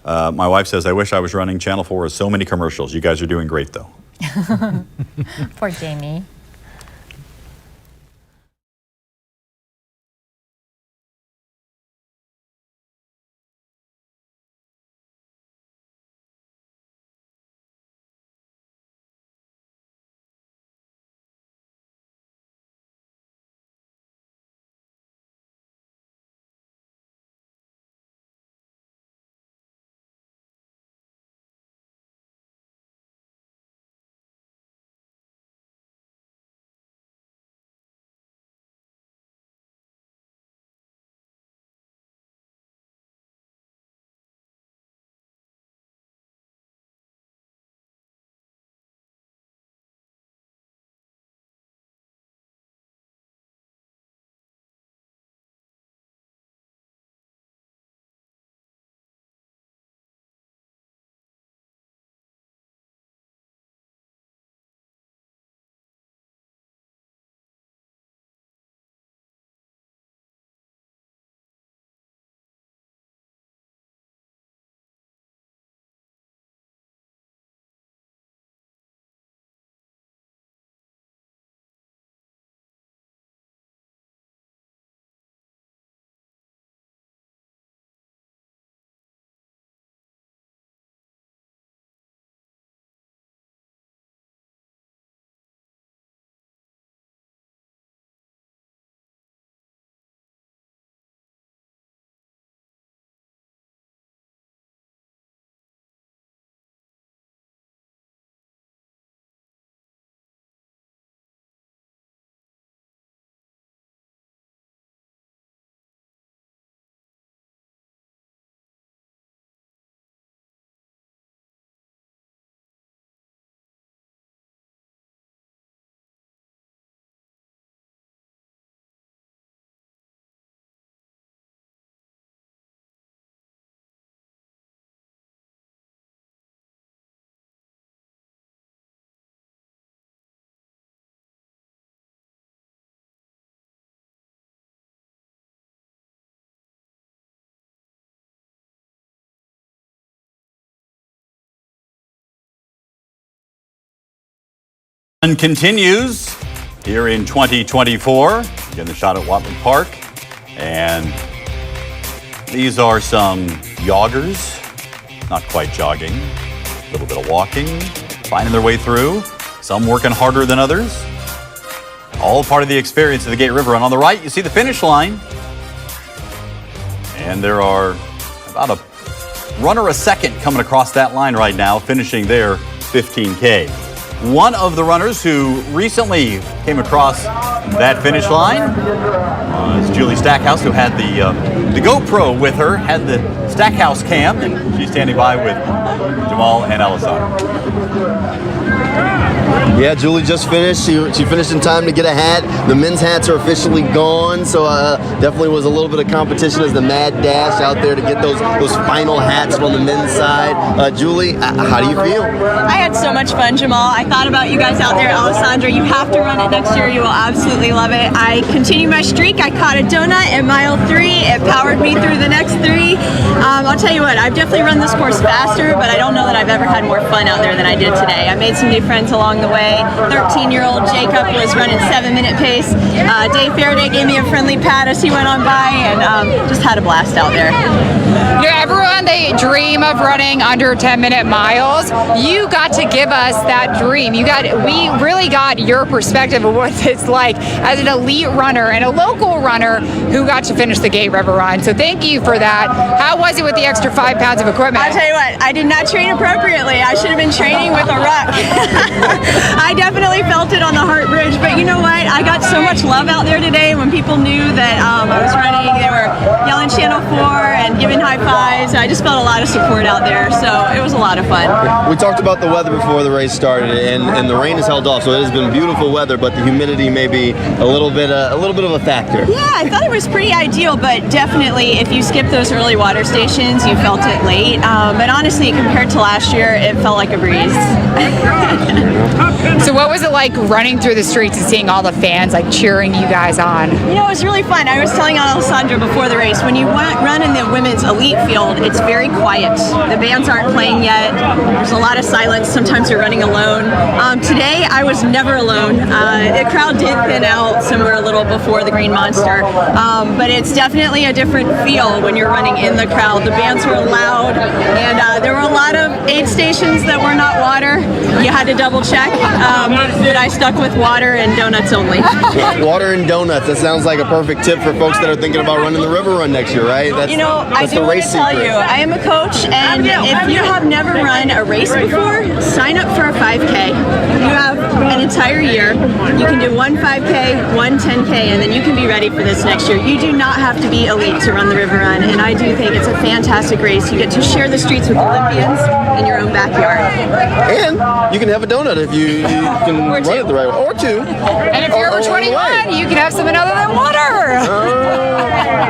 My wife says, I wish I was running Channel 4 with so many commercials. You guys are doing great, though. Poor Jamie. And continues here in 2024. Again, the shot at Watley Park. And these are some joggers, not quite jogging, a little bit of walking, finding their way through. Some working harder than others. All part of the experience of the Gate River Run. On the right, you see the finish line. And there are about a runner a second coming across that line right now, finishing their 15K. One of the runners who recently came across that finish line is Julie Stackhouse, who had the GoPro with her, had the Stackhouse cam, and she's standing by with Jamal and Alessandro. Yeah, Julie just finished. She finished in time to get a hat. The men's hats are officially gone, so definitely was a little bit of competition as the mad dash out there to get those final hats on the men's side. Julie, how do you feel? I had so much fun, Jamal. I thought about you guys out there, Alessandra. You have to run it next year. You will absolutely love it. I continue my streak. I caught a donut at mile 3. It powered me through the next 3. I'll tell you what, I've definitely run this course faster, but I don't know that I've ever had more fun out there than I did today. I made some new friends along the way. 13-year-old Jacob was running 7-minute pace. Dave Faraday gave me a friendly pat as he went on by, and just had a blast out there. Yeah, everyone, they dream of running under 10-minute miles. You got to give us that dream. We really got your perspective of what it's like as an elite runner and a local runner who got to finish the Gate River Run. So thank you for that. How was it with the extra 5 pounds of equipment? I'll tell you what, I did not train appropriately. I should have been training with a ruck. I definitely felt it on the Hart Bridge, but you know what? I got so much love out there today when people knew that I was running. They were yelling Channel 4 and giving high fives. I just felt a lot of support out there, so it was a lot of fun. We talked about the weather before the race started, and the rain has held off, so it has been beautiful weather, but the humidity may be a little bit of a factor. Yeah, I thought it was pretty ideal, but definitely if you skip those early water stations, you felt it late. But honestly, compared to last year, it felt like a breeze. So what was it like running through the streets and seeing all the fans like cheering you guys on? You know, it was really fun. I was telling Alessandra before the race, when you run in the women's elite field, it's very quiet. The bands aren't playing yet. There's a lot of silence. Sometimes you're running alone. Today, I was never alone. The crowd did thin out somewhere a little before the Green Monster, but it's definitely a different feel when you're running in the crowd. The bands were loud, and there were a lot of aid stations that were not water. You had to double check, but I stuck with water and donuts only. Water and donuts. That sounds like a perfect tip for folks that are thinking about running the River Run next year, right? I do want to tell you, I am a coach, and if you have never run a race before, sign up for a 5K. You have an entire year. You can do one 5K, one 10K, and then you can be ready for this next year. You do not have to be elite to run the River Run, and I do think it's a fantastic race. You get to share the streets with Olympians in your own backyard. And you can have a donut if you can run it the right way. Or 2. And if you're over 21, you can have something other than water.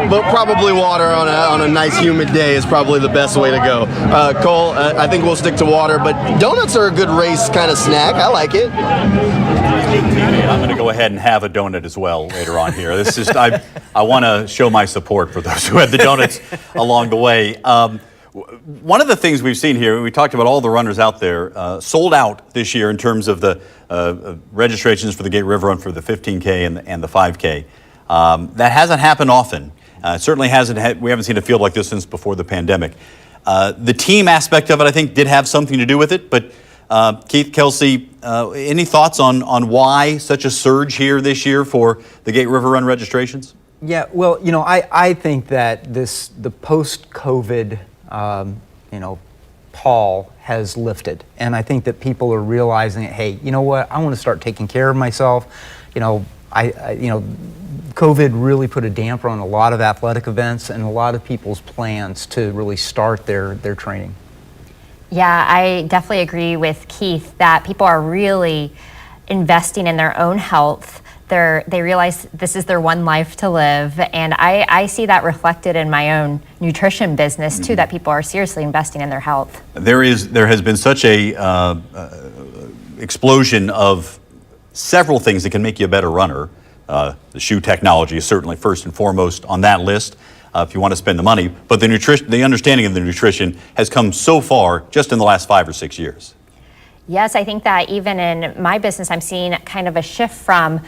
But probably water on a nice humid day is probably the best way to go. Cole, I think we'll stick to water, but donuts are a good race kind of snack. I like it. I'm going to go ahead and have a donut as well later on here. This is I want to show my support for those who had the donuts along the way. One of the things we've seen here, we talked about all the runners out there, sold out this year in terms of the registrations for the Gate River Run for the 15K and the 5K. That hasn't happened often. Certainly hasn't. We haven't seen a field like this since before the pandemic. The team aspect of it, I think, did have something to do with it. But Keith, Kelsey, any thoughts on why such a surge here this year for the Gate River Run registrations? Yeah, well, you know, I think that the post-COVID, pall has lifted, and I think that people are realizing, hey, you know what? I want to start taking care of myself. COVID really put a damper on a lot of athletic events and a lot of people's plans to really start their training. Yeah, I definitely agree with Keith that people are really investing in their own health. They realize this is their one life to live, and I see that reflected in my own nutrition business too, that people are seriously investing in their health. There has been such a explosion of several things that can make you a better runner. The shoe technology is certainly first and foremost on that list if you want to spend the money, but the understanding of the nutrition has come so far just in the last 5 or 6 years. Yes, I think that even in my business, I'm seeing kind of a shift from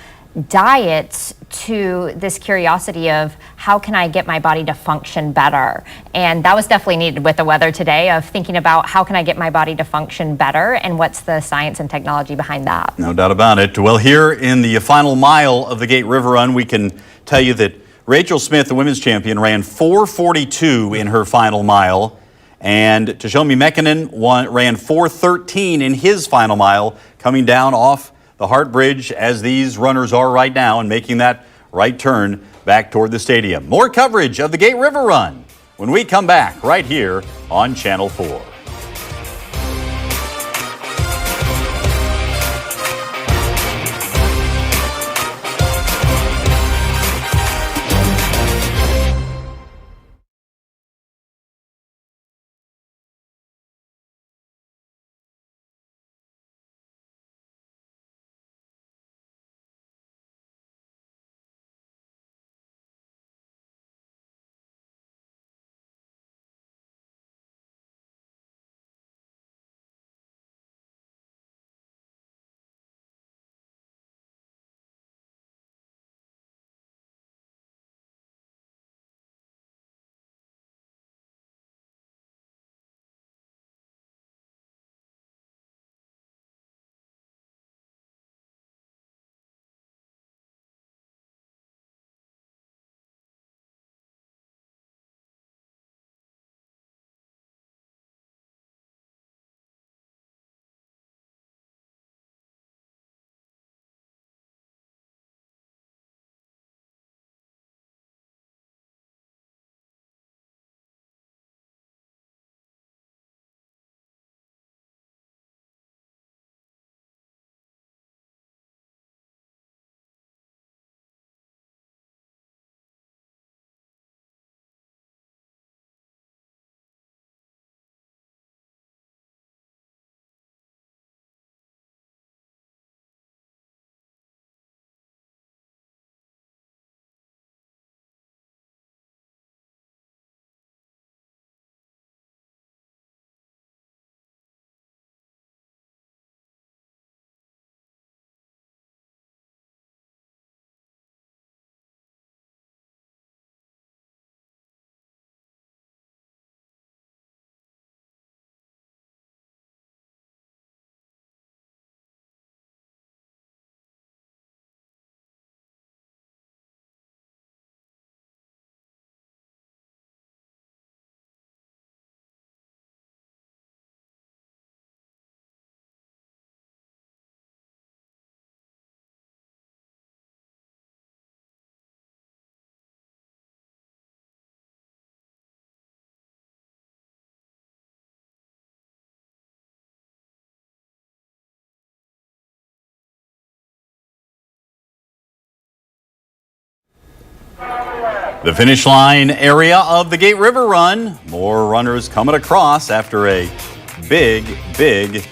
diets to this curiosity of how can I get my body to function better? And that was definitely needed with the weather today, of thinking about how can I get my body to function better and what's the science and technology behind that. No doubt about it. Well, here in the final mile of the Gate River Run, we can tell you that Rachel Smith, the women's champion, ran 4:42 in her final mile. And Tashomi Mekinen ran 4:13 in his final mile, coming down off the Hart Bridge as these runners are right now and making that right turn back toward the stadium. More coverage of the Gate River Run when we come back right here on Channel 4. The finish line area of the Gate River Run. More runners coming across after a big day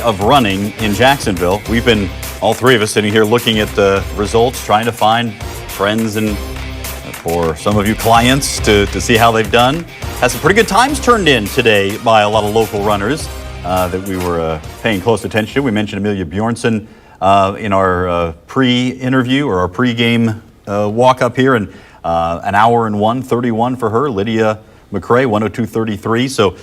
of running in Jacksonville. We've been, all three of us, sitting here looking at the results, trying to find friends and, for some of you, clients to see how they've done. Had some pretty good times turned in today by a lot of local runners that we were paying close attention to. We mentioned Amelia Bjornson in our pre-interview or our pre-game walk up here, and an hour and 1:31 for her. Lydia McCrae, 1:02:33. So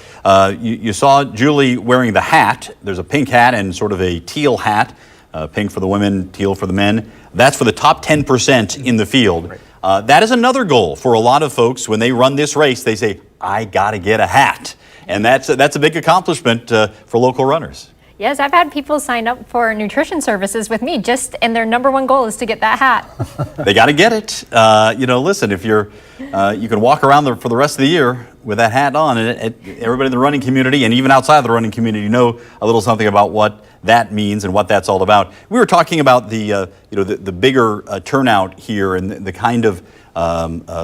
you saw Julie wearing the hat. There's a pink hat and sort of a teal hat. Pink for the women, teal for the men. That's for the top 10% in the field. That is another goal for a lot of folks. When they run this race, they say, I got to get a hat. And that's a big accomplishment for local runners. Yes, I've had people sign up for nutrition services with me, and their number one goal is to get that hat. They got to get it. Listen, if you can walk around for the rest of the year with that hat on, and everybody in the running community and even outside of the running community know a little something about what that means and what that's all about. We were talking about the bigger turnout here and the kind of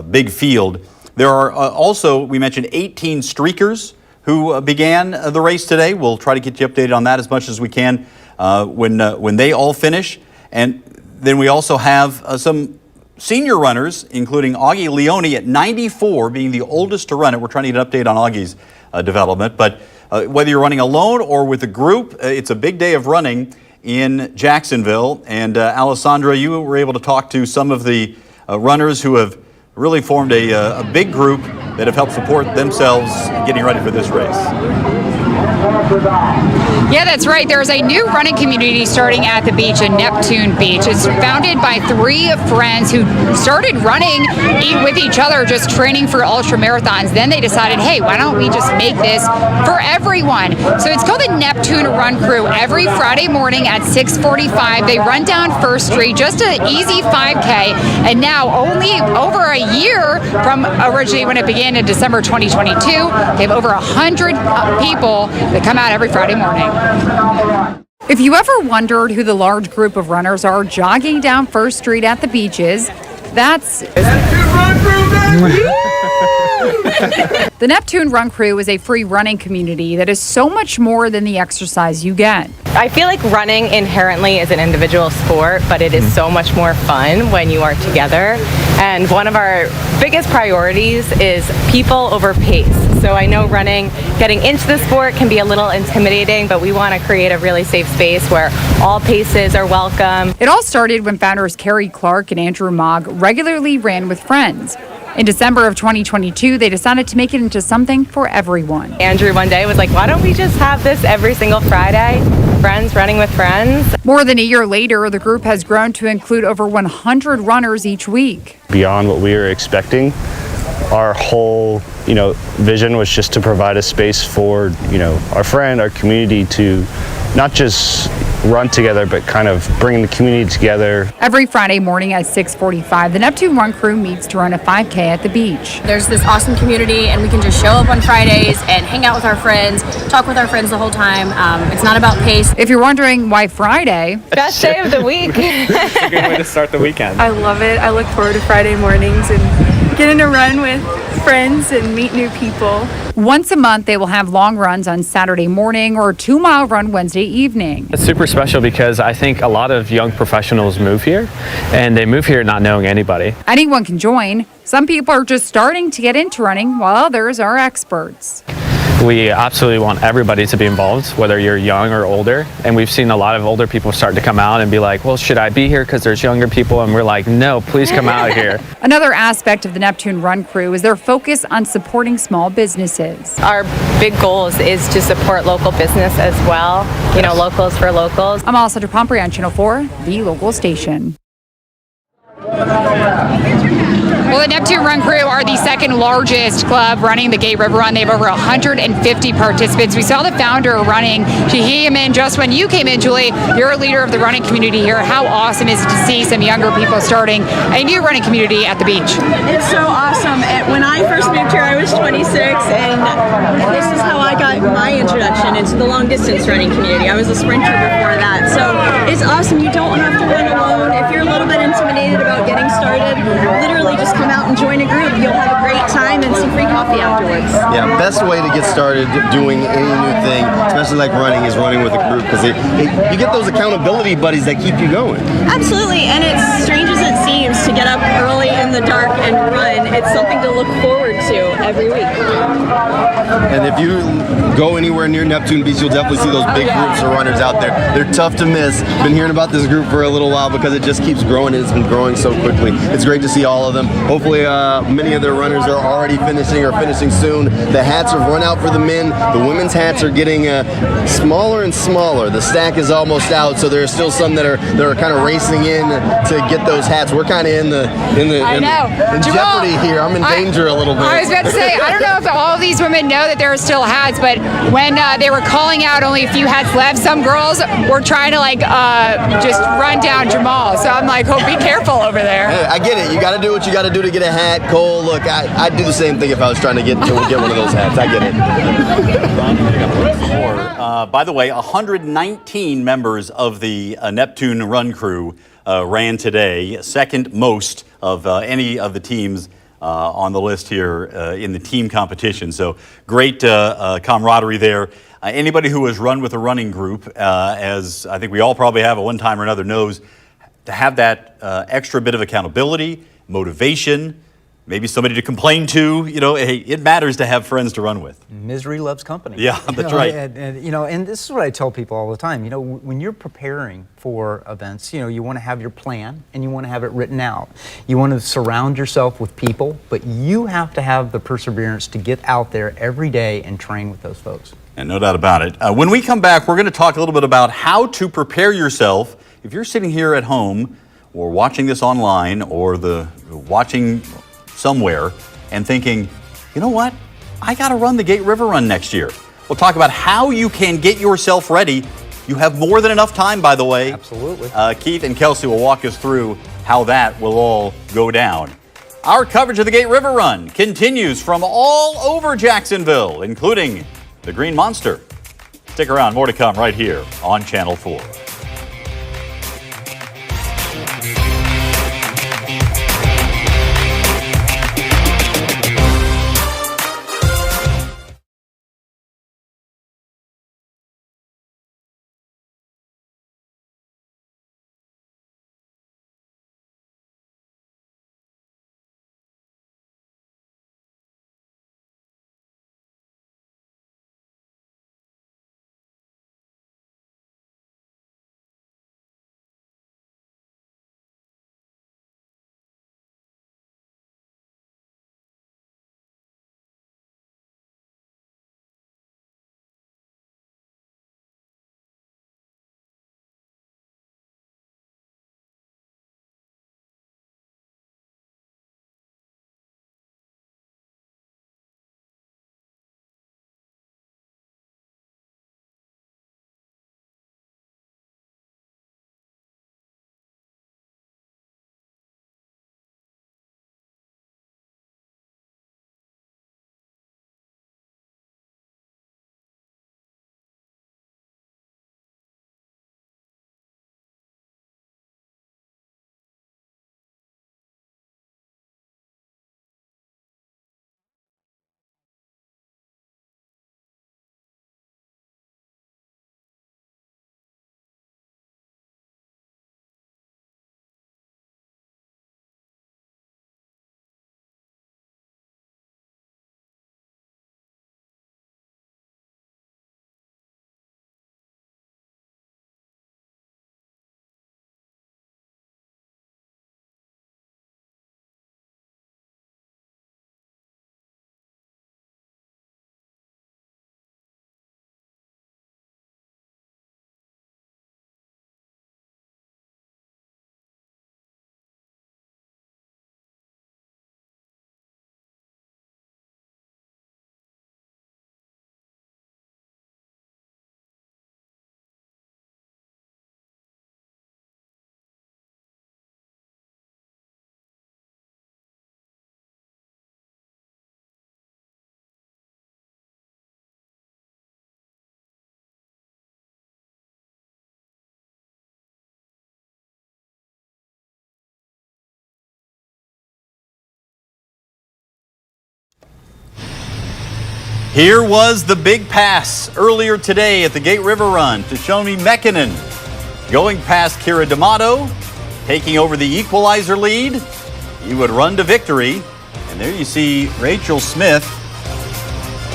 big field. There are also, we mentioned 18 streakers who began the race today. We'll try to get you updated on that as much as we can when they all finish. And then we also have some senior runners, including Augie Leone at 94, being the oldest to run it. We're trying to get an update on Augie's development. But whether you're running alone or with a group, it's a big day of running in Jacksonville. And Alessandra, you were able to talk to some of the runners who have really formed a big group that have helped support themselves getting ready for this race. Yeah, that's right. There's a new running community starting at the beach in Neptune Beach. It's founded by 3 friends who started running with each other, just training for ultra marathons. Then they decided, hey, why don't we just make this for everyone? So it's called the Neptune Run Crew. Every Friday morning at 6:45, they run down First Street, just an easy 5K. And now, only over a year from originally when it began in December 2022, they have over 100 people that come out every Friday morning. If you ever wondered who the large group of runners are jogging down First Street at the beaches, that's the Neptune Run Crew is a free running community that is so much more than the exercise you get. I feel like running inherently is an individual sport, but it is so much more fun when you are together. And one of our biggest priorities is people over pace. So I know running, getting into the sport can be a little intimidating, but we want to create a really safe space where all paces are welcome. It all started when founders Carrie Clark and Andrew Mogg regularly ran with friends. In December of 2022, they decided to make it into something for everyone. Andrew one day was like, why don't we just have this every single Friday? Friends running with friends. More than a year later, the group has grown to include over 100 runners each week. Beyond what we were expecting, our whole, vision was just to provide a space for, our community to not just run together, but kind of bring the community together. Every Friday morning at 6:45, the Neptune Run Crew meets to run a 5K at the beach. There's this awesome community, and we can just show up on Fridays and hang out with our friends, talk with our friends the whole time. It's not about pace. If you're wondering why Friday, best day of the week. It's a good way to start the weekend. I love it. I look forward to Friday mornings and getting to run with friends and meet new people. Once a month, they will have long runs on Saturday morning or a 2-mile run Wednesday evening. It's super special because I think a lot of young professionals move here, and they move here not knowing anybody. Anyone can join. Some people are just starting to get into running, while others are experts. We absolutely want everybody to be involved, whether you're young or older. And we've seen a lot of older people start to come out and be like, well, should I be here because there's younger people? And we're like, no, please come out here. Another aspect of the Neptune Run Crew is their focus on supporting small businesses. Our big goals is to support local business as well, locals for locals. I'm Alessandra Pompey on Channel 4, the local station. Well, the Neptune Run Crew are the second largest club running the Gate River Run. They have over 150 participants. We saw the founder running. She came in just when you came in, Julie. You're a leader of the running community here. How awesome is it to see some younger people starting a new running community at the beach? It's so awesome. When I first moved here, I was 26, and this is how I got my introduction into the long distance running community. I was a sprinter before that. So it's awesome. You don't have to run alone. If you're a little bit intimidated about getting started, literally just come out and join a group. You'll have a great time and some free coffee afterwards. Yeah, best way to get started doing any new thing, especially like running, is running with a group, because you get those accountability buddies that keep you going. Absolutely, and it's strange as it seems to get up early in the dark and run. It's something to look forward to every week. And if you go anywhere near Neptune Beach, you'll definitely see those big groups of runners out there. They're tough to miss. Been hearing about this group for a little while because it just keeps growing, and it's been growing so quickly. It's great to see all of them. Hopefully many of their runners are already finishing or finishing soon. The hats have run out for the men. The women's hats are getting smaller and smaller. The stack is almost out, so there are still some that are kind of racing in to get those hats. We're kind of in jeopardy here. I'm in danger a little bit. I was about to say, I don't know if all of these women know that there are still hats, but when they were calling out only a few hats left, some girls were trying to just run down Jamal. So I'm like, oh, be careful over there. Hey, I get it. You got to do what you got to do to get a hat. Cole, look, I'd do the same thing if I was trying to get one of those hats. I get it. By the way, 119 members of the Neptune Run Crew ran today, second most of any of the teams on the list here in the team competition. So great camaraderie there. Anybody who has run with a running group, as I think we all probably have at one time or another, knows to have that extra bit of accountability, motivation, maybe somebody to complain to. You know, hey, it matters to have friends to run with. Misery loves company. Yeah, that's right. And this is what I tell people all the time. You know, when you're preparing for events, you know, you want to have your plan and you want to have it written out. You want to surround yourself with people, but you have to have the perseverance to get out there every day and train with those folks. And no doubt about it. When we come back, we're going to talk a little bit about how to prepare yourself. If you're sitting here at home or watching this online or watching somewhere and thinking, you know what, I got to run the Gate River Run next year. We'll talk about how you can get yourself ready. You have more than enough time, by the way. Absolutely. Keith and Kelsey will walk us through how that will all go down. Our coverage of the Gate River Run continues from all over Jacksonville, including the Green Monster. Stick around, more to come right here on Channel 4. Here was the big pass earlier today at the Gate River Run to Shomi Mekinen. Going past Kira D'Amato, taking over the equalizer lead. He would run to victory. And there you see Rachel Smith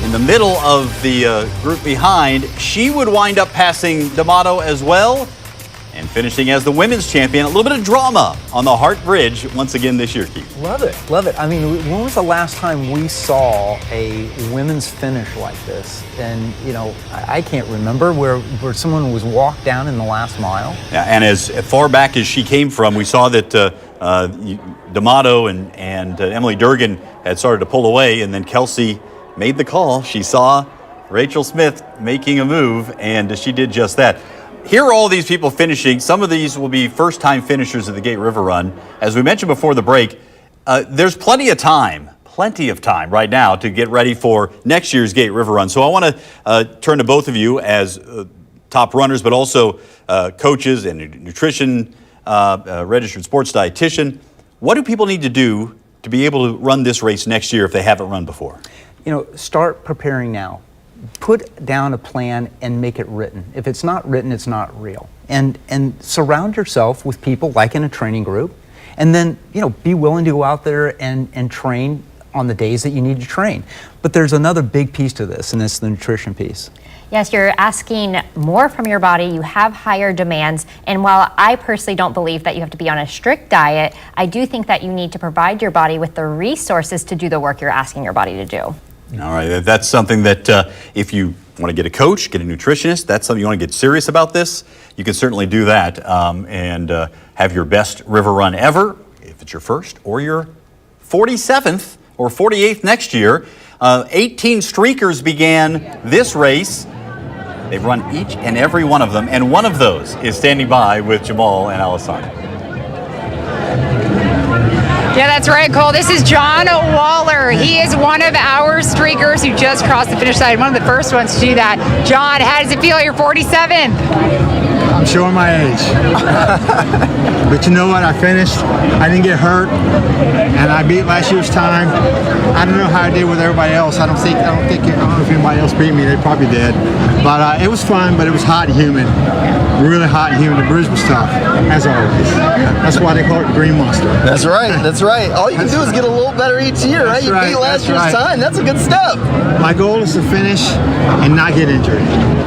in the middle of the group behind. She would wind up passing D'Amato as well and finishing as the women's champion. A little bit of drama on the Hart Bridge once again this year, Keith. Love it, love it. I mean, when was the last time we saw a women's finish like this? And, you know, I can't remember where someone was walked down in the last mile. Yeah, and as far back as she came from, we saw that D'Amato and Emily Durgan had started to pull away, and then Kelsey made the call. She saw Rachel Smith making a move, and she did just that. Here are all these people finishing. Some of these will be first-time finishers of the Gate River Run. As we mentioned before the break, there's plenty of time right now to get ready for next year's Gate River Run. So I want to turn to both of you as top runners, but also coaches and nutrition, registered sports dietitian. What do people need to do to be able to run this race next year if they haven't run before? You know, start preparing now. Put down a plan and make it written. If it's not written, it's not real. And surround yourself with people like in a training group and then, be willing to go out there and train on the days that you need to train. But there's another big piece to this, and it's the nutrition piece. Yes, you're asking more from your body, you have higher demands, and while I personally don't believe that you have to be on a strict diet, I do think that you need to provide your body with the resources to do the work you're asking your body to do. All right, that's something that if you want to get a coach, get a nutritionist, that's something you want to get serious about this, you can certainly do that and have your best river run ever, if it's your first, or your 47th or 48th next year. 18 streakers began this race. They've run each and every one of them, and one of those is standing by with Jamal and Alessandra. Yeah, that's right, Cole. This is John Waller. He is one of our streakers who just crossed the finish line, one of the first ones to do that. John, how does it feel? You're 47th. I'm showing my age. But you know what? I finished. I didn't get hurt, and I beat last year's time. I don't know how I did with everybody else. I don't know if anybody else beat me. They probably did. But it was fun, but it was hot and humid. Really hot and humid. The bridge was tough, as always. That's why they call it the Green Monster. That's right. That's right. All you can do is get a little better each year, right? You beat last year's time. That's a good step. My goal is to finish and not get injured.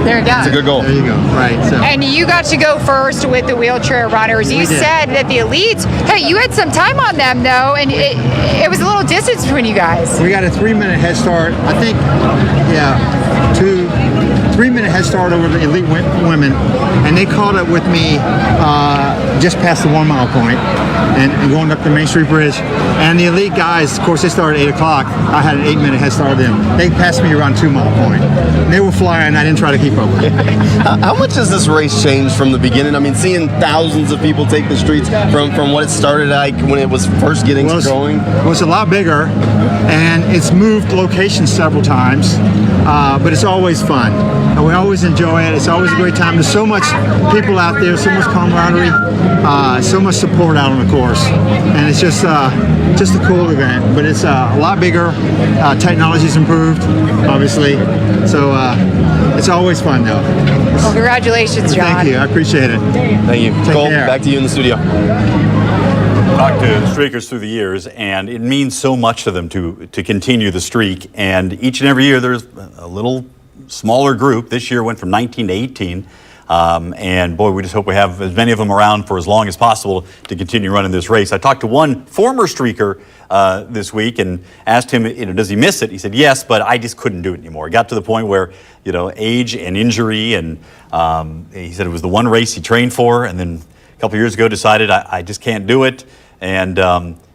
There you go. That's a good goal. There you go. Right. So. And you got to go first with the wheelchair runners. You said that the elites, hey, you had some time on them though, and it was a little distance between you guys. We got a 3-minute head start. I think, 3-minute head start over the elite women, and they caught up with me just past the 1 mile point and going up the Main Street Bridge. And the elite guys, of course, they started at 8 o'clock. I had an 8-minute head start of them. They passed me around 2 mile point. They were flying. I didn't try to keep up with them. How much has this race changed from the beginning? I mean, seeing thousands of people take the streets from what it started like when it was first getting going. Well, it's a lot bigger, and it's moved locations several times, but it's always fun. And we always enjoy it. It's always a great time. There's so much people out there, so much camaraderie, so much support out on the course, and it's just a cool event. But it's a lot bigger. Technology's improved, obviously, so it's always fun though. Well, congratulations, John. Thank you. I appreciate it. Thank you. Cole, back to you in the studio. Talked to streakers through the years, and it means so much to them to continue the streak. And each and every year, there's a little smaller group. This year went from 19 to 18. And boy, we just hope we have as many of them around for as long as possible to continue running this race. I talked to one former streaker this week and asked him, does he miss it? He said, yes, but I just couldn't do it anymore. It got to the point where, age and injury, and he said it was the one race he trained for, and then a couple of years ago decided I just can't do it. And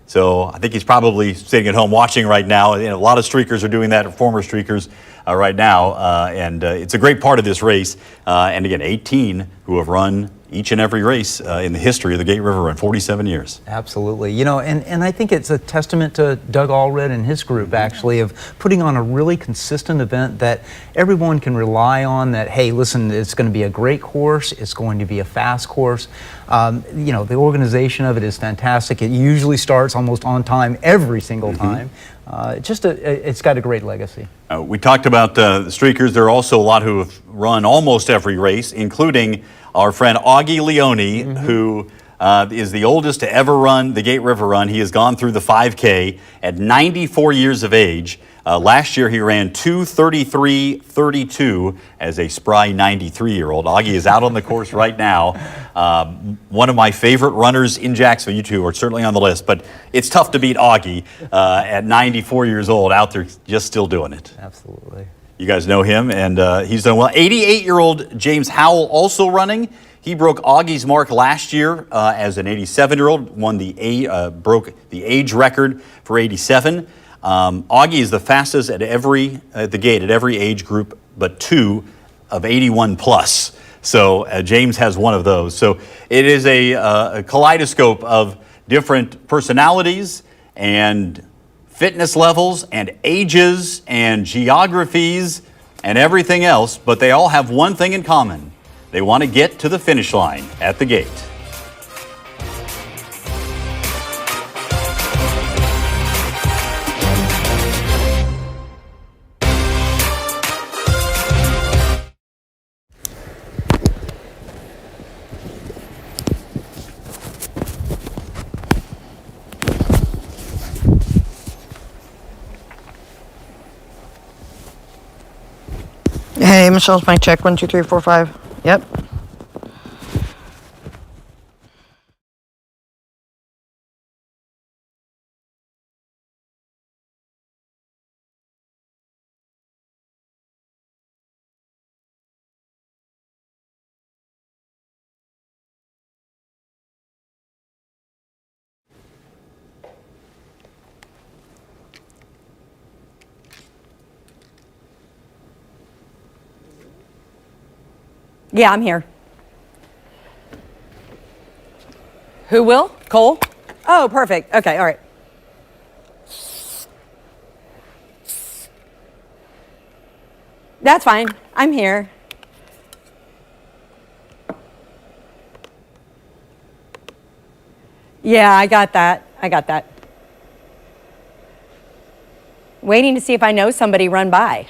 so I think he's probably sitting at home watching right now. A lot of streakers are doing that, or former streakers right now, and it's a great part of this race. And again, 18 who have run each and every race in the history of the Gate River Run, 47 years. Absolutely. And I think it's a testament to Doug Allred and his group, actually, of putting on a really consistent event that everyone can rely on, that, hey, listen, it's going to be a great course, it's going to be a fast course. The organization of it is fantastic. It usually starts almost on time every single time. It's got a great legacy. We talked about the streakers. There are also a lot who have run almost every race, including our friend Augie Leone, who is the oldest to ever run the Gate River Run. He has gone through the 5K at 94 years of age. Last year he ran 2:33:32 as a spry 93-year-old. Augie is out on the course right now. One of my favorite runners in Jacksonville. You two are certainly on the list, but it's tough to beat Augie at 94 years old, out there just still doing it. Absolutely. You guys know him, and he's done well. 88-year-old James Howell also running. He broke Augie's mark last year as an 87-year-old, broke the age record for 87. Augie is the fastest at the gate at every age group but 2 of 81 plus. So James has one of those. So it is a kaleidoscope of different personalities and fitness levels and ages and geographies and everything else, but they all have one thing in common. They want to get to the finish line at the gate. Michelle's mic check. 1, 2, 3, 4, 5. Yep. Yeah, I'm here. Who will? Cole? Oh, perfect. Okay, all right. That's fine. I'm here. Yeah, I got that. I got that. Waiting to see if I know somebody run by.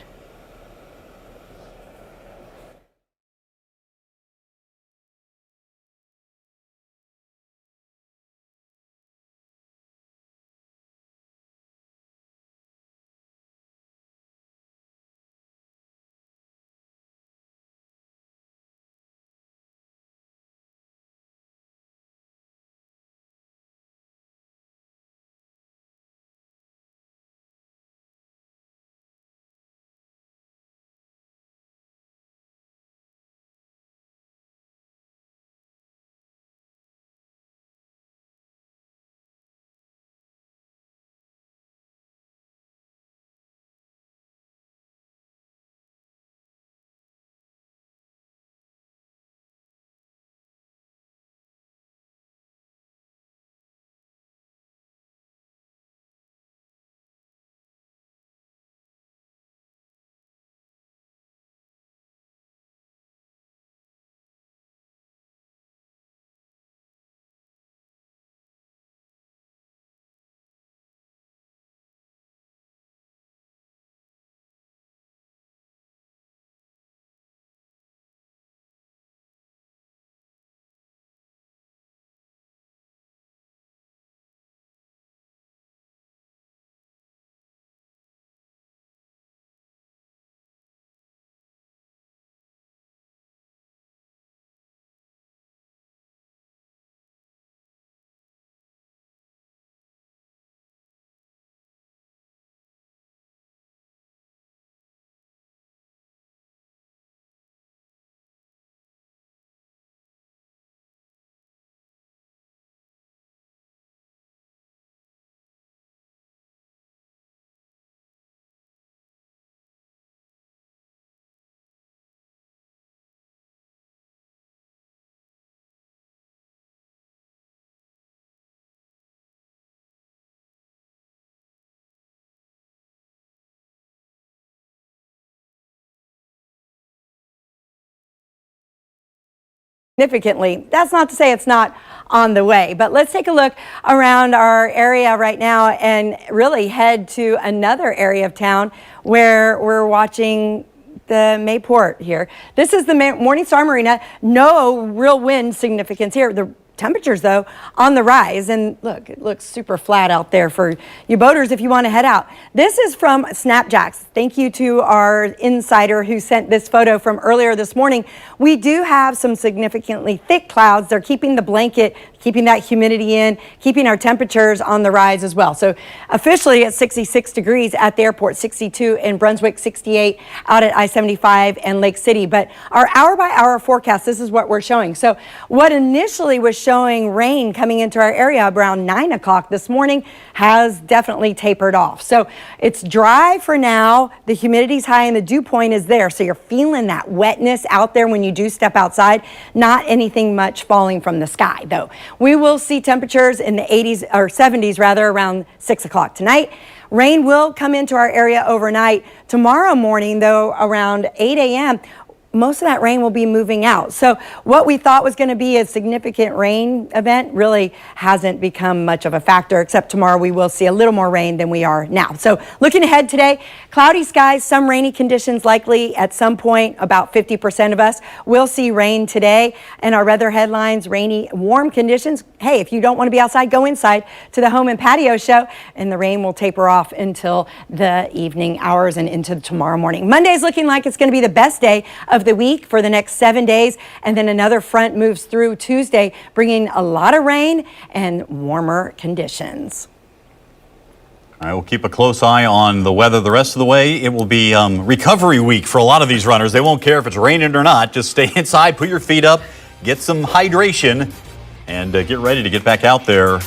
Significantly. That's not to say it's not on the way, but let's take a look around our area right now and really head to another area of town where we're watching the Mayport here. This is the Morningstar Marina. No real wind significance here. The temperatures, though, on the rise. And look, it looks super flat out there for you boaters if you want to head out. This is from Snapjacks. Thank you to our insider who sent this photo from earlier this morning. We do have some significantly thick clouds. They're keeping the blanket, keeping that humidity in, keeping our temperatures on the rise as well. So officially at 66 degrees at the airport, 62 in Brunswick, 68 out at I-75 and Lake City. But our hour-by-hour forecast, this is what we're showing. So what initially was showing rain coming into our area around 9 o'clock this morning has definitely tapered off. So it's dry for now. The humidity's high and the dew point is there. So you're feeling that wetness out there when you do step outside. Not anything much falling from the sky, though. We will see temperatures in the 80s or 70s rather around 6 o'clock tonight. Rain will come into our area overnight. Tomorrow morning, though, around 8 a.m., most of that rain will be moving out. So what we thought was going to be a significant rain event really hasn't become much of a factor, except tomorrow we will see a little more rain than we are now. So looking ahead today, cloudy skies, some rainy conditions likely at some point. About 50% of us will see rain today. And our weather headlines, rainy, warm conditions. Hey, if you don't want to be outside, go inside to the home and patio show, and the rain will taper off until the evening hours and into tomorrow morning. Monday is looking like it's going to be the best day of the week for the next 7 days, and then another front moves through Tuesday, bringing a lot of rain and warmer conditions. I will keep a close eye on the weather the rest of the way. It will be recovery week for a lot of these runners. They won't care if it's raining or not. Just stay inside, put your feet up, get some hydration, and get ready to get back out there.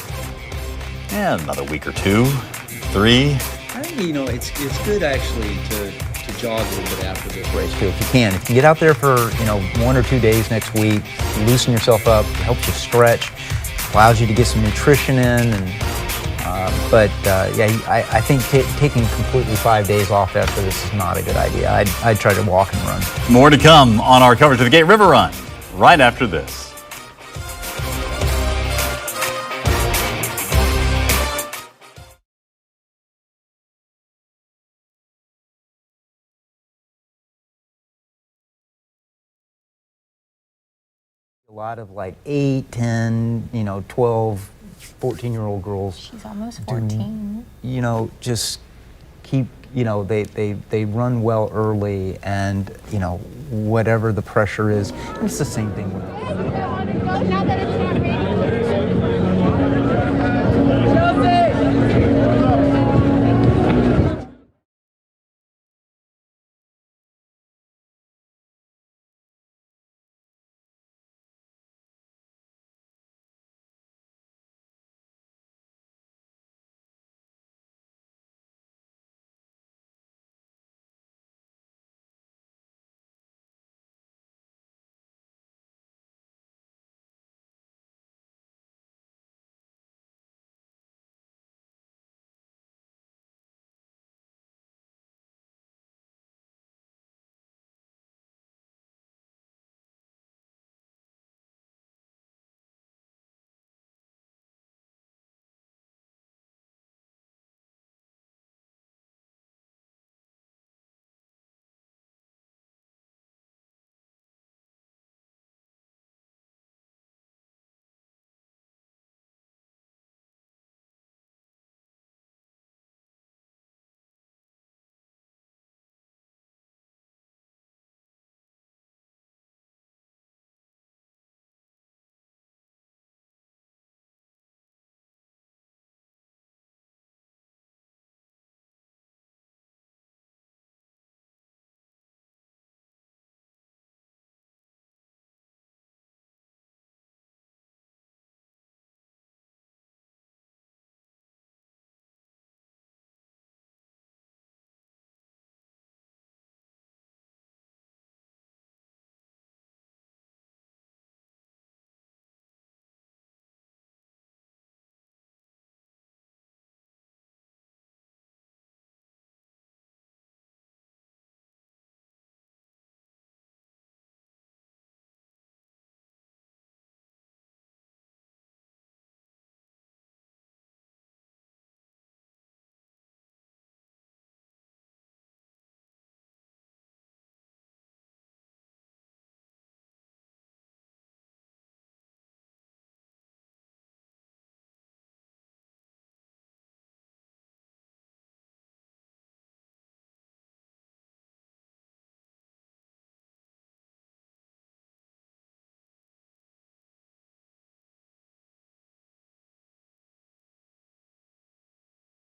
Yeah, another week or 2, 3. I think, it's good actually to jog a little bit after this race Too, if you can. If you can get out there for 1 or 2 days next week, loosen yourself up, it helps you stretch, allows you to get some nutrition in, and I think taking completely 5 days off after this is not a good idea. I'd try to walk and run. More to come on our coverage of the Gate River Run right after this. A lot of like 8, 10, 12, 14-year-old girls. She's almost 14. Just keep, they run well early, and, whatever the pressure is, it's the same thing with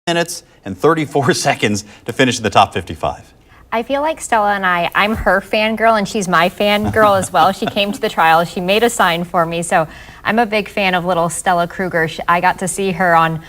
minutes and 34 seconds to finish in the top 55. I feel like Stella and I'm her fangirl and she's my fangirl as well. She came to the trial, she made a sign for me, so I'm a big fan of little Stella Kruger. I got to see her on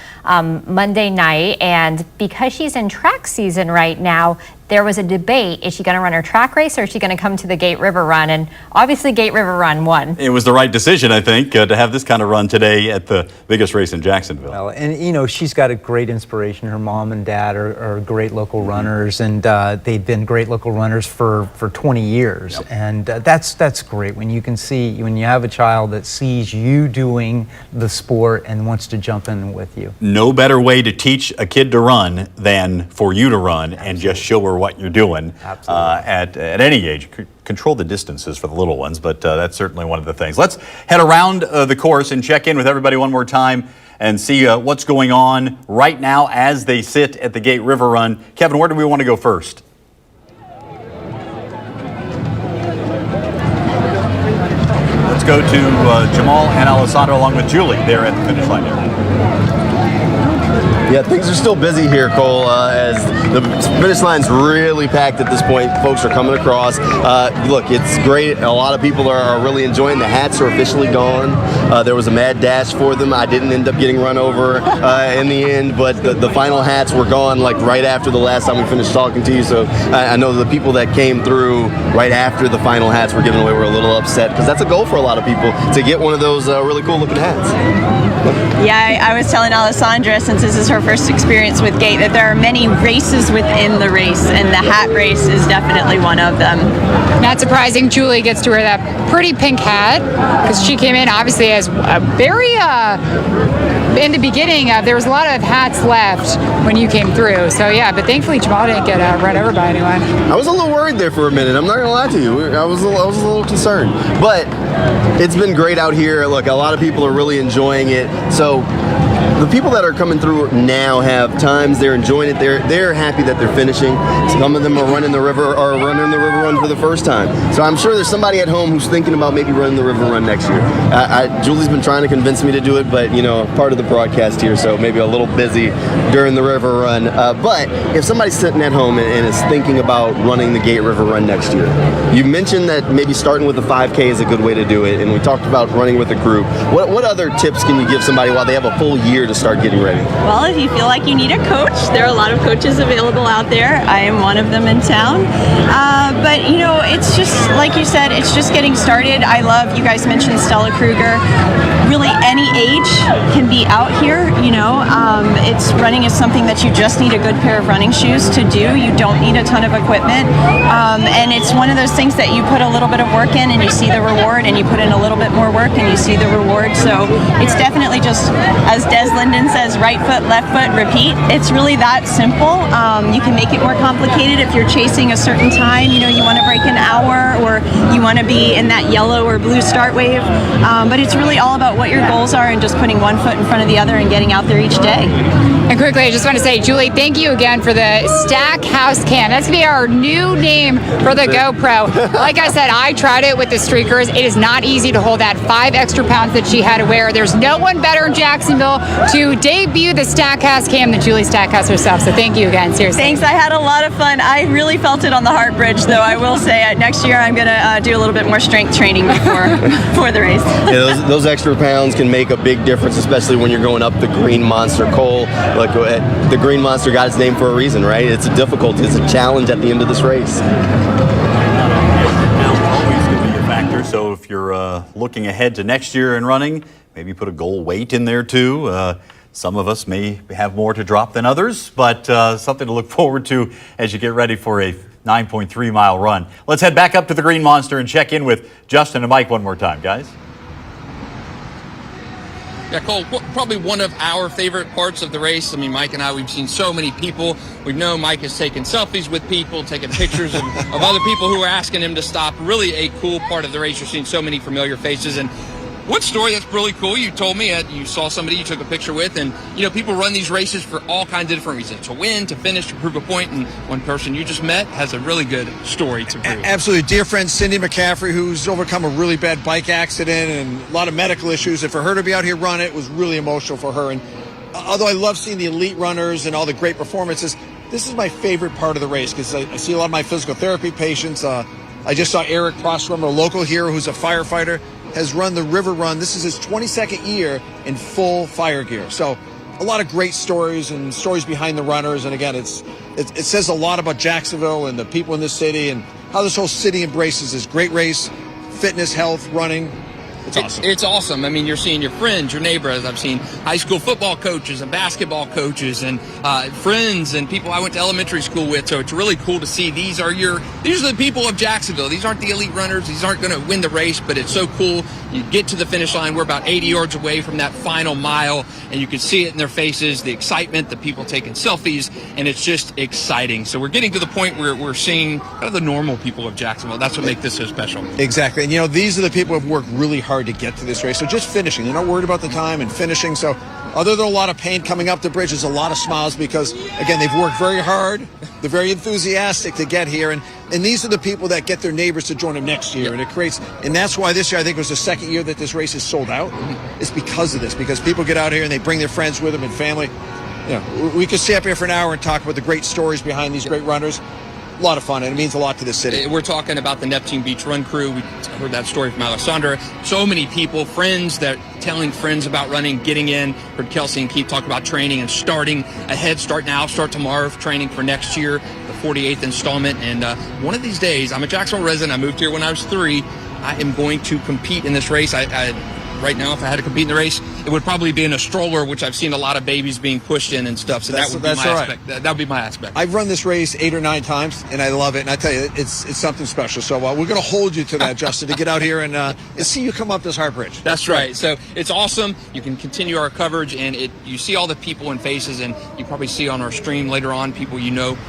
Monday night, and because she's in track season right now, there was a debate, is she going to run her track race or is she going to come to the Gate River Run? And obviously Gate River Run won. It was the right decision, I think, to have this kind of run today at the biggest race in Jacksonville. Well, and you know, she's got a great inspiration. Her mom and dad are great local runners, and they've been great local runners for 20 years. Yep. And that's great when you can see, when you have a child that sees you doing the sport and wants to jump in with you. No better way to teach a kid to run than for you to run. Absolutely. And just show her what you're doing. At any age. Control the distances for the little ones, but that's certainly one of the things. Let's head around the course and check in with everybody one more time and see what's going on right now as they sit at the Gate River Run. Kevin, where do we want to go first? Let's go to Jamal and Alessandro along with Julie there at the finish line area. Yeah, things are still busy here, Cole, as the finish line's really packed at this point. Folks are coming across. Look, it's great. A lot of people are really enjoying. The hats are officially gone. There was a mad dash for them. I didn't end up getting run over in the end, but the final hats were gone like right after the last time we finished talking to you. So I know the people that came through right after the final hats were given away were a little upset, because that's a goal for a lot of people to get one of those really cool looking hats. Yeah, I was telling Alessandra, since this is her first experience with Gate, that there are many races within the race, and the hat race is definitely one of them. Not surprising, Julie gets to wear that pretty pink hat because she came in obviously as a very, in the beginning, there was a lot of hats left when you came through. So yeah, but thankfully Jamal didn't get run over by anyone. I was a little worried there for a minute. I'm not going to lie to you. I was a little concerned. But it's been great out here. Look, a lot of people are really enjoying it. So the people that are coming through now have times, they're enjoying it, they're happy that they're finishing. Some of them are running the river run for the first time. So I'm sure there's somebody at home who's thinking about maybe running the river run next year. Julie's been trying to convince me to do it, but you know, part of the broadcast here, so maybe a little busy during the river run. But if somebody's sitting at home and is thinking about running the Gate River Run next year, you mentioned that maybe starting with a 5K is a good way to do it, and we talked about running with a group. What other tips can you give somebody while they have a full year to start getting ready? Well, if you feel like you need a coach, there are a lot of coaches available out there. I am one of them in town. But you know, it's just like you said, it's just getting started. I love, you guys mentioned Stella Kruger. Really any age can be out here, you know. It's running is something that you just need a good pair of running shoes to do. You don't need a ton of equipment. And it's one of those things that you put a little bit of work in and you see the reward, and you put in a little bit more work and you see the reward. So it's definitely just, as Des Linden says, right foot, left foot, repeat. It's really that simple. You can make it more complicated if you're chasing a certain time. You know, you want to break an hour, or you want to be in that yellow or blue start wave. But it's really all about what your goals are and just putting one foot in front of the other and getting out there each day. And quickly, I just want to say, Julie, thank you again for the Stackhouse Cam. That's going to be our new name for the GoPro. Like I said, I tried it with the Streakers. It is not easy to hold that 5 extra pounds that she had to wear. There's no one better in Jacksonville to debut the Stackhouse Cam than Julie Stackhouse herself. So thank you again, seriously. Thanks. I had a lot of fun. I really felt it on the Heart Bridge, though. I will say next year I'm going to do a little bit more strength training before the race. Yeah, those extra pounds can make a big difference, especially when you're going up the Green Monster. Cole, like the Green Monster got its name for a reason, right? It's a difficulty, it's a challenge at the end of this race. Always going to be a factor. So if you're looking ahead to next year and running, maybe put a goal weight in there too. Some of us may have more to drop than others, but something to look forward to as you get ready for a 9.3 mile run. Let's head back up to the Green Monster and check in with Justin and Mike one more time, guys. Yeah, Cole, probably one of our favorite parts of the race. I mean, Mike and I, we've seen so many people. We've known Mike has taken selfies with people, taken pictures of other people who are asking him to stop. Really a cool part of the race. You're seeing so many familiar faces. And one story that's really cool, you told me you saw somebody you took a picture with, and you know, people run these races for all kinds of different reasons, to win, to finish, to prove a point, and one person you just met has a really good story to prove. Absolutely. Dear friend Cindy McCaffrey, who's overcome a really bad bike accident and a lot of medical issues, and for her to be out here running, it was really emotional for her. And although I love seeing the elite runners and all the great performances, this is my favorite part of the race, because I see a lot of my physical therapy patients. I just saw Eric Prostrom, a local hero who's a firefighter, has run the River Run. This is his 22nd year in full fire gear. So a lot of great stories and stories behind the runners. And again, it says a lot about Jacksonville and the people in this city and how this whole city embraces this great race, fitness, health, running. It's awesome. It's awesome. I mean, you're seeing your friends, your neighbors. I've seen high school football coaches and basketball coaches and friends and people I went to elementary school with. So it's really cool to see these are the people of Jacksonville. These aren't the elite runners. These aren't going to win the race, but it's so cool. You get to the finish line. We're about 80 yards away from that final mile, and you can see it in their faces, the excitement, the people taking selfies, and it's just exciting. So we're getting to the point where we're seeing kind of the normal people of Jacksonville. That's what makes this so special. Exactly. And, these are the people who have worked really hard to get to this race. So just finishing. They're not worried about the time and finishing. So other than a lot of pain coming up the bridge, there's a lot of smiles because, again, they've worked very hard. They're very enthusiastic to get here. And these are the people that get their neighbors to join them next year. And that's why this year, I think, was the second year that this race is sold out. It's because of this, because people get out here and they bring their friends with them and family. We could stay up here for an hour and talk about the great stories behind these great runners. A lot of fun, and it means a lot to the city. We're talking about the Neptune Beach Run Crew. We heard that story from Alessandra. So many people, friends that telling friends about running, getting in. Heard Kelsey and Keith talk about training and starting a head start now, start tomorrow, training for next year, the 48th installment. And one of these days, I'm a Jacksonville resident. I moved here when I was 3. I am going to compete in this race. Right now, if I had to compete in the race, it would probably be in a stroller, which I've seen a lot of babies being pushed in and stuff. So that would be my aspect. That would be my aspect. I've run this race 8 or 9 times, and I love it. And I tell you, it's something special. So we're going to hold you to that, Justin, to get out here and see you come up this Hart Bridge. That's right. So it's awesome. You can continue our coverage, and you see all the people and faces, and you probably see on our stream later on people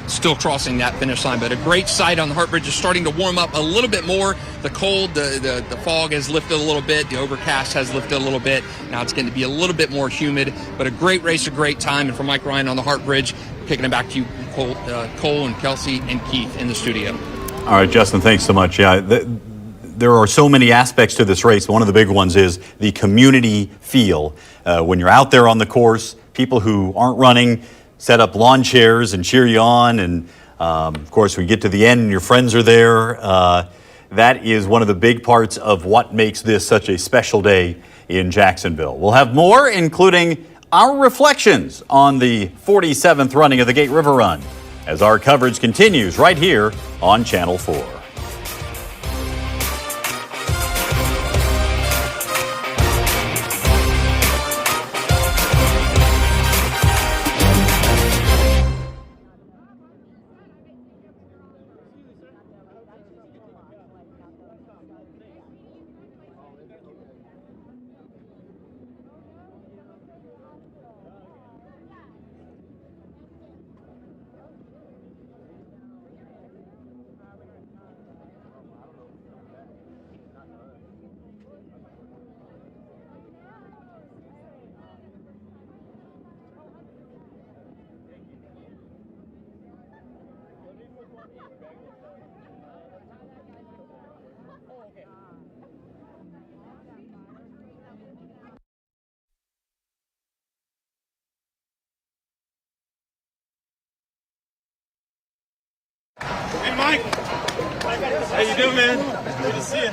still crossing that finish line. But a great sight on the Hart Bridge is starting to warm up a little bit more. The cold, the fog has lifted a little bit. The overcast has lifted a little bit. Now it's going to be a little bit more humid, but a great race, a great time. And for Mike Ryan on the Hart Bridge, kicking it back to you, Cole and Kelsey and Keith in the studio. All right, Justin, thanks so much. Yeah, there are so many aspects to this race. One of the big ones is the community feel. When you're out there on the course, people who aren't running set up lawn chairs and cheer you on. And of course, we get to the end and your friends are there. That is one of the big parts of what makes this such a special day in Jacksonville. We'll have more, including our reflections on the 47th running of the Gate River Run, as our coverage continues right here on Channel 4. Hey, Mike. How you doing, man? Good to see you.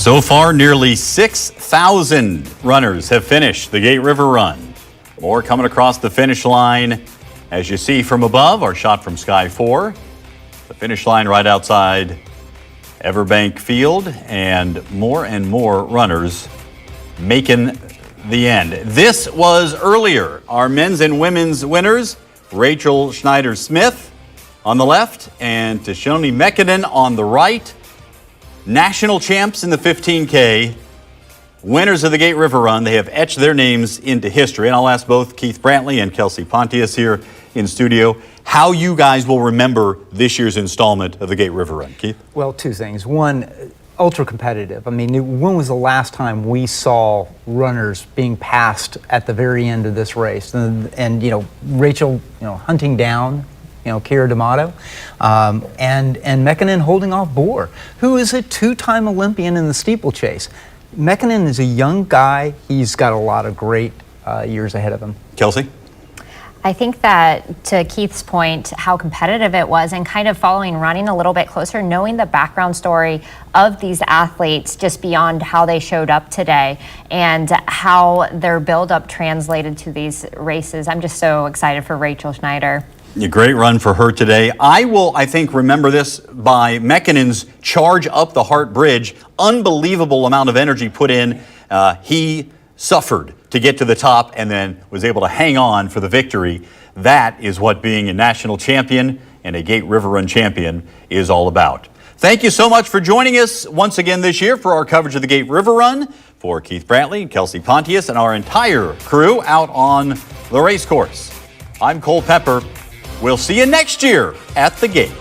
So far, nearly 6,000 runners have finished the Gate River Run. More coming across the finish line. As you see from above, our shot from Sky 4. The finish line right outside Everbank Field, and more runners making the end. This was earlier. Our men's and women's winners, Rachel Schneider-Smith on the left and Tishoni Mekinen on the right. National champs in the 15K, winners of the Gate River Run. They have etched their names into history. And I'll ask both Keith Brantley and Kelsey Pontius here in studio how you guys will remember this year's installment of the Gate River Run. Keith? Well, two things. One, ultra competitive. I mean, when was the last time we saw runners being passed at the very end of this race? And you know, Rachel, hunting down, Kira D'Amato, and Mekinen holding off Bohr, who is a two-time Olympian in the steeplechase. Mekinen is a young guy. He's got a lot of great years ahead of him. Kelsey? I think that, to Keith's point, how competitive it was, and kind of following running a little bit closer, knowing the background story of these athletes just beyond how they showed up today and how their build-up translated to these races. I'm just so excited for Rachel Schneider. A great run for her today. I will, I think, remember this by Mekinen's charge up the Hart Bridge. Unbelievable amount of energy put in. He suffered to get to the top and then was able to hang on for the victory. That is what being a national champion and a Gate River Run champion is all about. Thank you so much for joining us once again this year for our coverage of the Gate River Run. For Keith Brantley, Kelsey Pontius, and our entire crew out on the race course, I'm Cole Pepper. We'll see you next year at the Gate.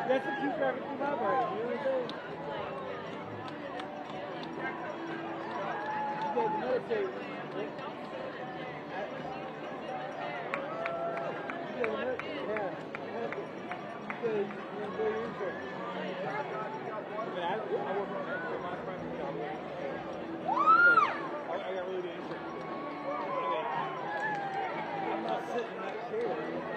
That's what keeps everything up, right? You know what I'm saying? You gotta meditate. I got really good insight. I'm not sitting in that chair.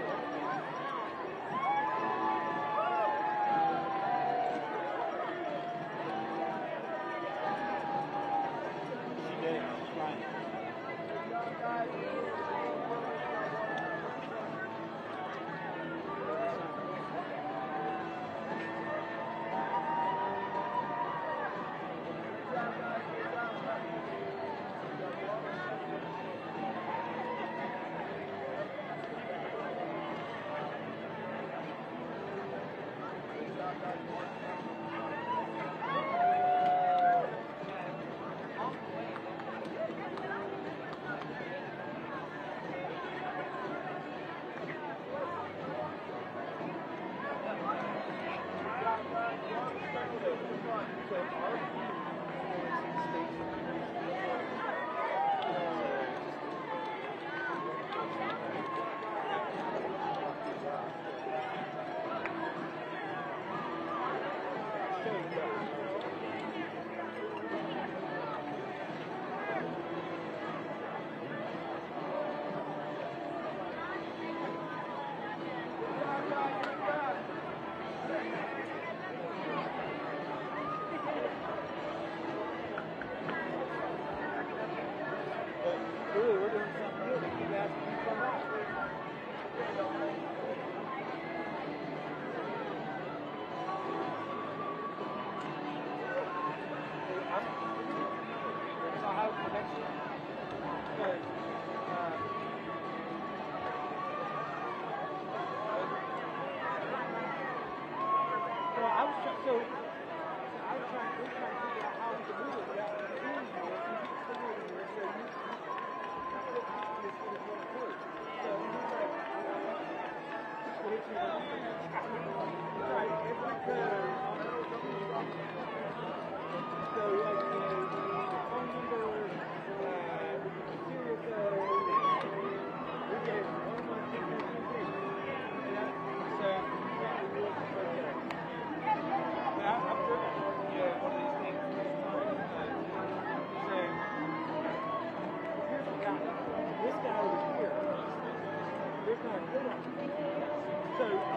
So he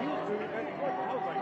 was moving back and forth. I was like,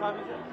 time is it?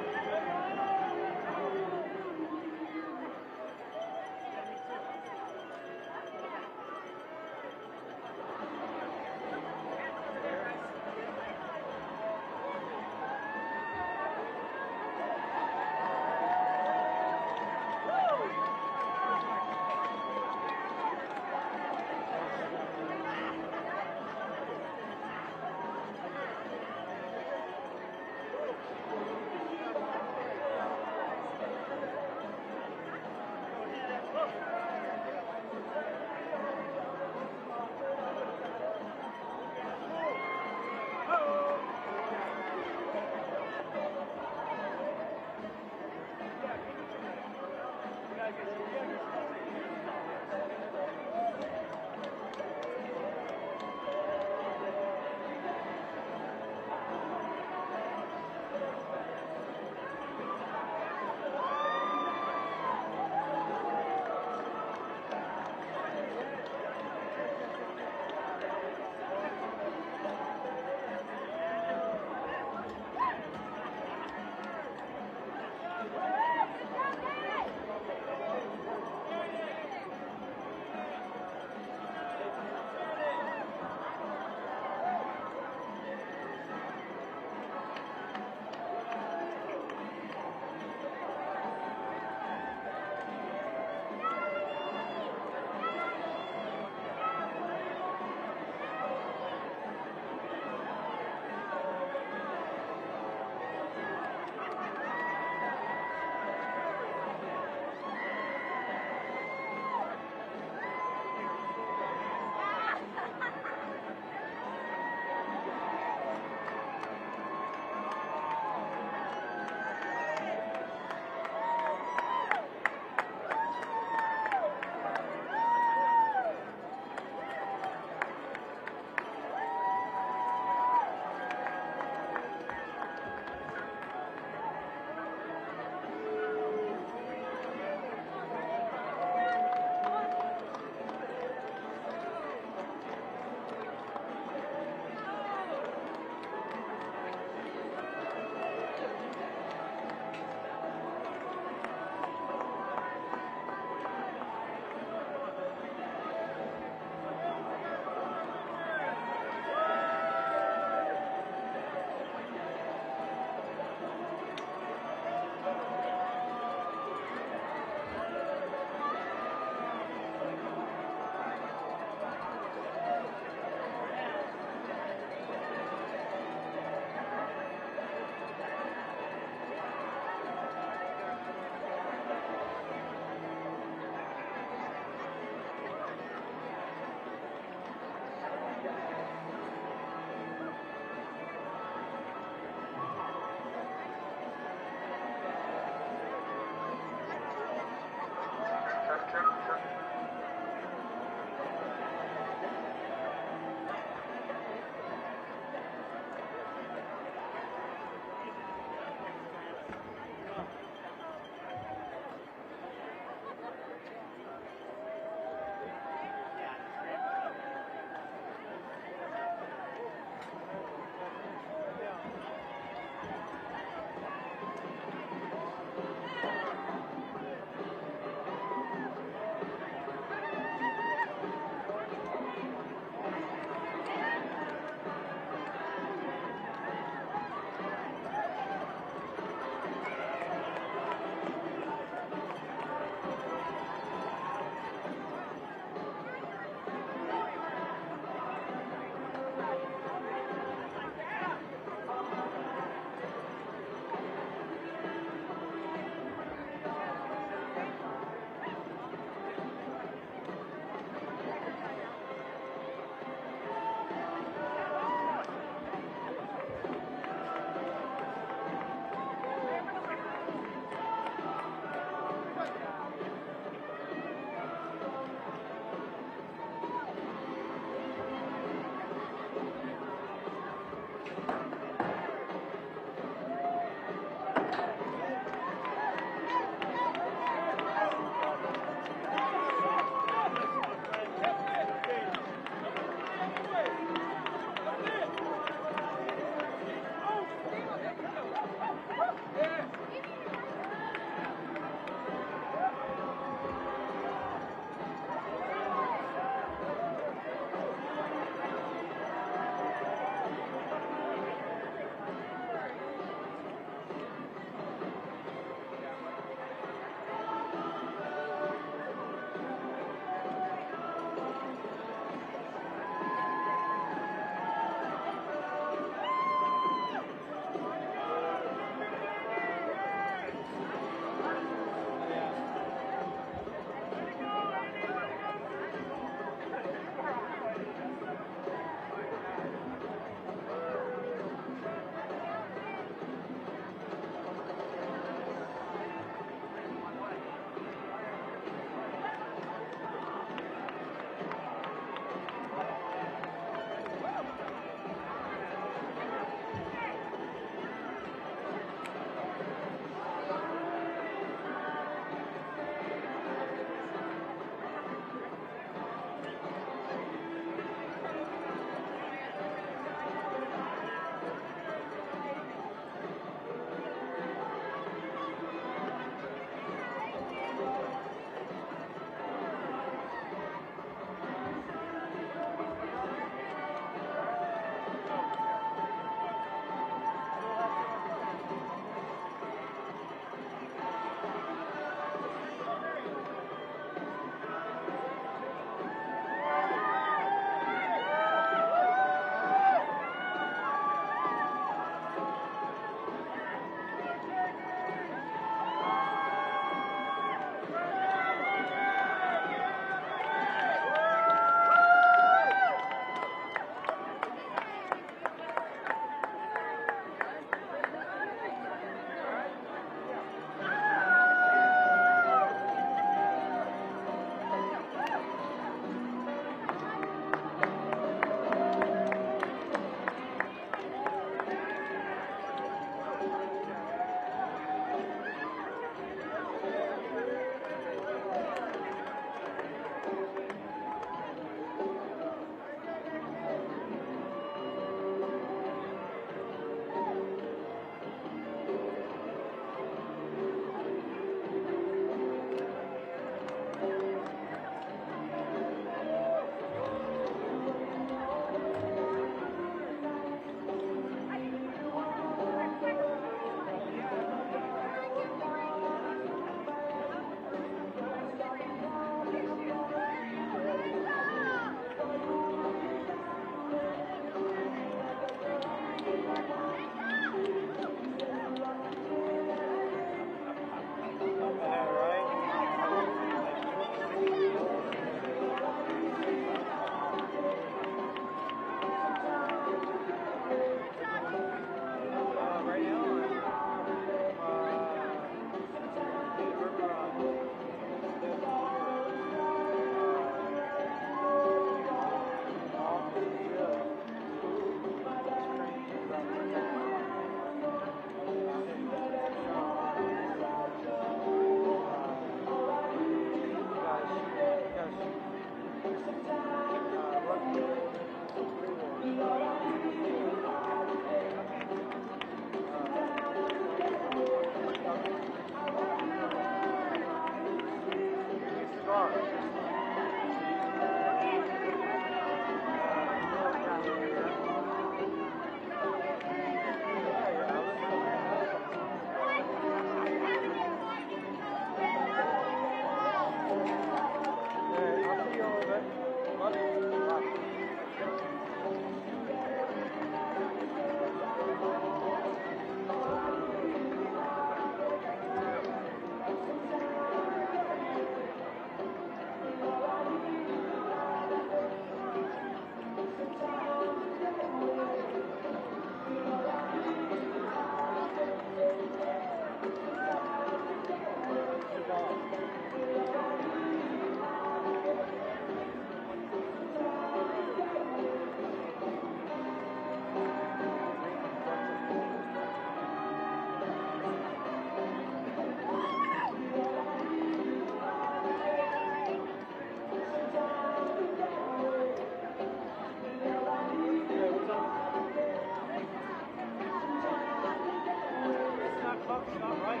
clock's not right.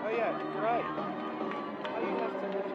Oh yeah, right. Oh, you have so much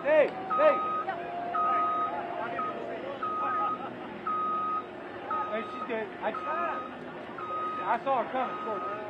Hey! Hey, she's good. I saw her coming towards her.